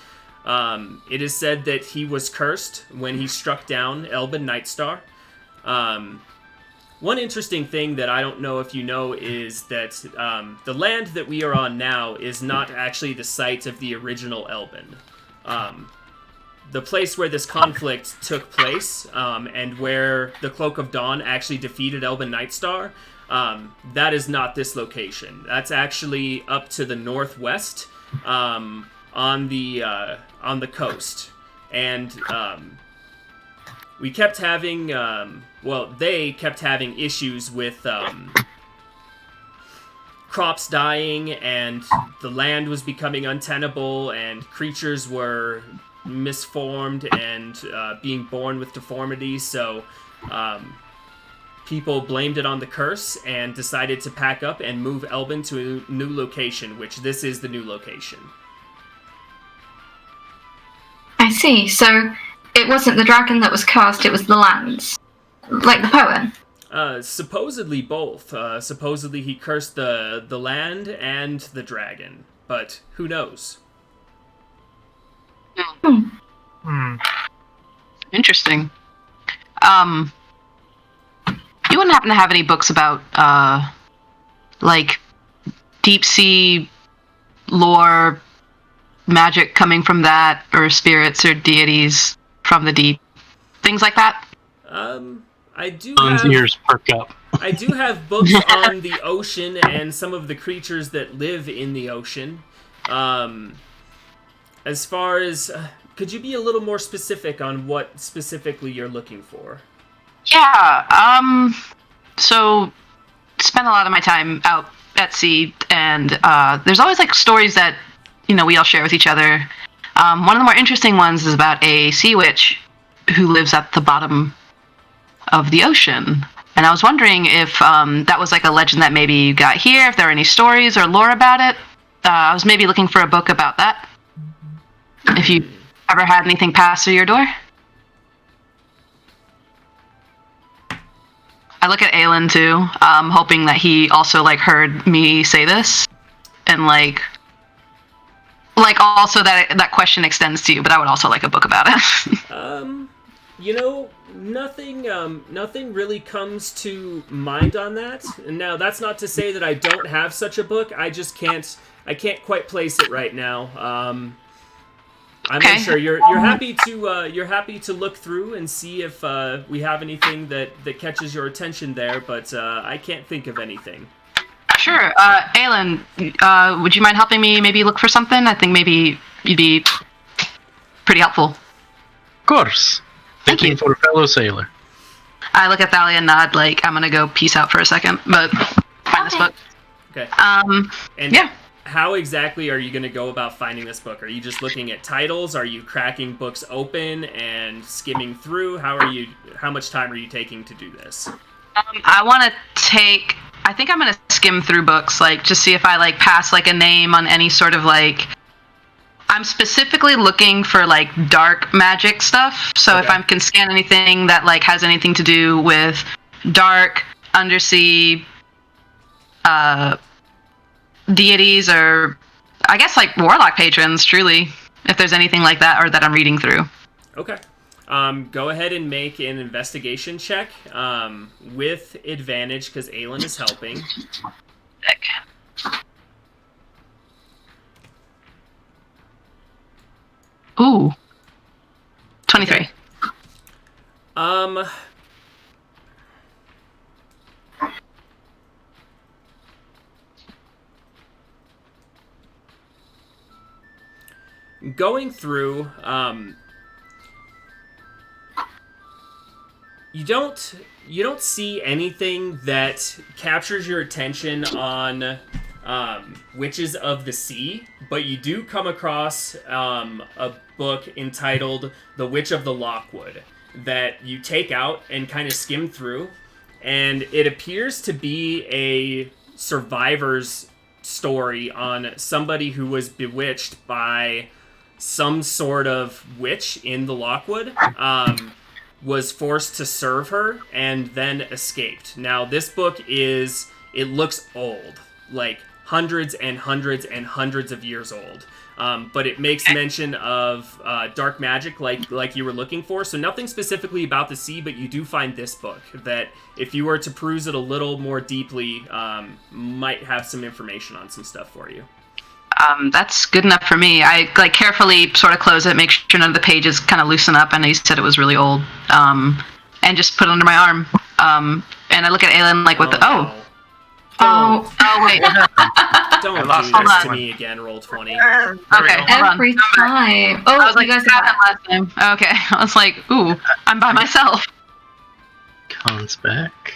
It is said that he was cursed when he struck down Elben Nightstar. One interesting thing that I don't know if you know is that the land that we are on now is not actually the site of the original Elben. the place where this conflict took place, and where the Cloak of Dawn actually defeated Elven Nightstar, that is not this location. That's actually up to the northwest, on the coast, and we kept having, they kept having issues with crops dying, and the land was becoming untenable, and creatures were misformed and being born with deformities, so people blamed it on the curse and decided to pack up and move Elbin to a new location, which this is the new location. I see. So it wasn't the dragon that was cursed, it was the lands. Like the poem. Supposedly both. Supposedly he cursed the land and the dragon, but who knows? Interesting. You wouldn't happen to have any books about, like, deep sea lore, magic coming from that, or spirits or deities from the deep, things like that? I do Alan's have... ears perk up. I do have books on the ocean and some of the creatures that live in the ocean. As far as... could you be a little more specific on what specifically you're looking for? Yeah, so spend a lot of my time out at sea, and there's always like stories that, you know, we all share with each other. One of the more interesting ones is about a sea witch who lives at the bottom of the ocean. And I was wondering if that was like a legend that maybe you got here, if there are any stories or lore about it. I was maybe looking for a book about that. If you ever had anything pass through your door. I look at Aelin too, hoping that he also like heard me say this, and like also that question extends to you. But I would also like a book about it. You know, nothing really comes to mind on that. And now that's not to say that I don't have such a book. I just can't quite place it right now. I'm Okay. not sure. You're happy to look through and see if we have anything that catches your attention there, but I can't think of anything. Sure. Aelin, would you mind helping me maybe look for something? I think maybe you'd be pretty helpful. Of course. Thank Thinking you. for a fellow sailor. I look at Thalia and nod like I'm gonna go peace out for a second, but find this book. Okay. And yeah. how exactly are you going to go about finding this book? Are you just looking at titles? Are you cracking books open and skimming through? How much time are you taking to do this? I think I'm gonna skim through books, like just see if I like pass like a name on any sort of like. I'm specifically looking for like dark magic stuff. So if Okay. I can scan anything that like has anything to do with dark, undersea, deities, or I guess like warlock patrons, truly, if there's anything like that or that I'm reading through. Okay. Go ahead and make an investigation check with advantage because Aelin is helping. Sick. Ooh. 23. Okay. Going through, you don't see anything that captures your attention on Witches of the Sea, but you do come across a book entitled The Witch of the Lockwood that you take out and kind of skim through, and it appears to be a survivor's story on somebody who was bewitched by some sort of witch in the Lockwood, was forced to serve her and then escaped. Now, this book it looks old, like hundreds and hundreds and hundreds of years old. But it makes mention of dark magic like you were looking for. So nothing specifically about the sea, but you do find this book that if you were to peruse it a little more deeply, might have some information on some stuff for you. That's good enough for me. I like carefully sort of close it, make sure none of the pages kind of loosen up. I know you said it was really old, and just put it under my arm. And I look at Aelin like, "What the? no. Wait. Don't I do lost this that to one. me again, roll 20. Okay, hold on. Every time. Oh, I was like, you guys "What are back. happened last time?" Okay, I was like, "Ooh, I'm by myself." Cons back.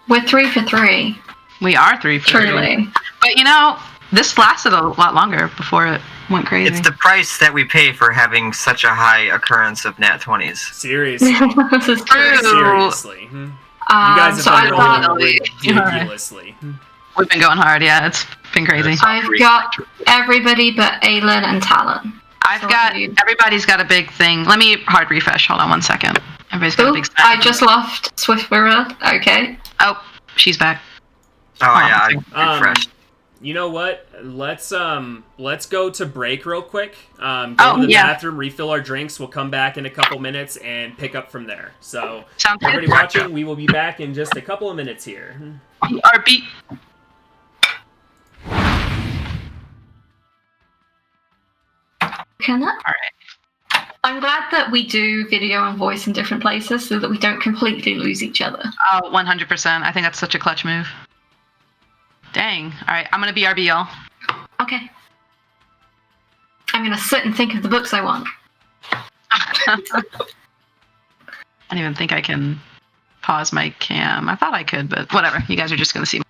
We're 3 for 3. We are 3 for 3. Truly. But this lasted a lot longer before it went crazy. It's the price that we pay for having such a high occurrence of nat 20s. Seriously. This is true. Seriously. You guys So have I've been got, rolling ridiculously. We've been going hard, yeah. It's been crazy. I've got everybody but Aelin and Talon. Everybody's got a big thing. Let me hard refresh. Hold on 1 second. Everybody's got a Ooh, big I just left Swiftborough. Okay. Oh, she's back. Oh yeah, I refreshed. You know what? Let's go to break real quick. Go to the bathroom, refill our drinks. We'll come back in a couple minutes and pick up from there. So, Sounds good. everybody watching, we will be back in just a couple of minutes here. RB. Can I? All right. I'm glad that we do video and voice in different places so that we don't completely lose each other. Oh, 100%. I think that's such a clutch move. Dang. All right, I'm going to be RB, y'all. Okay. I'm going to sit and think of the books I want. I don't even think I can pause my cam. I thought I could, but whatever. You guys are just going to see.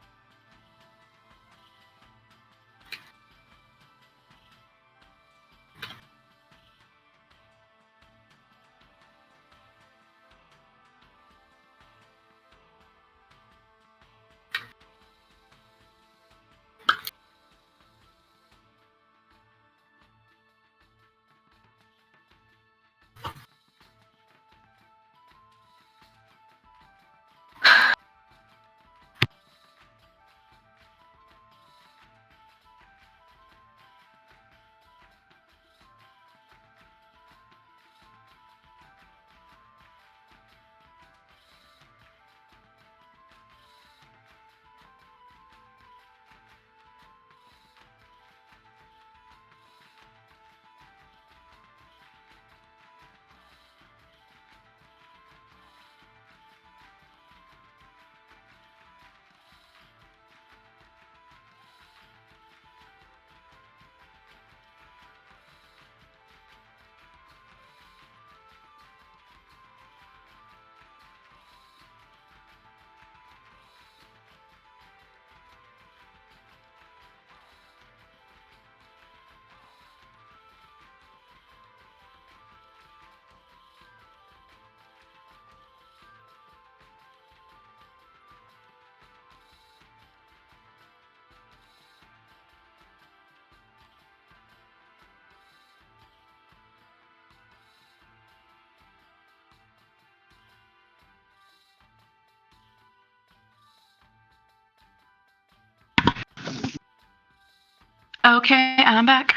Okay, I'm back.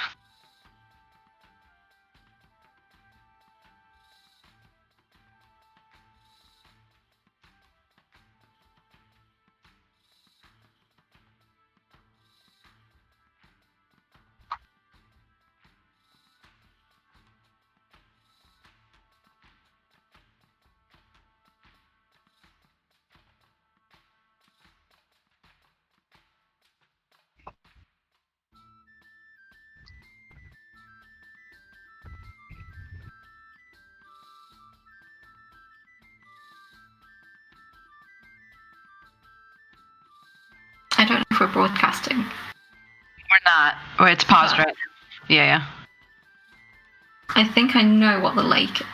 I don't know if we're broadcasting. We're not. Or it's paused, right? Yeah. I think I know what the lake is.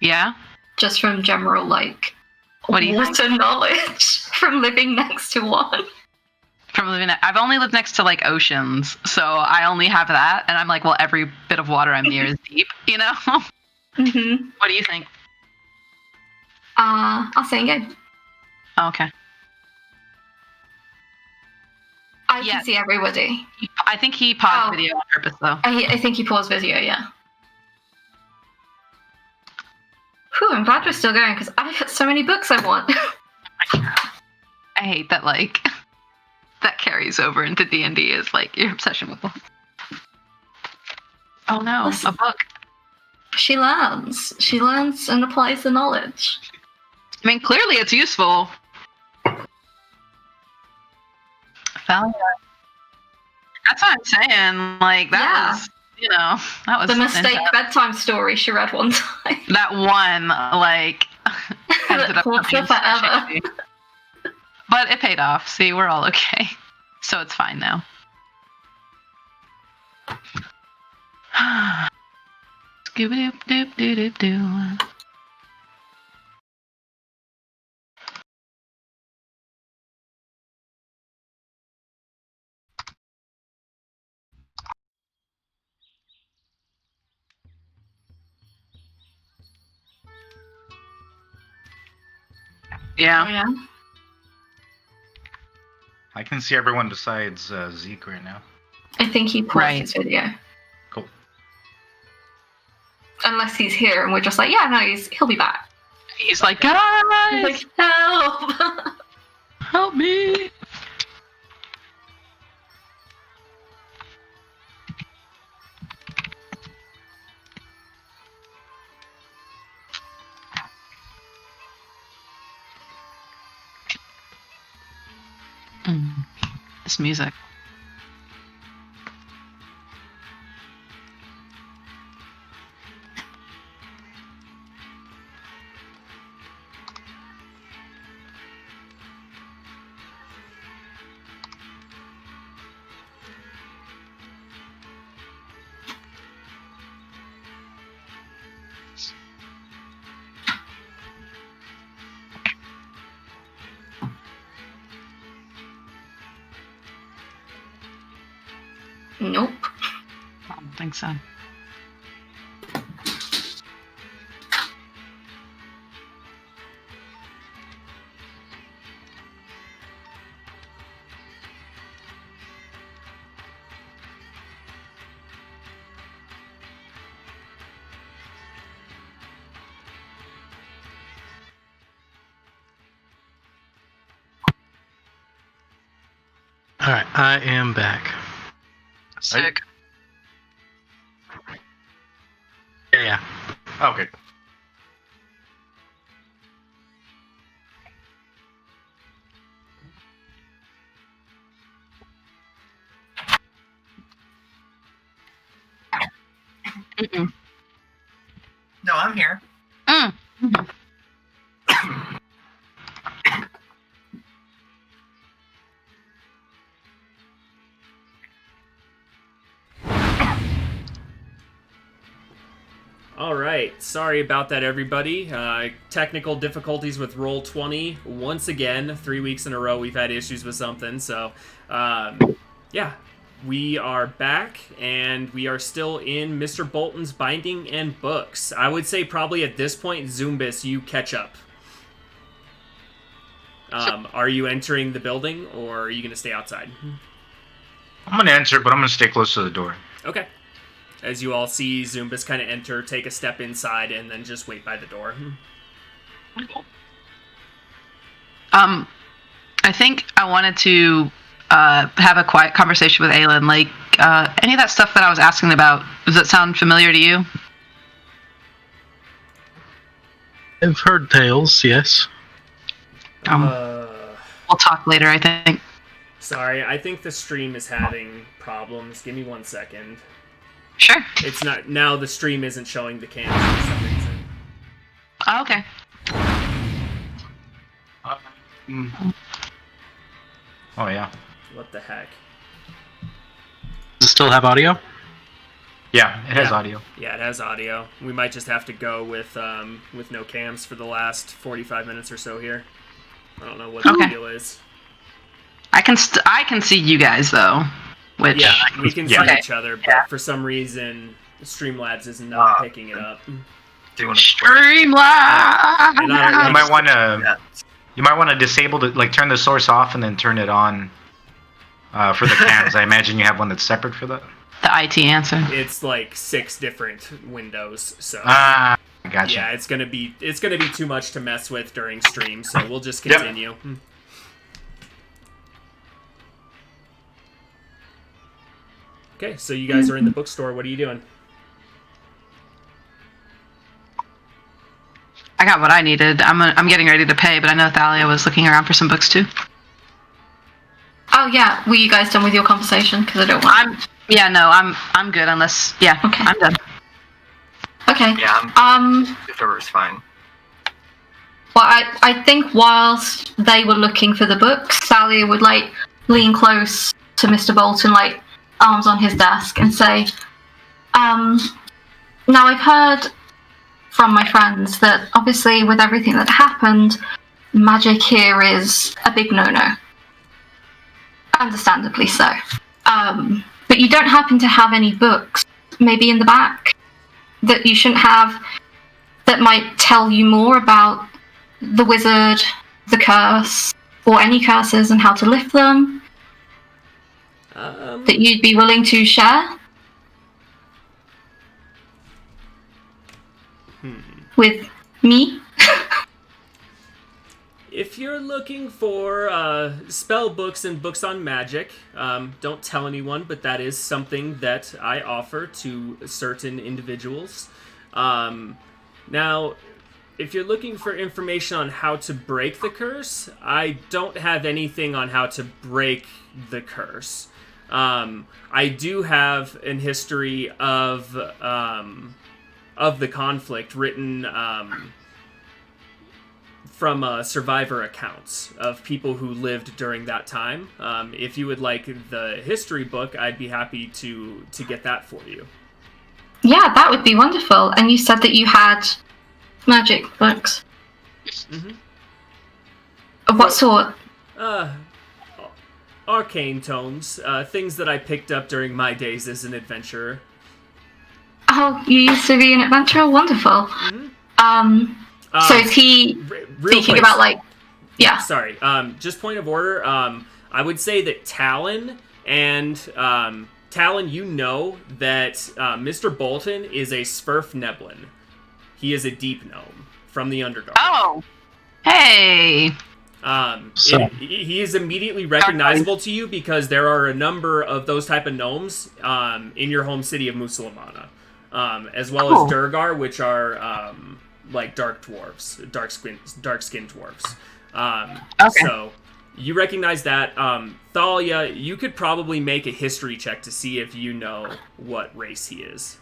Yeah? Just from general, like, What do you water knowledge from living next to one. From living I've only lived next to like oceans, so I only have that, and I'm like, well, every bit of water I'm near is deep, you know? Mm-hmm. What do you think? I'll say again. Oh, okay. I can see everybody. I think he paused video on purpose, though. I think he paused video, yeah. Whew, I'm glad we're still going, because I've got so many books I want. I hate that, like, that carries over into D&D is like your obsession with books. Oh no, Listen. a book. She learns. She learns and applies the knowledge. I mean, clearly it's useful. That's what I'm saying. Like, that was, that was The mistake intense. bedtime story she read one time. That one, like, ended up Haunts her being so forever. shady. But it paid off. See, we're all okay. So it's fine now. Scooby-doop-doop-doo-doop-doo. Yeah. Oh, yeah. I can see everyone besides Zeke right now. I think he paused Right. his video. Cool. Unless he's here and we're just like, yeah, no, he'll be back. He's like, He's guys, like, help! help me. This music. Nope. I don't think so. All right, I am back. Sick. Yeah. Okay. Mm-mm. No, I'm here. Mm. All right, sorry about that, everybody. Technical difficulties with Roll20 once again. 3 weeks in a row, we've had issues with something. So, yeah, we are back, and we are still in Mr. Bolton's Binding and Books. I would say probably at this point, Zumbis, you catch up. Are you entering the building, or are you going to stay outside? I'm gonna enter, but I'm gonna stay close to the door. Okay. As you all see Zumbis kind of enter, take a step inside, and then just wait by the door. I think I wanted to have a quiet conversation with Aelin. Like, any of that stuff that I was asking about, does that sound familiar to you? I've heard tales, yes. We'll talk later, I think. Sorry, I think the stream is having problems. Give me 1 second. Sure. It's not now. The stream isn't showing the cams for some reason. Oh, okay. Oh yeah. What the heck? Does it still have audio? Yeah, it has Yeah. audio. Yeah, it has audio. We might just have to go with no cams for the last 45 minutes or so here. I don't know what the Okay. deal is. I can see you guys though, which Yeah, we can see Yeah. each other, but for some reason, Streamlabs is not picking it up. Doing Streamlabs. And I don't You know. might want to. You might want to disable the turn the source off and then turn it on for the cams. I imagine you have one that's separate for that. the IT answer. It's like 6 different windows, so Ah, gotcha. yeah, it's gonna be too much to mess with during stream. So we'll just Yep. continue. Okay, so you guys are in the bookstore. What are you doing? I got what I needed. I'm getting ready to pay, but I know Thalia was looking around for some books too. Oh yeah, were you guys done with your conversation? Because I don't want. I'm good unless Okay. I'm done. Okay. Yeah, Swift River's fine. Well, I think whilst they were looking for the books, Sally would like lean close to Mr. Bolton, like arms on his desk, and say, now I've heard from my friends that obviously with everything that happened, magic here is a big no-no. Understandably so. But you don't happen to have any books, maybe in the back, that you shouldn't have, that might tell you more about the wizard, the curse, or any curses and how to lift them, that you'd be willing to share with me? If you're looking for spell books and books on magic, don't tell anyone, but that is something that I offer to certain individuals. Now, if you're looking for information on how to break the curse, I don't have anything on how to break the curse. I do have an history of the conflict written from survivor accounts of people who lived during that time. If you would like the history book, I'd be happy to get that for you. Yeah, that would be wonderful. And you said that you had magic books. Mm-hmm. Of what sort? Arcane tomes, things that I picked up during my days as an adventurer. Oh, you used to be an adventurer? Wonderful. Mm-hmm. So is he thinking about, like... Yeah. Sorry. Just point of order. I would say that Talon and... Talon, you know that Mr. Bolton is a Svirfneblin. He is a deep gnome from the Underdark. Oh! Hey! He is immediately recognizable to you because there are a number of those type of gnomes in your home city of Musalamana. As well as Durgar, which are... like dark dwarves, dark-skinned dwarves. Okay. So you recognize that. Thalia, you could probably make a history check to see if you know what race he is.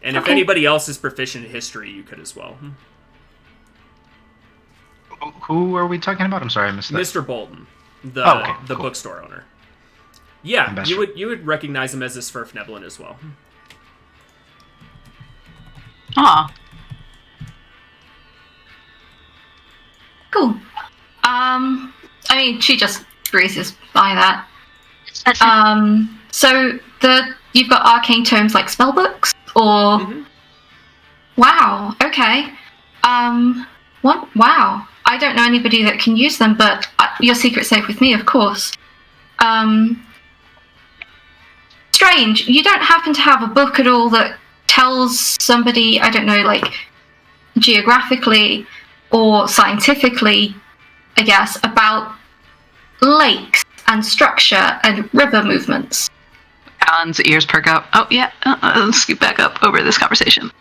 And if anybody else is proficient in history, you could as well. Who are we talking about? I'm sorry, I missed that. Mr. Bolton, the cool. bookstore owner. Yeah, you would recognize him as a Svirfneblin as well. Aw. Cool. I mean, she just breezes by that. So you've got arcane tomes like spell books, or wow, okay. What? Wow, I don't know anybody that can use them, but your secret's safe with me, of course. Strange. You don't happen to have a book at all that tells somebody, I don't know, like geographically or scientifically, I guess, about lakes and structure and river movements. Alan's ears perk up. Oh, yeah. Let's scoot back up over this conversation.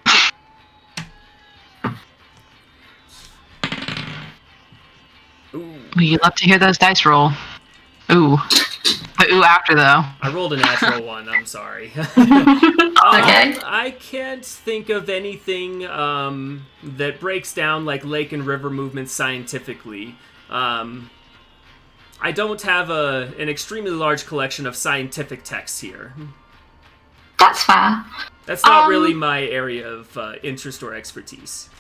Ooh, you love to hear those dice roll. Ooh. The ooh after, though. I rolled a natural one. I'm sorry. Okay. I can't think of anything that breaks down like lake and river movements scientifically. I don't have an extremely large collection of scientific texts here. That's fair. That's not really my area of interest or expertise.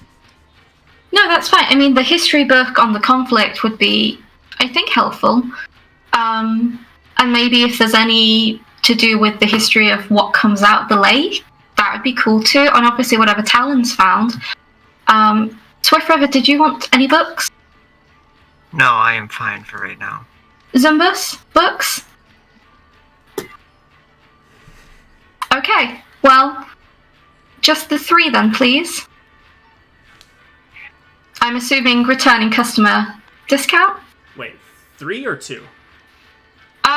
No, that's fine. I mean, the history book on the conflict would be, I think, helpful. And maybe if there's any to do with the history of what comes out the lake, that would be cool too. And obviously whatever Talon's found. Swift River, did you want any books? No, I am fine for right now. Zumbus? Books? Okay, well, just the 3 then, please. I'm assuming returning customer discount? Wait, 3 or 2?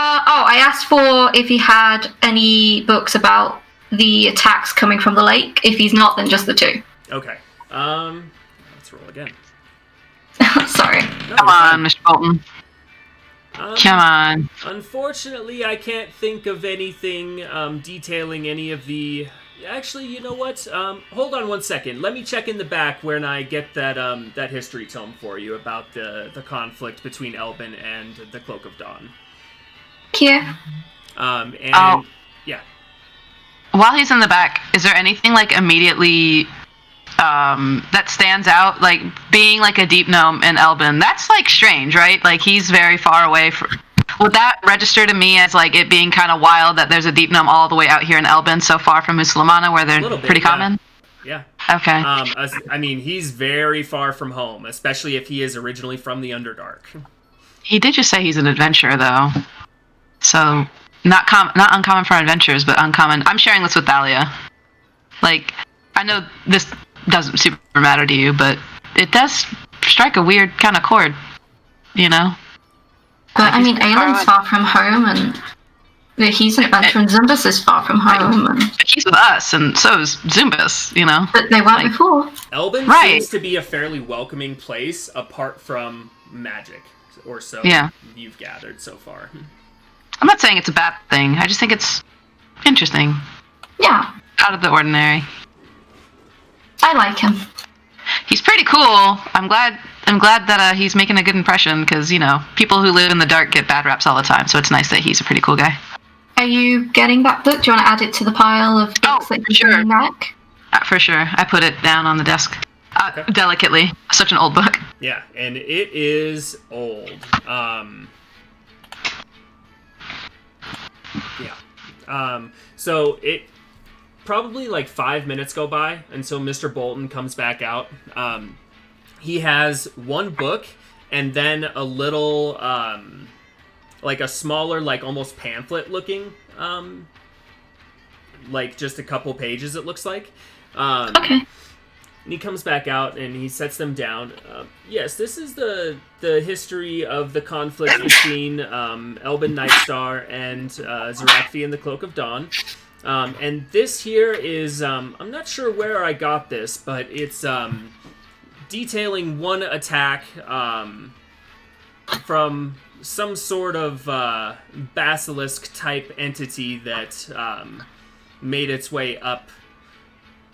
I asked for if he had any books about the attacks coming from the lake. If he's not, then just the 2. Okay. Let's roll again. Sorry. No, Come you're on, fine. Mr. Bolton. Come on. Unfortunately, I can't think of anything detailing any of the. Actually, you know what? Hold on one second. Let me check in the back when I get that history tome for you about the conflict between Elbin and the Cloak of Dawn. Thank you. And yeah. While he's in the back, is there anything like immediately that stands out? Like being like a deep gnome in Elbin, that's like strange, right? Like he's very far away from. Would that register to me as like it being kind of wild that there's a deep gnome all the way out here in Elbin, so far from Muslimana, where they're pretty common? Yeah. Okay. I mean, he's very far from home, especially if he is originally from the Underdark. He did just say he's an adventurer, though. So not uncommon for adventurers, but uncommon. I'm sharing this with Thalia. Like, I know this doesn't super matter to you, but it does strike a weird kind of chord, you know? But I mean, Aylin's far from home, and he's an adventurer, and Zumbus is far from home, and He's with us, and so is Zumbus, you know? but they weren't before. Elbin seems to be a fairly welcoming place, apart from magic, or so you've gathered so far. I'm not saying it's a bad thing. I just think it's interesting. Yeah, Out of the ordinary. I like him. He's pretty cool. I'm glad that he's making a good impression, because, you know, people who live in the dark get bad raps all the time, so it's nice that he's a pretty cool guy. Are you getting that book? Do you want to add it to the pile of books that for you're sure. in your neck? For sure. I put it down on the desk. Okay. Delicately. Such an old book. Yeah, and it is old. So it probably like 5 minutes go by until Mr. Bolton comes back out. He has one book and then a little, like a smaller, like almost pamphlet looking, like just a couple pages it looks like. Okay. And he comes back out and he sets them down. Yes, this is the history of the conflict between Elbin Nightstar and Zarakthi and the Cloak of Dawn. And this here is, I'm not sure where I got this, but it's detailing one attack from some sort of basilisk-type entity that made its way up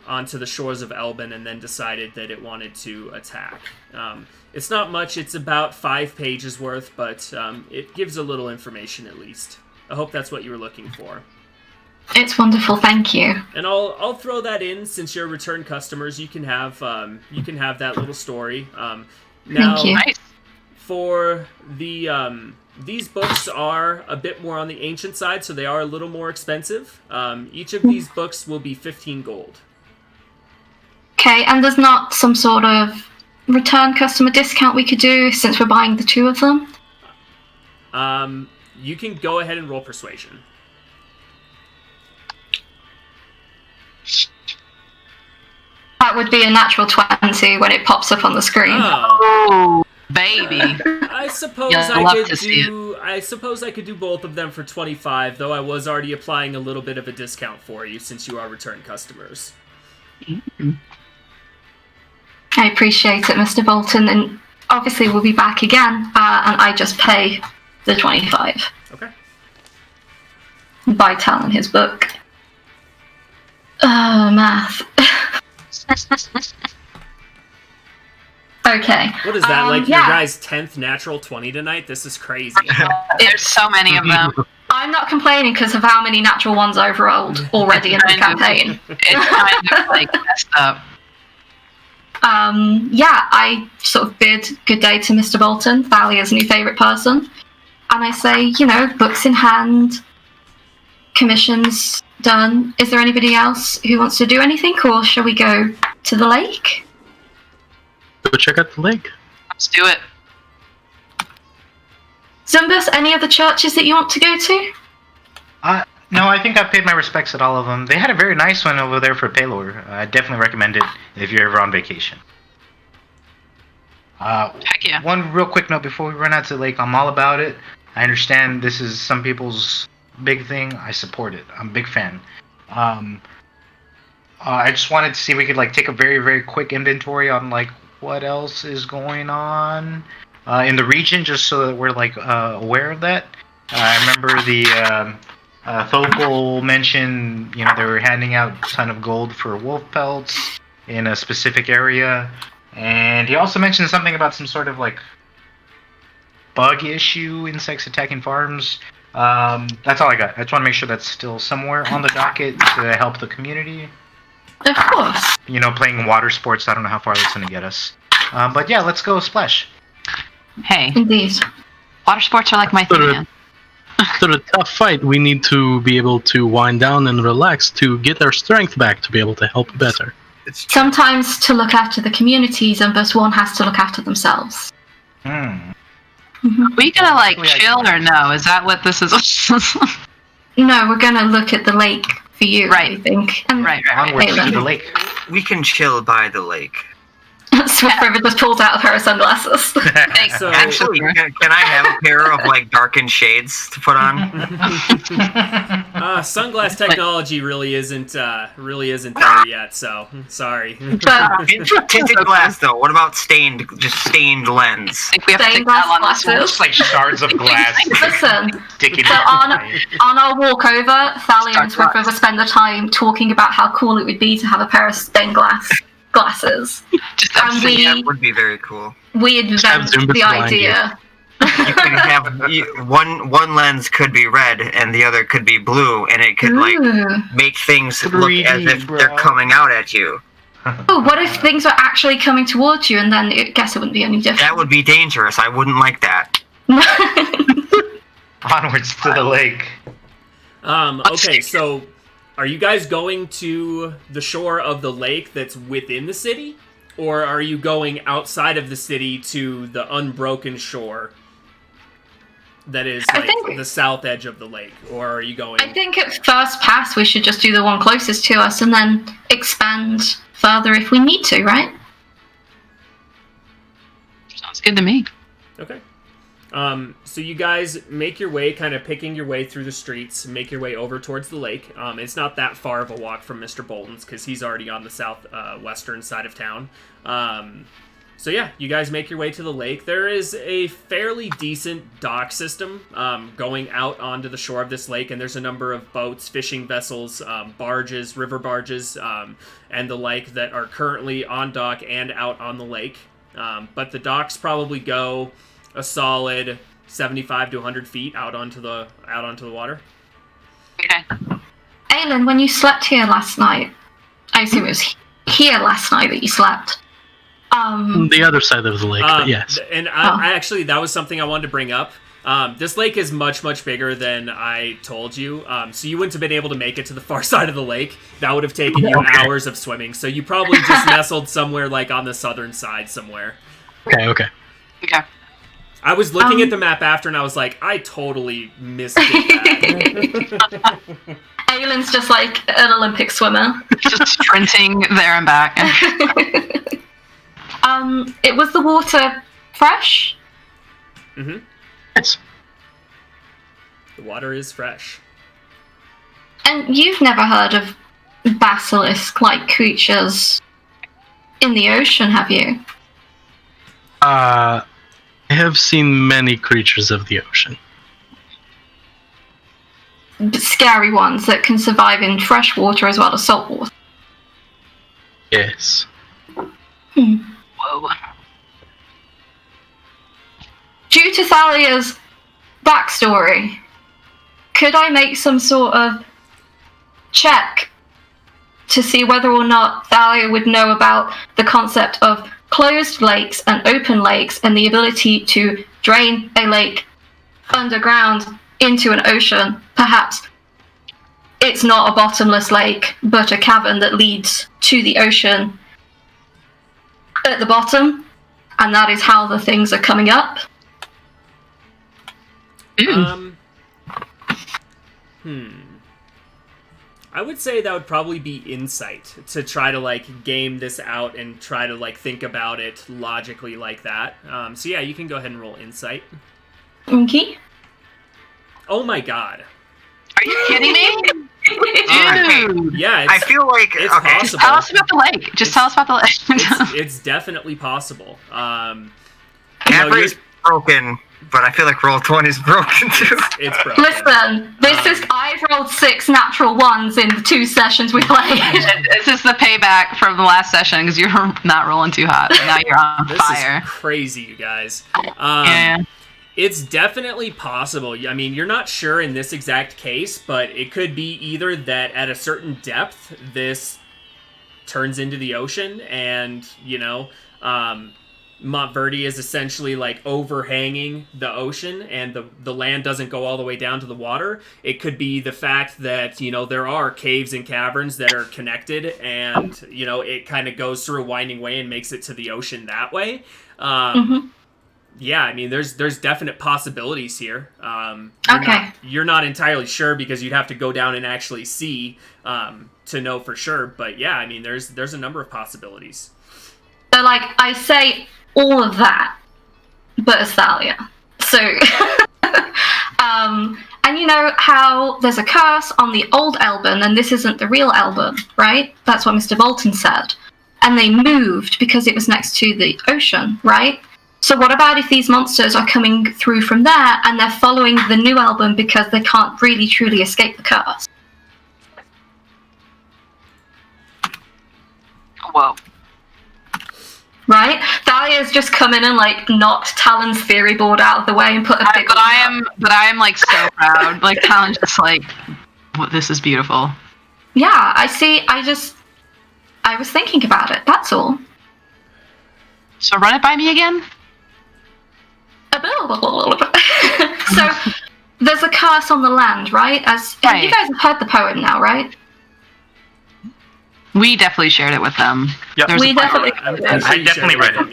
onto the shores of Elbin and then decided that it wanted to attack. It's not much, it's about 5 pages worth, but it gives a little information at least. I hope that's what you were looking for. It's wonderful, thank you. And I'll throw that in since you're return customers. You can have that little story. Now, Thank you. for the these books are a bit more on the ancient side, so they are a little more expensive. Each of these books will be 15 gold. Okay, and there's not some sort of return customer discount we could do since we're buying the 2 of them? You can go ahead and roll persuasion. That would be a natural 20 when it pops up on the screen. Oh. Baby. I suppose Yeah, I'd love to see I suppose I could do both of them for 25, though I was already applying a little bit of a discount for you since you are return customers. I appreciate it, Mr. Bolton, and obviously we'll be back again, and I just pay the 25. Okay. By Talon his book. Math. Okay. What is that, like your yeah. guys' 10th natural 20 tonight? This is crazy. There's so many of them. I'm not complaining because of how many natural ones I've rolled already in the campaign. It's kind of like messed up. Yeah, I sort of bid good day to Mr. Bolton, Thalia's new favourite person, and I say, you know, books in hand, commissions done. Is there anybody else who wants to do anything, or shall we go to the lake? Go check out the lake. Let's do it. Zumbus, any other churches that you want to go to? No, I think I've paid my respects at all of them. They had a very nice one over there for Paylor. I definitely recommend it if you're ever on vacation. Heck yeah. One real quick note before we run out to the lake, I'm all about it. I understand this is some people's big thing. I support it. I'm a big fan. I just wanted to see if we could like take a very, very quick inventory on like what else is going on in the region, just so that we're like aware of that. I remember the Thokol mentioned, they were handing out a ton of gold for wolf pelts in a specific area, and he also mentioned something about some sort of like bug issue, insects attacking farms. That's all I got. I just want to make sure that's still somewhere on the docket to help the community. Of course. Playing water sports, I don't know how far that's going to get us. But yeah, let's go Splash. Hey, Indeed. water sports are like my thing, man. After a tough fight, we need to be able to wind down and relax to get our strength back to be able to help better. Sometimes to look after the communities, and thus one has to look after themselves. We gonna like chill or no? Is that what this is? No, we're gonna look at the lake for you, Right. I think. And Right. Onwards to the lake. We can chill by the lake. Swift River just pulls out a pair of sunglasses. So Actually, can I have a pair of like darkened shades to put on? sunglass technology really isn't there yet. So sorry. But Tinted glass, though. What about stained lens? I think we have to Stained take that glass on this one. glasses. Just like shards of glass listen, sticking so out. on our walk over, Thalia and Swift Dark River spend the time talking about how cool it would be to have a pair of stained glass glasses. Just And we That would be very cool. we have invent Zumba the flying idea. You could have one lens could be red and the other could be blue, and it could like Ooh. make things look 3D, as if they're bro. coming out at you. Oh, what if things were actually coming towards you, and then I guess it wouldn't be any That different. would be dangerous. I wouldn't like that. Onwards to the lake. Okay, so are you guys going to the shore of the lake that's within the city? Or are you going outside of the city to the unbroken shore that is I like think- the south edge of the lake? Or are you going... I think at first pass we should just do the one closest to us and then expand further if we need to, right? Sounds good to me. Okay. So you guys make your way, kind of picking your way through the streets, make your way over towards the lake. It's not that far of a walk from Mr. Bolton's because he's already on the southwestern side of town. So yeah, you guys make your way to the lake. There is a fairly decent dock system going out onto the shore of this lake, and there's a number of boats, fishing vessels, barges, river barges, and the like that are currently on dock and out on the lake. But the docks probably go a solid 75 to 100 feet out onto the water. Okay. Aylin, when you slept here last night, I assume it was here last night that you slept. The other side of the lake, but yes. And I actually, that was something I wanted to bring up. This lake is much, much bigger than I told you. So you wouldn't have been able to make it to the far side of the lake. That would have taken you hours of swimming. So you probably just nestled somewhere like on the southern side somewhere. Okay. Okay. I was looking at the map after, and I was like, I totally missed that. Aylin's just like an Olympic swimmer. Just sprinting there and back. It was the water fresh? Mm-hmm. Yes. The water is fresh. And you've never heard of basilisk-like creatures in the ocean, have you? I have seen many creatures of the ocean. Scary ones that can survive in fresh water as well as salt water. Yes. Whoa. Due to Thalia's backstory, could I make some sort of check to see whether or not Thalia would know about the concept of closed lakes and open lakes and the ability to drain a lake underground into an ocean? Perhaps it's not a bottomless lake, but a cavern that leads to the ocean at the bottom, and that is how the things are coming up. I would say that would probably be insight to try to like game this out and try to like think about it logically like that. So yeah, you can go ahead and roll insight. Okay. Oh my god. Are you kidding me? Dude. Yeah, I feel like it's okay. possible. Tell us about the lake. Just tell us about the lake. It's definitely possible. Every's broken, but I feel like Roll20 is broken too. It's broken. Listen, I've rolled 6 natural ones in the 2 sessions we played. This is the payback from the last session because you were not rolling too hot. Now you're on This fire. is crazy, you guys. Yeah. It's definitely possible. I mean, you're not sure in this exact case, but it could be either that at a certain depth, this turns into the ocean, and, Montverde is essentially like overhanging the ocean, and the land doesn't go all the way down to the water. It could be the fact that, there are caves and caverns that are connected, and, it kind of goes through a winding way and makes it to the ocean that way. Yeah, I mean, there's definite possibilities here. You're not entirely sure because you'd have to go down and actually see to know for sure. But yeah, I mean, there's a number of possibilities. So, I say all of that, but as Thalia. So, and you know how there's a curse on the old Elben, and this isn't the real Elben, right? That's what Mr. Bolton said. And they moved because it was next to the ocean, right? So what about if these monsters are coming through from there and they're following the new album because they can't really truly escape the curse? Whoa. Right? Thalia's just come in and knocked Talon's theory board out of the way and put a big But I am so proud. Talon's just this is beautiful. Yeah, I was thinking about it, that's all. So run it by me again? So there's a curse on the land, right? Right. You guys have heard the poem now, right? We definitely shared it with them. Yep. We definitely. I definitely read it.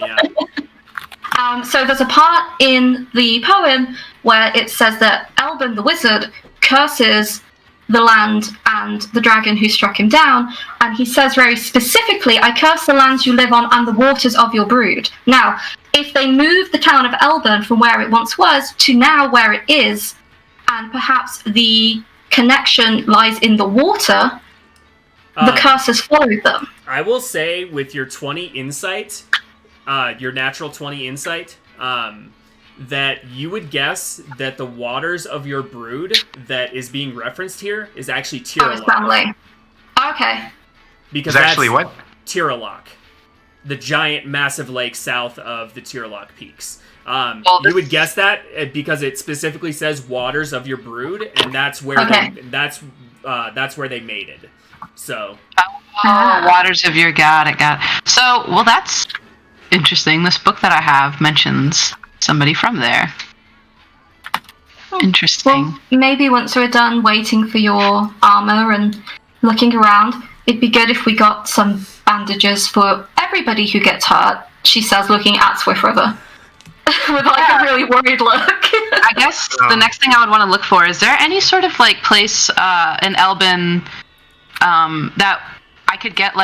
Yeah. So there's a part in the poem where it says that Elben the wizard curses the land and the dragon who struck him down, and he says very specifically, I curse the lands you live on and the waters of your brood. Now, if they move the town of Elben from where it once was to now where it is, and perhaps the connection lies in the water, the curse has followed them. I will say, with your 20 insight, your natural 20 insight, that you would guess that the waters of your brood that is being referenced here is actually Tiralock. Family. Okay. Because It's actually that's what? Tiralock, the giant, massive lake south of the Tiralock Peaks. You would guess that because it specifically says waters of your brood, and that's where that's where they mated. So. Waters of your got it. So, well, that's interesting. This book that I have mentions somebody from there. Interesting. Well, maybe once we're done waiting for your armor and looking around, it'd be good if we got some bandages for everybody who gets hurt, she says, looking at Swift River. With a really worried look. I guess the next thing I would want to look for, is there any sort of place in Elben that I could get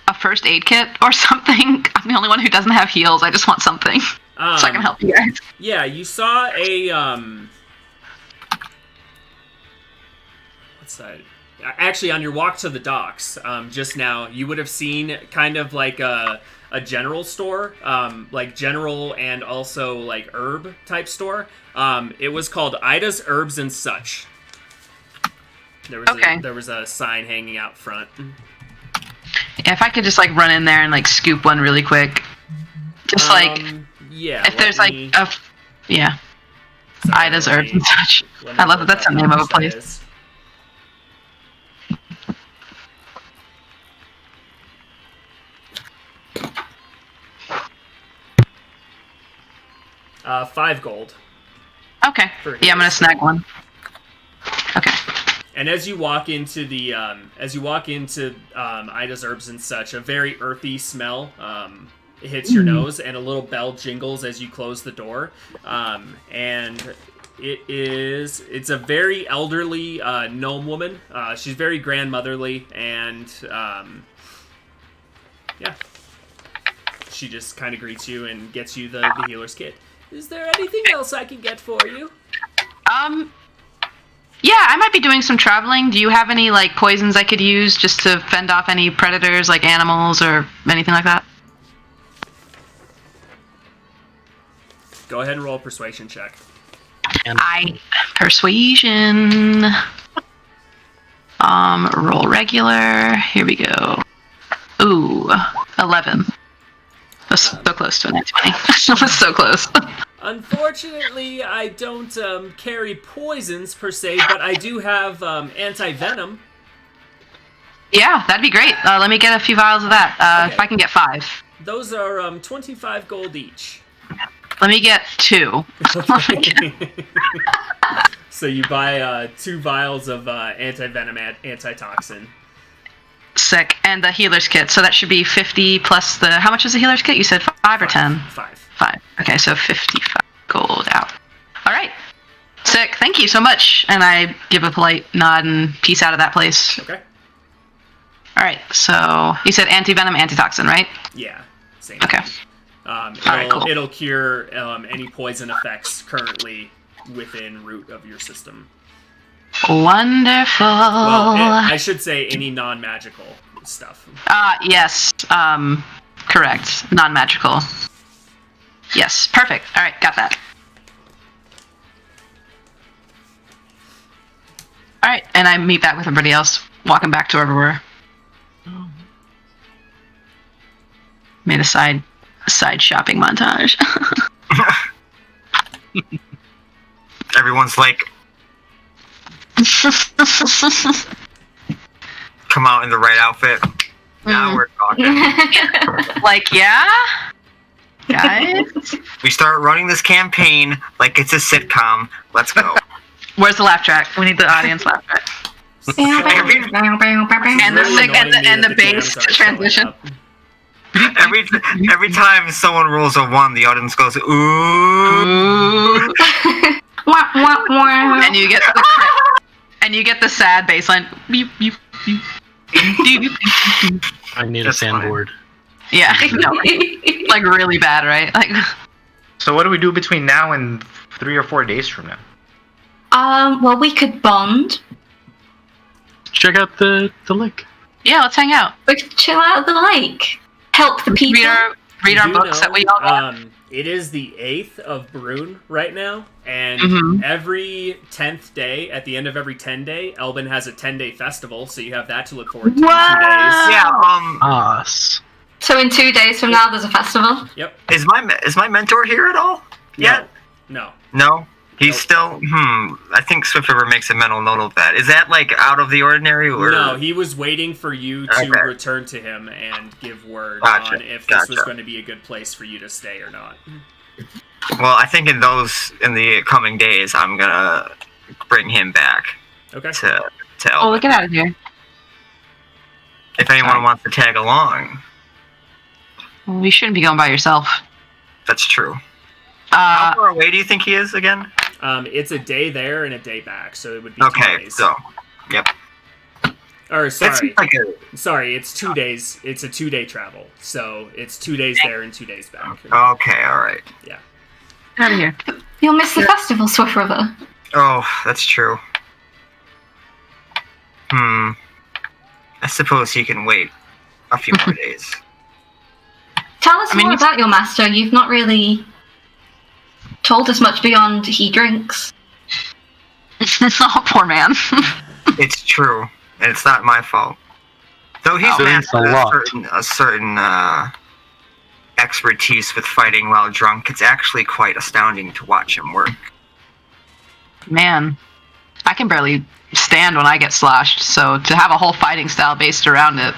a first aid kit or something? I'm the only one who doesn't have heals. I just want something so I can help you guys. Yeah, you saw a what's that? Actually, on your walk to the docks, just now, you would have seen kind of like a general store, like general and also herb type store. It was called Ida's Herbs and Such. There was a sign hanging out front. Yeah, if I could just run in there and scoop one really quick, just yeah. if there's yeah, Sorry, Ida's Herbs and Such. I love that. That's the name of a place. 5 gold. Okay. Yeah, I'm gonna snag one. Okay. And as you walk into the Ida's Herbs and Such, a very earthy smell hits your nose, and a little bell jingles as you close the door. And it's a very elderly gnome woman. She's very grandmotherly, and yeah, she just kind of greets you and gets you the healer's kit. Is there anything else I can get for you? Yeah, I might be doing some traveling. Do you have any like poisons I could use just to fend off any predators, like animals or anything like that? Go ahead and roll a persuasion check. Persuasion. Roll regular. Here we go. Ooh, 11. That's so close to a nat 20. That was so close. Unfortunately, I don't carry poisons per se, but I do have anti-venom. Yeah, that'd be great. Let me get a few vials of that. Okay. If I can get 5. Those are 25 gold each. Let me get 2. So you buy 2 vials of anti-venom antitoxin. Sick. And the healer's kit. So that should be 50 plus the... How much is the healer's kit? You said 5 or 10? 5. 5. Okay, so 55 gold out. All right. Sick. Thank you so much. And I give a polite nod and peace out of that place. Okay. All right. So you said anti-venom, antitoxin, right? Yeah. Same. Okay. Cool. It'll cure any poison effects currently within root of your system. Wonderful. Well, I should say any non-magical stuff. Yes. Correct. Non-magical. Yes. Perfect. All right. Got that. All right. And I meet back with everybody else, walking back to where we were. Made a side shopping montage. Everyone's like, come out in the right outfit. Now we're talking. Like, yeah? Guys? We start running this campaign like it's a sitcom. Let's go. Where's the laugh track? We need the audience laugh track. And the sick and the bass to transition. Every time someone rolls a 1, the audience goes, ooh. And you get the sad bass line. I need That's a sandboard. Yeah, no, like really bad, right? Like. So what do we do between now and 3 or 4 days from now? Well, we could bond. Check out the lake. Yeah, let's hang out. We could chill out at the lake. Help the people. Read our You books that we all got. It is the 8th of Brune right now, and every 10th day, at the end of every 10 day, Elbin has a 10-day festival, so you have that to look forward to in 2 days. Yeah, So in 2 days from now, there's a festival? Yep. is my mentor here at all? Yet? No. No? He's Nope. still, I think Swift River makes a mental note of that. Is that, like, out of the ordinary? Or? No, he was waiting for you to Okay. return to him and give word Gotcha, on if this was gotcha. going to be a good place for you to stay or not. Well, I think in the coming days, I'm gonna bring him back Okay. to Oh, Elvin. look, get out of here. If anyone wants to tag along, Well, you shouldn't be going by yourself. that's true. How Uh, far away do you think he is again? It's a day there and a day back, so it would be 2 Okay, days. so, yep. Or That sorry, seems like a... sorry, it's 2 days. It's a 2-day travel, so it's 2 days there and 2 days back. Okay, alright. Yeah. out of here. You'll miss the festival, Swift River. Oh, that's true. I suppose he can wait a few more days. Tell us more you- about your master. You've not really told us much beyond he drinks. Oh, poor man. It's true, and it's not my fault. Though he's Drinks a mastered lot. a certain expertise with fighting while drunk, it's actually quite astounding to watch him work. Man, I can barely stand when I get sloshed, so to have a whole fighting style based around it.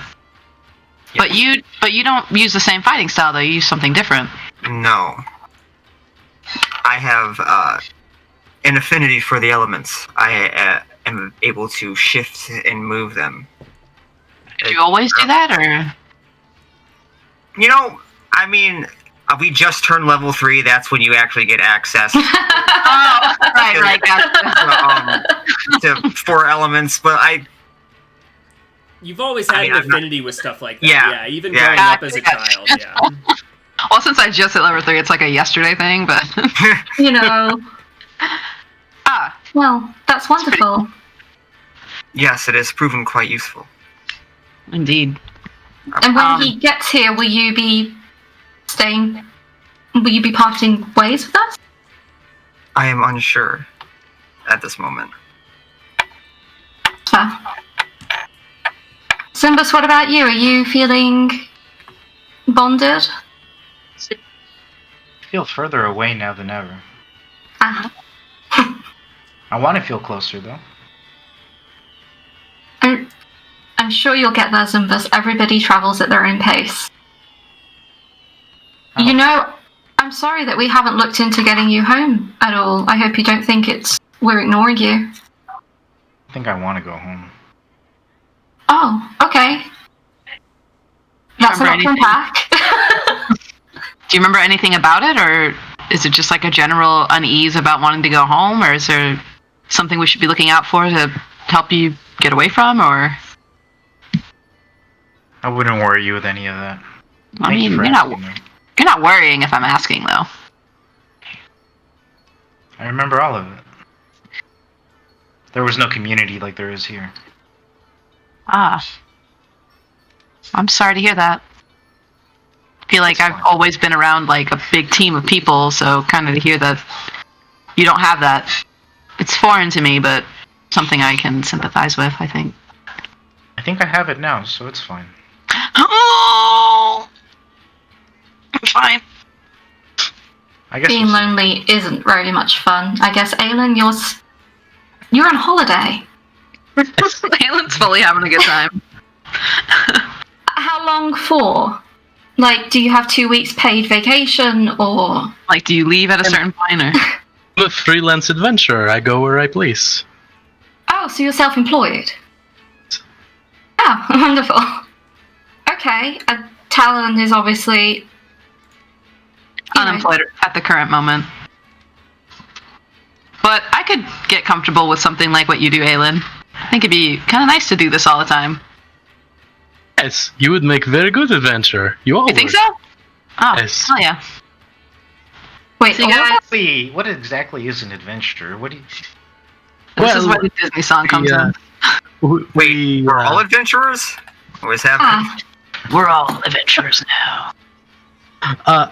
But you don't use the same fighting style though. You use something different. No. I have an affinity for the elements. I am able to shift and move them. Do you always do that, or? You know, I mean, we just turned level 3. That's when you actually get access Oh, right, gotcha. to 4 elements. But You've always had I mean, an I'm not- affinity with stuff like that. Yeah. Even Yeah. growing up as a child. Yeah. Well, since I just hit level 3, it's like a yesterday thing, but. You know. Well, that's wonderful. Yes, it has proven quite useful. Indeed. And when he gets here, will you be staying? Will you be parting ways with us? I am unsure at this moment. Fair. Simbus, what about you? Are you feeling bonded? I feel further away now than ever. Ah. I want to feel closer, though. I'm sure you'll get there, Zimbus. Everybody travels at their own pace. Oh. You know, I'm sorry that we haven't looked into getting you home at all. I hope you don't think we're ignoring you. I think I want to go home. Oh, okay. That's an option pack. Do you remember anything about it, or is it just like a general unease about wanting to go home, or is there something we should be looking out for to help you get away from, or? I wouldn't worry you with any of that. I Thank mean, you for you're asking me. not worrying if I'm asking, though. I remember all of it. There was no community like there is here. Ah. I'm sorry to hear that. I feel like I've always been around like a big team of people, so kind of to hear that you don't have that. It's foreign to me, but something I can sympathize with, I think. I think I have it now, so it's fine. Oh! I'm fine. I guess Being we'll see. lonely isn't very much fun. I guess, Aelin, you're on holiday. Aelin's fully having a good time. How long for? Like, do you have 2 weeks paid vacation, or? Like, do you leave at a certain point, or? I'm a freelance adventurer. I go where I please. Oh, so you're self-employed? Oh, wonderful. Okay, Talon is obviously Unemployed at the current moment. But I could get comfortable with something like what you do, Aelin. I think it'd be kind of nice to do this all the time. Yes, you would make very good adventurer. You all You think would. so? Oh, Yes. hell yeah. Wait, So you guys- What exactly is an adventure? What do you... This is Well, where the Disney song comes yeah. in. Wait, we're all adventurers? What is happening? We're all adventurers now.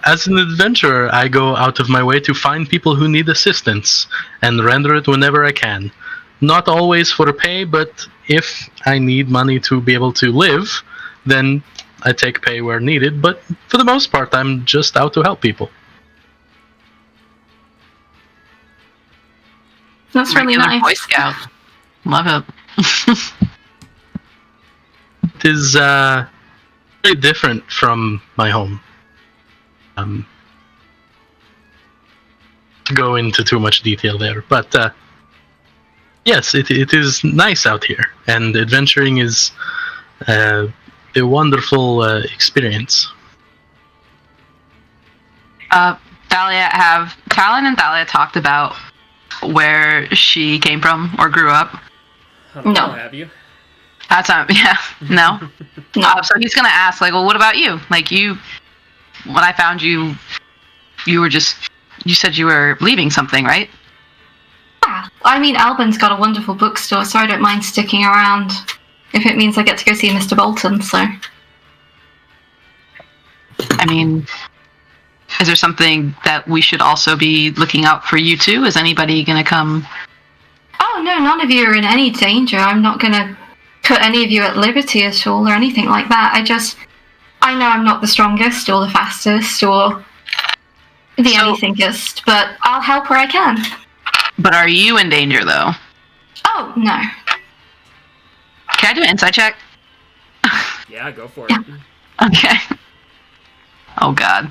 As an adventurer, I go out of my way to find people who need assistance and render it whenever I can. Not always for pay, but if I need money to be able to live, then I take pay where needed. But for the most part, I'm just out to help people. That's really Regular nice. Boy Scout. Love it. It is very different from my home. To go into too much detail there, but yes, it is nice out here, and adventuring is a wonderful experience. Talon and Thalia talked about where she came from or grew up? No. Have you? That's yeah, no. No. So he's gonna ask, like, well, what about you? Like, when I found you, you said you were leaving something, right? Yeah. I mean, Albin's got a wonderful bookstore, so I don't mind sticking around if it means I get to go see Mr. Bolton, so. I mean, is there something that we should also be looking out for you too? Is anybody gonna come? Oh, no, none of you are in any danger. I'm not gonna put any of you at liberty at all or anything like that. I know I'm not the strongest or the fastest or the anythingest, but I'll help where I can. But are you in danger, though? Oh, no. Can I do an insight check? Yeah, go for it. Okay. Oh, God.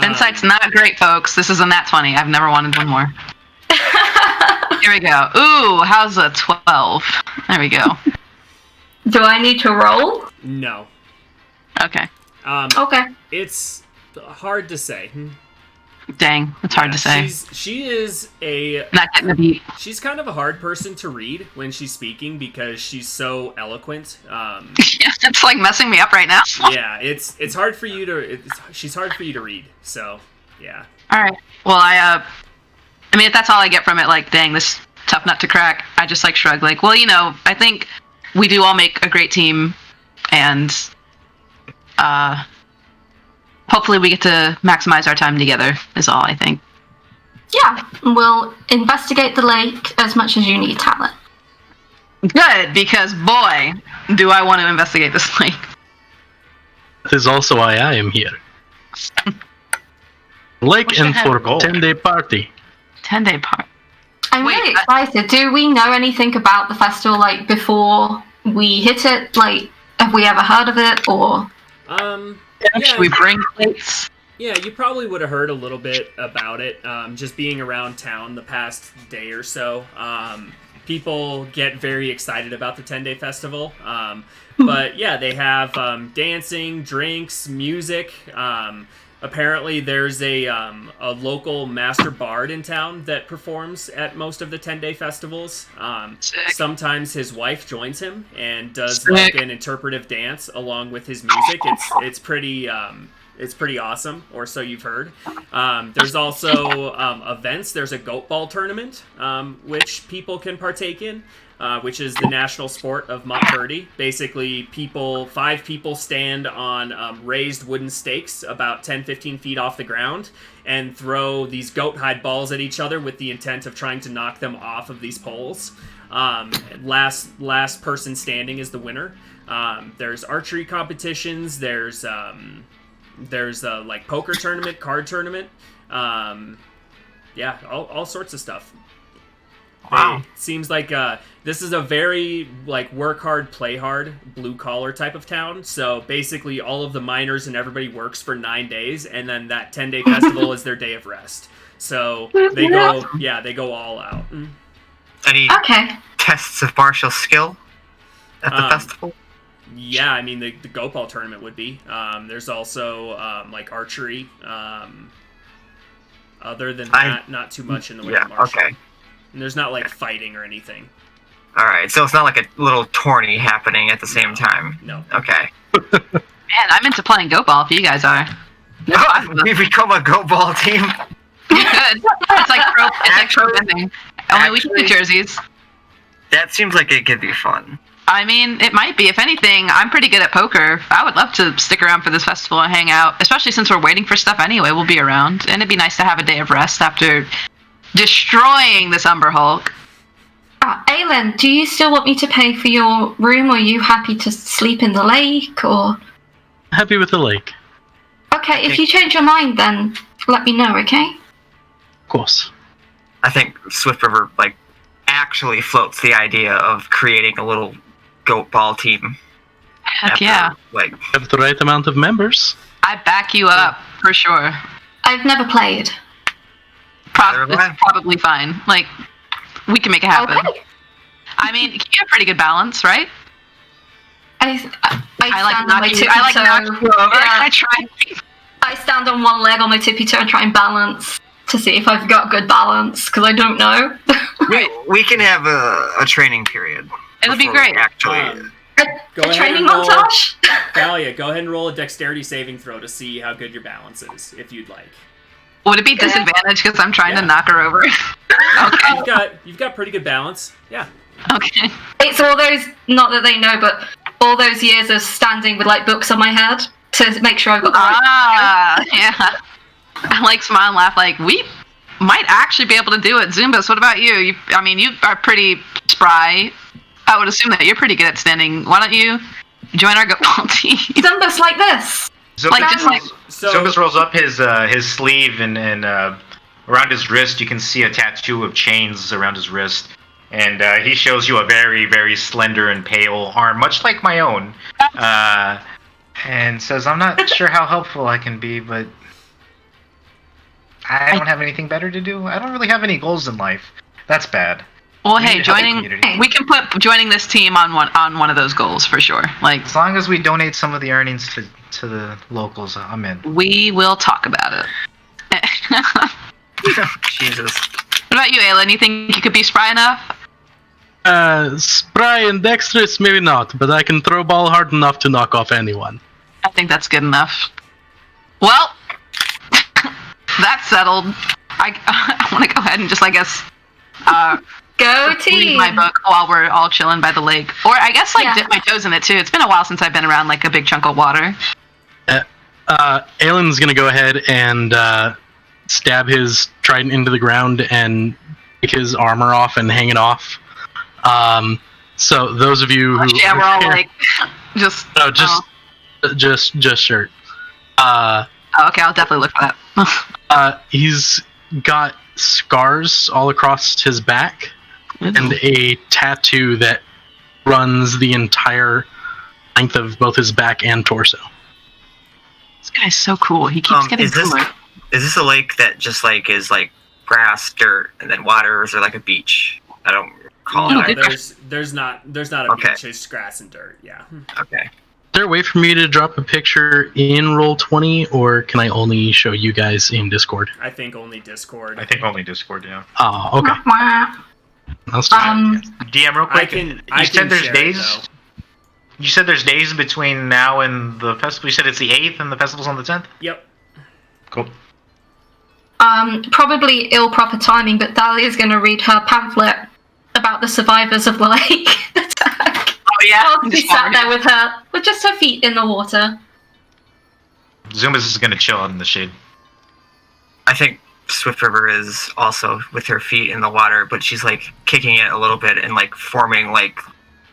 Insight's not great, folks. This is a nat 20. I've never wanted one more. Here we go. Ooh, how's a 12? There we go. Do I need to roll? No. Okay. Okay. It's hard to say. Dang, it's hard to say. She is a... Not getting the beat. She's kind of a hard person to read when she's speaking because she's so eloquent. It's like messing me up right now. Yeah, it's hard for you to... she's hard for you to read, so, yeah. All right. Well, I I mean, if that's all I get from it, like, dang, this tough nut to crack, I just, like, shrug, like, well, I think we do all make a great team, and, hopefully we get to maximize our time together, is all I think. Yeah, we'll investigate the lake as much as you need, Talent. Good, because, boy, do I want to investigate this lake. That is also why I am here. Lake We should and have for gold. 10-day party. 10-day part. I'm Wait, really excited. Do we know anything about the festival, like, before we hit it? Like, have we ever heard of it, or... Should we bring plates? Yeah, you probably would have heard a little bit about it, just being around town the past day or so. People get very excited about the 10-day festival. But yeah, they have dancing, drinks, music. Apparently, there's a local master bard in town that performs at most of the 10-day festivals. Sick. Sometimes his wife joins him and does Sick. like an interpretive dance along with his music. It's pretty awesome, or so you've heard. There's also events. There's a goat ball tournament, which people can partake in. Which is the national sport of Montverdi. Basically, 5 people stand on raised wooden stakes about 10-15 feet off the ground and throw these goat hide balls at each other with the intent of trying to knock them off of these poles. Last person standing is the winner. There's archery competitions. There's like poker tournament, card tournament. Yeah, all sorts of stuff. Wow. It seems like this is a very like work hard, play hard, blue collar type of town. So basically, all of the miners and everybody works for 9 days, and then that 10-day festival is their day of rest. So they go all out. Any Okay. tests of martial skill at the festival? Yeah, I mean the goat ball tournament would be. There's also like archery. Other than that, not too much in the way of martial. Okay. And there's not like fighting or anything. All right, so it's not like a little tourney happening at the same time. No. Okay. Man, I'm into playing goat ball if you guys are. We've become a go ball team. Good. It's like pro bending. Only we can do actually- jerseys. That seems like it could be fun. I mean, it might be. If anything, I'm pretty good at poker. I would love to stick around for this festival and hang out, especially since we're waiting for stuff anyway. We'll be around, and it'd be nice to have a day of rest after destroying this Umber Hulk. Aylin, do you still want me to pay for your room, or are you happy to sleep in the lake, or... Happy with the lake. Okay, if you change your mind, then let me know, okay? Of course. I think Swift River actually floats the idea of creating a little goat ball team. Heck yeah. Have the right amount of members. I back you up, for sure. I've never played. It's probably fine. Like, we can make it happen. Okay. I mean, you have pretty good balance, right? I stand on my tippy I like toe. knock you over. Yeah. I try. I stand on one leg on my tippy toe and try and balance to see if I've got good balance, because I don't know. We can have a training period. It'll be before we great. Actually, a training montage? Thalia, go ahead and roll a dexterity saving throw to see how good your balance is, if you'd like. Would it be disadvantage because I'm trying to knock her over? Okay. You've got pretty good balance. Yeah. Okay. It's all those, not that they know, but all those years of standing with like books on my head to make sure I've got the right. Yeah. I like smile and laugh like, we might actually be able to do it. Zumbas, what about you? You are pretty spry. I would assume that you're pretty good at standing. Why don't you join our goatball team? Zumbas like this. Zumbas rolls up his sleeve and around his wrist you can see a tattoo of chains around his wrist, and he shows you a very, very slender and pale arm, much like my own, and says, "I'm not sure how helpful I can be, but I don't have anything better to do. I don't really have any goals in life. That's bad." Well, We hey, need to help the community. we can put joining this team on one of those goals for sure. Like, As long as we donate some of the earnings to the locals, I'm in. we will talk about it. Jesus. What about you, Aylin? You think you could be spry enough? Spry and dexterous, maybe not, but I can throw ball hard enough to knock off anyone. I think that's good enough. Well, that's settled. I want to go ahead and just, I guess, Go read team! my book while we're all chilling by the lake. Or I guess, like, Yeah. dip my toes in it, too. It's been a while since I've been around, like, a big chunk of water. Aelin's gonna go ahead and stab his trident into the ground and take his armor off and hang it off. So those of you who Yeah, we're all, like, just... no, just shirt. Oh, okay, I'll definitely look for that. He's got scars all across his back and a tattoo that runs the entire length of both his back and torso. This guy's so cool. He keeps getting cooler. Is this a lake that just like is like grass, dirt, and then water, or is there like a beach? I don't recall. No, good there's not a Okay. beach. It's grass and dirt. Yeah. Okay. Is there a way for me to drop a picture in Roll20, or can I only show you guys in Discord? I think only Discord. I think only Discord, yeah. Oh, okay. Let's do that. DM, real quick. I You can said there's share it, days. though. You said there's days between now and the festival. You said it's the 8th and the festival's on the 10th. Yep. Cool. Probably ill proper timing, but Dahlia's going to read her pamphlet about the survivors of the lake attack. Oh, yeah? I'll be sat there with her, with just her feet in the water. Zumas is gonna chill in the shade. I think Swift River is also with her feet in the water, but she's like kicking it a little bit and like forming like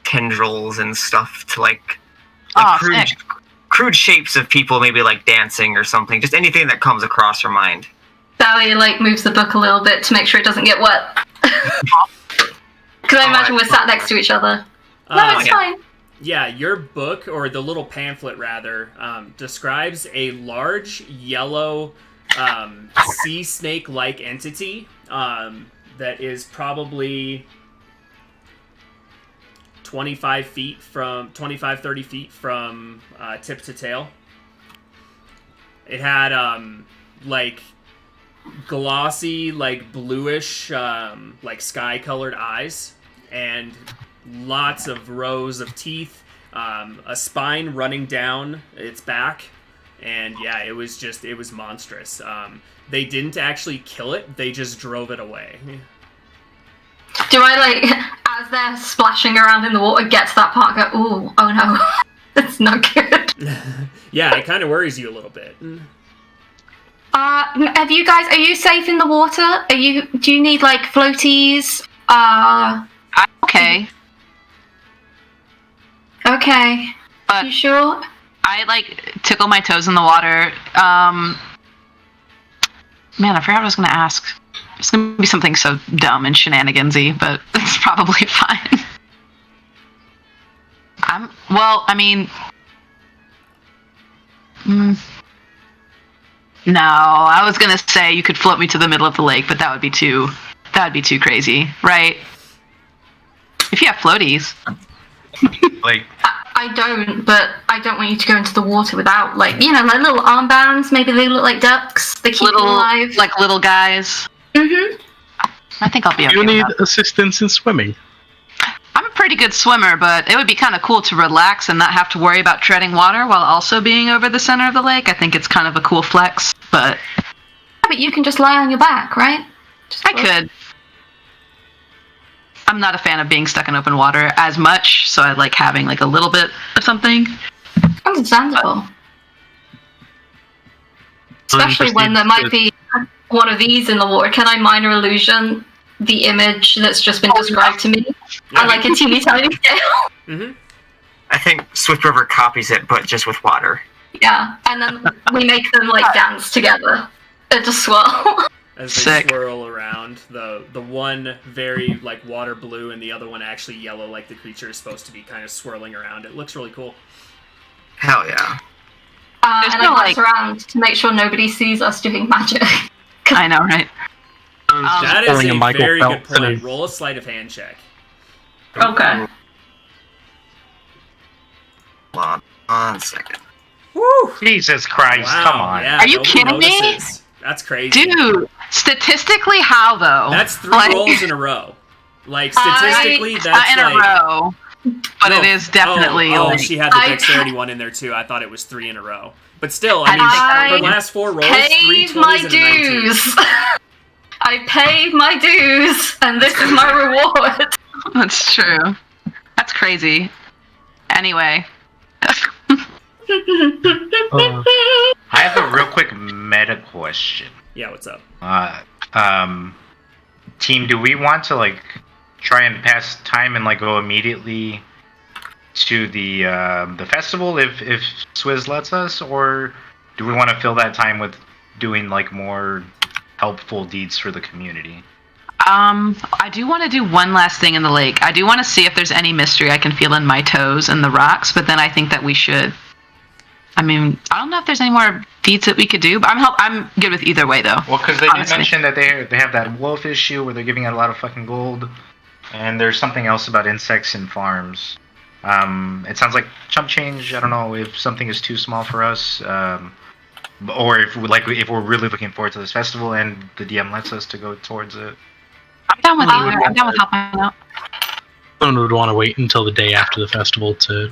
tendrils and stuff to like Oh, crude shapes of people, maybe like dancing or something. Just anything that comes across her mind. Dahlia moves the book a little bit to make sure it doesn't get wet. Because I imagine we're sat next to each other. No, it's fine. Yeah, your book, or the little pamphlet rather, describes a large yellow sea snake-like entity that is probably 25, 30 feet from tip to tail. It had like glossy, like bluish, like sky-colored eyes, and lots of rows of teeth, a spine running down its back, and yeah, it was monstrous. They didn't actually kill it, they just drove it away. Do I, as they're splashing around in the water, get to that part and go, ooh, oh no, that's not good. Yeah, it kind of worries you a little bit. Are you safe in the water? Do you need, floaties? Okay. Okay. But You sure? I tickle my toes in the water. Man, I forgot what I was gonna ask. It's gonna be something so dumb and shenanigansy, but it's probably fine. No, I was gonna say you could float me to the middle of the lake, but that would be too crazy, right? If you have floaties. Like, I don't, but I don't want you to go into the water without, like little armbands. Maybe they look like ducks. They keep you alive. Like little guys. Mm-hmm. I think I'll be okay You with need that. assistance in swimming. I'm a pretty good swimmer, but it would be kind of cool to relax and not have to worry about treading water while also being over the center of the lake. I think it's kind of a cool flex, but... Yeah, but you can just lie on your back, right? I could. I'm not a fan of being stuck in open water as much, so I like having a little bit of something. Understandable. Especially when there might be one of these in the water. Can I minor illusion the image that's just been described to me? Yeah. On a teeny tiny scale. Mm-hmm. I think Swift River copies it, but just with water. Yeah, and then we make them dance together. They're just swirl. As they Sick. swirl around, the one very water blue and the other one actually yellow, like the creature is supposed to be kind of swirling around. It looks really cool. Hell yeah. There's And no, I glance around to make sure nobody sees us doing magic. I know, right? That is pulling a a Michael very good Phelps and point. a- Roll a sleight of hand check. Okay. Hold on 1 second. Woo! Jesus Christ, Wow, come on. yeah, Are you nobody kidding me? notices. That's crazy. Dude, statistically, how though? That's 3 Like- rolls in a row. Statistically, that's in a row. But it is definitely Oh, she had the I- dexterity one in there too. I thought it was 3 in a row. But still, I didn't think that her was- last 4 rolls, 3 Paid 20s my and a 19. dues. I pay my dues, and this is my reward. That's true. That's crazy. Anyway. I have a real quick meta question. Yeah, what's up? Team, do we want to like try and pass time and like go immediately to the festival if Swizz lets us, or do we want to fill that time with doing like more helpful deeds for the community? I do want to do one last thing in the lake. I do want to see if there's any mystery I can feel in my toes and the rocks, but then I think that we should. I mean, I don't know if there's any more deeds that we could do, but I'm good with either way, though. Well, because they did honestly. mention that they have that wolf issue where they're giving out a lot of fucking gold, and there's something else about insects in farms. It sounds like chump change. I don't know if something is too small for us, or if we're really looking forward to this festival and the DM lets us to go towards it. I'm down with either. I'm down with helping out. Someone would want to wait until the day after the festival to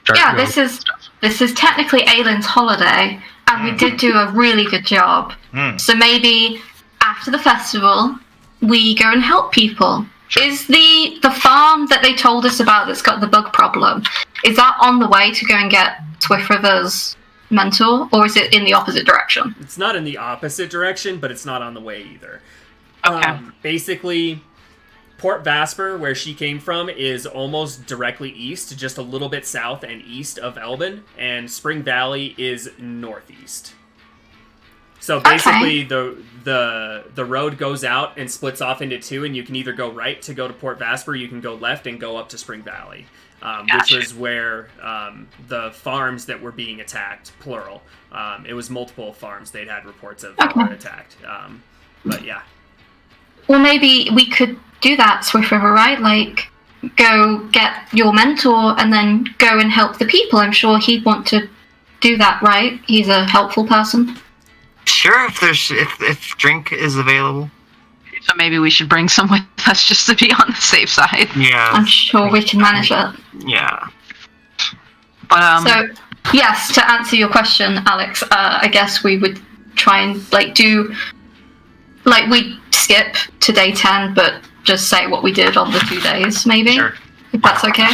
start. Yeah, going this with is stuff. this is technically Aylin's holiday, and we did do a really good job. So maybe after the festival, we go and help people. Sure. Is the farm that they told us about that's got the bug problem, is that on the way to go and get Swift River's mentor, or is it in the opposite direction? It's not in the opposite direction, but it's not on the way either. Okay. Basically, Port Vasper, where she came from, is almost directly east, just a little bit south and east of Elbin, and Spring Valley is northeast. So basically, the road goes out and splits off into two, and you can either go right to go to Port Vasper, you can go left and go up to Spring Valley, which is where the farms that were being attacked, plural. It was multiple farms they'd had reports of that were attacked. But yeah. Well, maybe we could do that, Swift River, right? Like, go get your mentor and then go and help the people. I'm sure he'd want to do that, right? He's a helpful person. Sure, if drink is available. So maybe we should bring some with us just to be on the safe side. Yeah. I'm sure we can manage it. Yeah. But So, yes, to answer your question, Alex, I guess we would try and we'd skip to day 10, but just say what we did on the 2 days, maybe. Sure. If that's okay.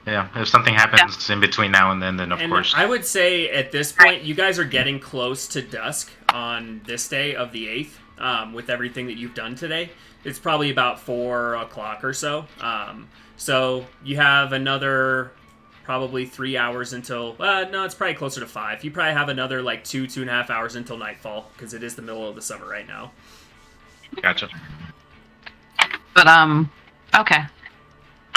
Yeah. If something happens in between now and then of And course. I would say at this point, you guys are getting close to dusk on this day of the 8th, with everything that you've done today. It's probably about 4 o'clock or so. So you have another probably 3 hours until, no, it's probably closer to 5. You probably have another like 2.5 hours until nightfall, because it is the middle of the summer right now. Gotcha. But okay.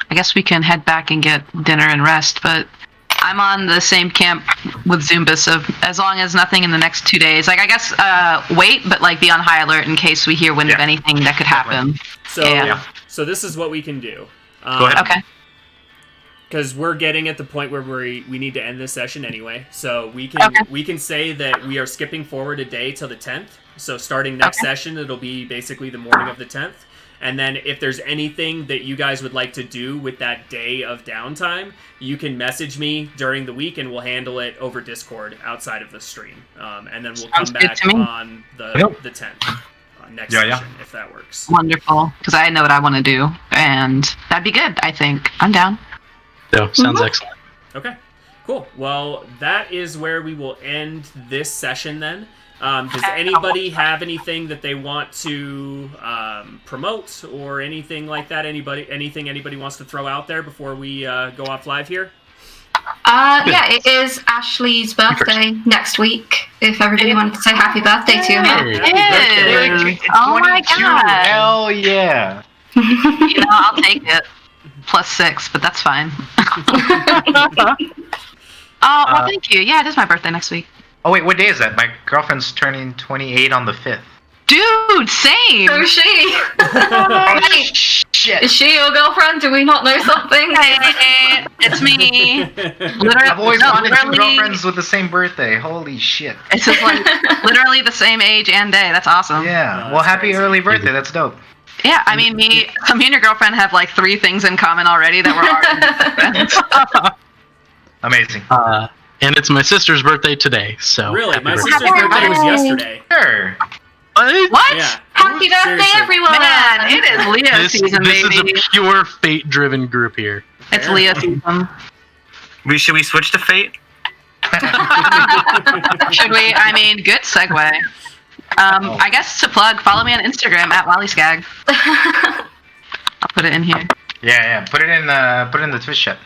I guess we can head back and get dinner and rest, but I'm on the same camp with Zumba, so as long as nothing in the next 2 days. Like, I guess, wait, but, like, be on high alert in case we hear wind of anything that could happen. So, so this is what we can do. Go ahead. Okay. Because we're getting at the point where we need to end this session anyway. So we can say that we are skipping forward a day till the 10th. So starting next session, it'll be basically the morning of the 10th. And then if there's anything that you guys would like to do with that day of downtime, you can message me during the week and we'll handle it over Discord outside of the stream. And then we'll come back on the 10th next session, if that works. Wonderful, because I know what I want to do, and that'd be good, I think. I'm down. Yeah, sounds excellent. Okay, cool. Well, that is where we will end this session then. Does anybody have anything that they want to promote or anything like that? Anything anybody wants to throw out there before we go off live here? Yeah, it is Ashley's birthday next week. If everybody wanted to say happy birthday to her. It is. Oh my god. Hell yeah. I'll take it. +6, but that's fine. Well, thank you. Yeah, it is my birthday next week. Oh wait, what day is that? My girlfriend's turning 28 on the 5th. Dude, same. So is she. Oh, shit. Is she your girlfriend? Do we not know something? Hey, it's me. I've always wanted two literally, girlfriends with the same birthday. Holy shit. It's just like literally the same age and day. That's awesome. Yeah. Oh, Well, that's happy crazy. early birthday. That's dope. Yeah, I mean, me and your girlfriend have like 3 things in common already that we're already friends. Amazing. And it's my sister's birthday today, so Really? My happy sister's birthday. birthday was yesterday. Sure. What? Yeah. Happy birthday, Seriously. everyone! Man, it is Leo This season, is baby. a pure fate-driven group here. It's Leo season. Should we switch to fate? Should we? I mean, good segue. I guess to plug, follow me on Instagram at WallyScag. I'll put it in here. Yeah. Put it in the Twitch chat.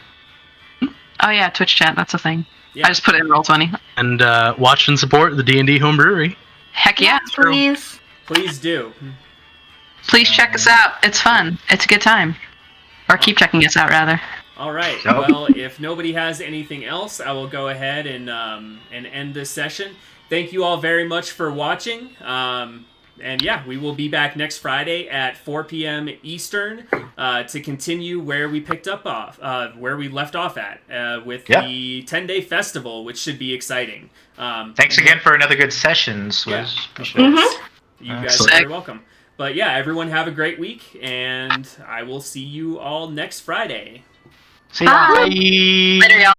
Oh yeah, Twitch chat. That's a thing. Yeah. I just put it in Roll20. And watch and support the D&D Homebrewery. Heck yeah. Please. Please do. Please check us out. It's fun. It's a good time. Or keep checking us out, rather. All right. Nope. Well, if nobody has anything else, I will go ahead and end this session. Thank you all very much for watching. And yeah, we will be back next Friday at 4 p.m. Eastern to continue where we where we left off at with the 10-day festival, which should be exciting. Thanks again for another good session, Swizz. Yeah. Appreciate it. Mhm. You guys Excellent. are very welcome. But yeah, everyone have a great week, and I will see you all next Friday. See ya. Bye. Later, y'all.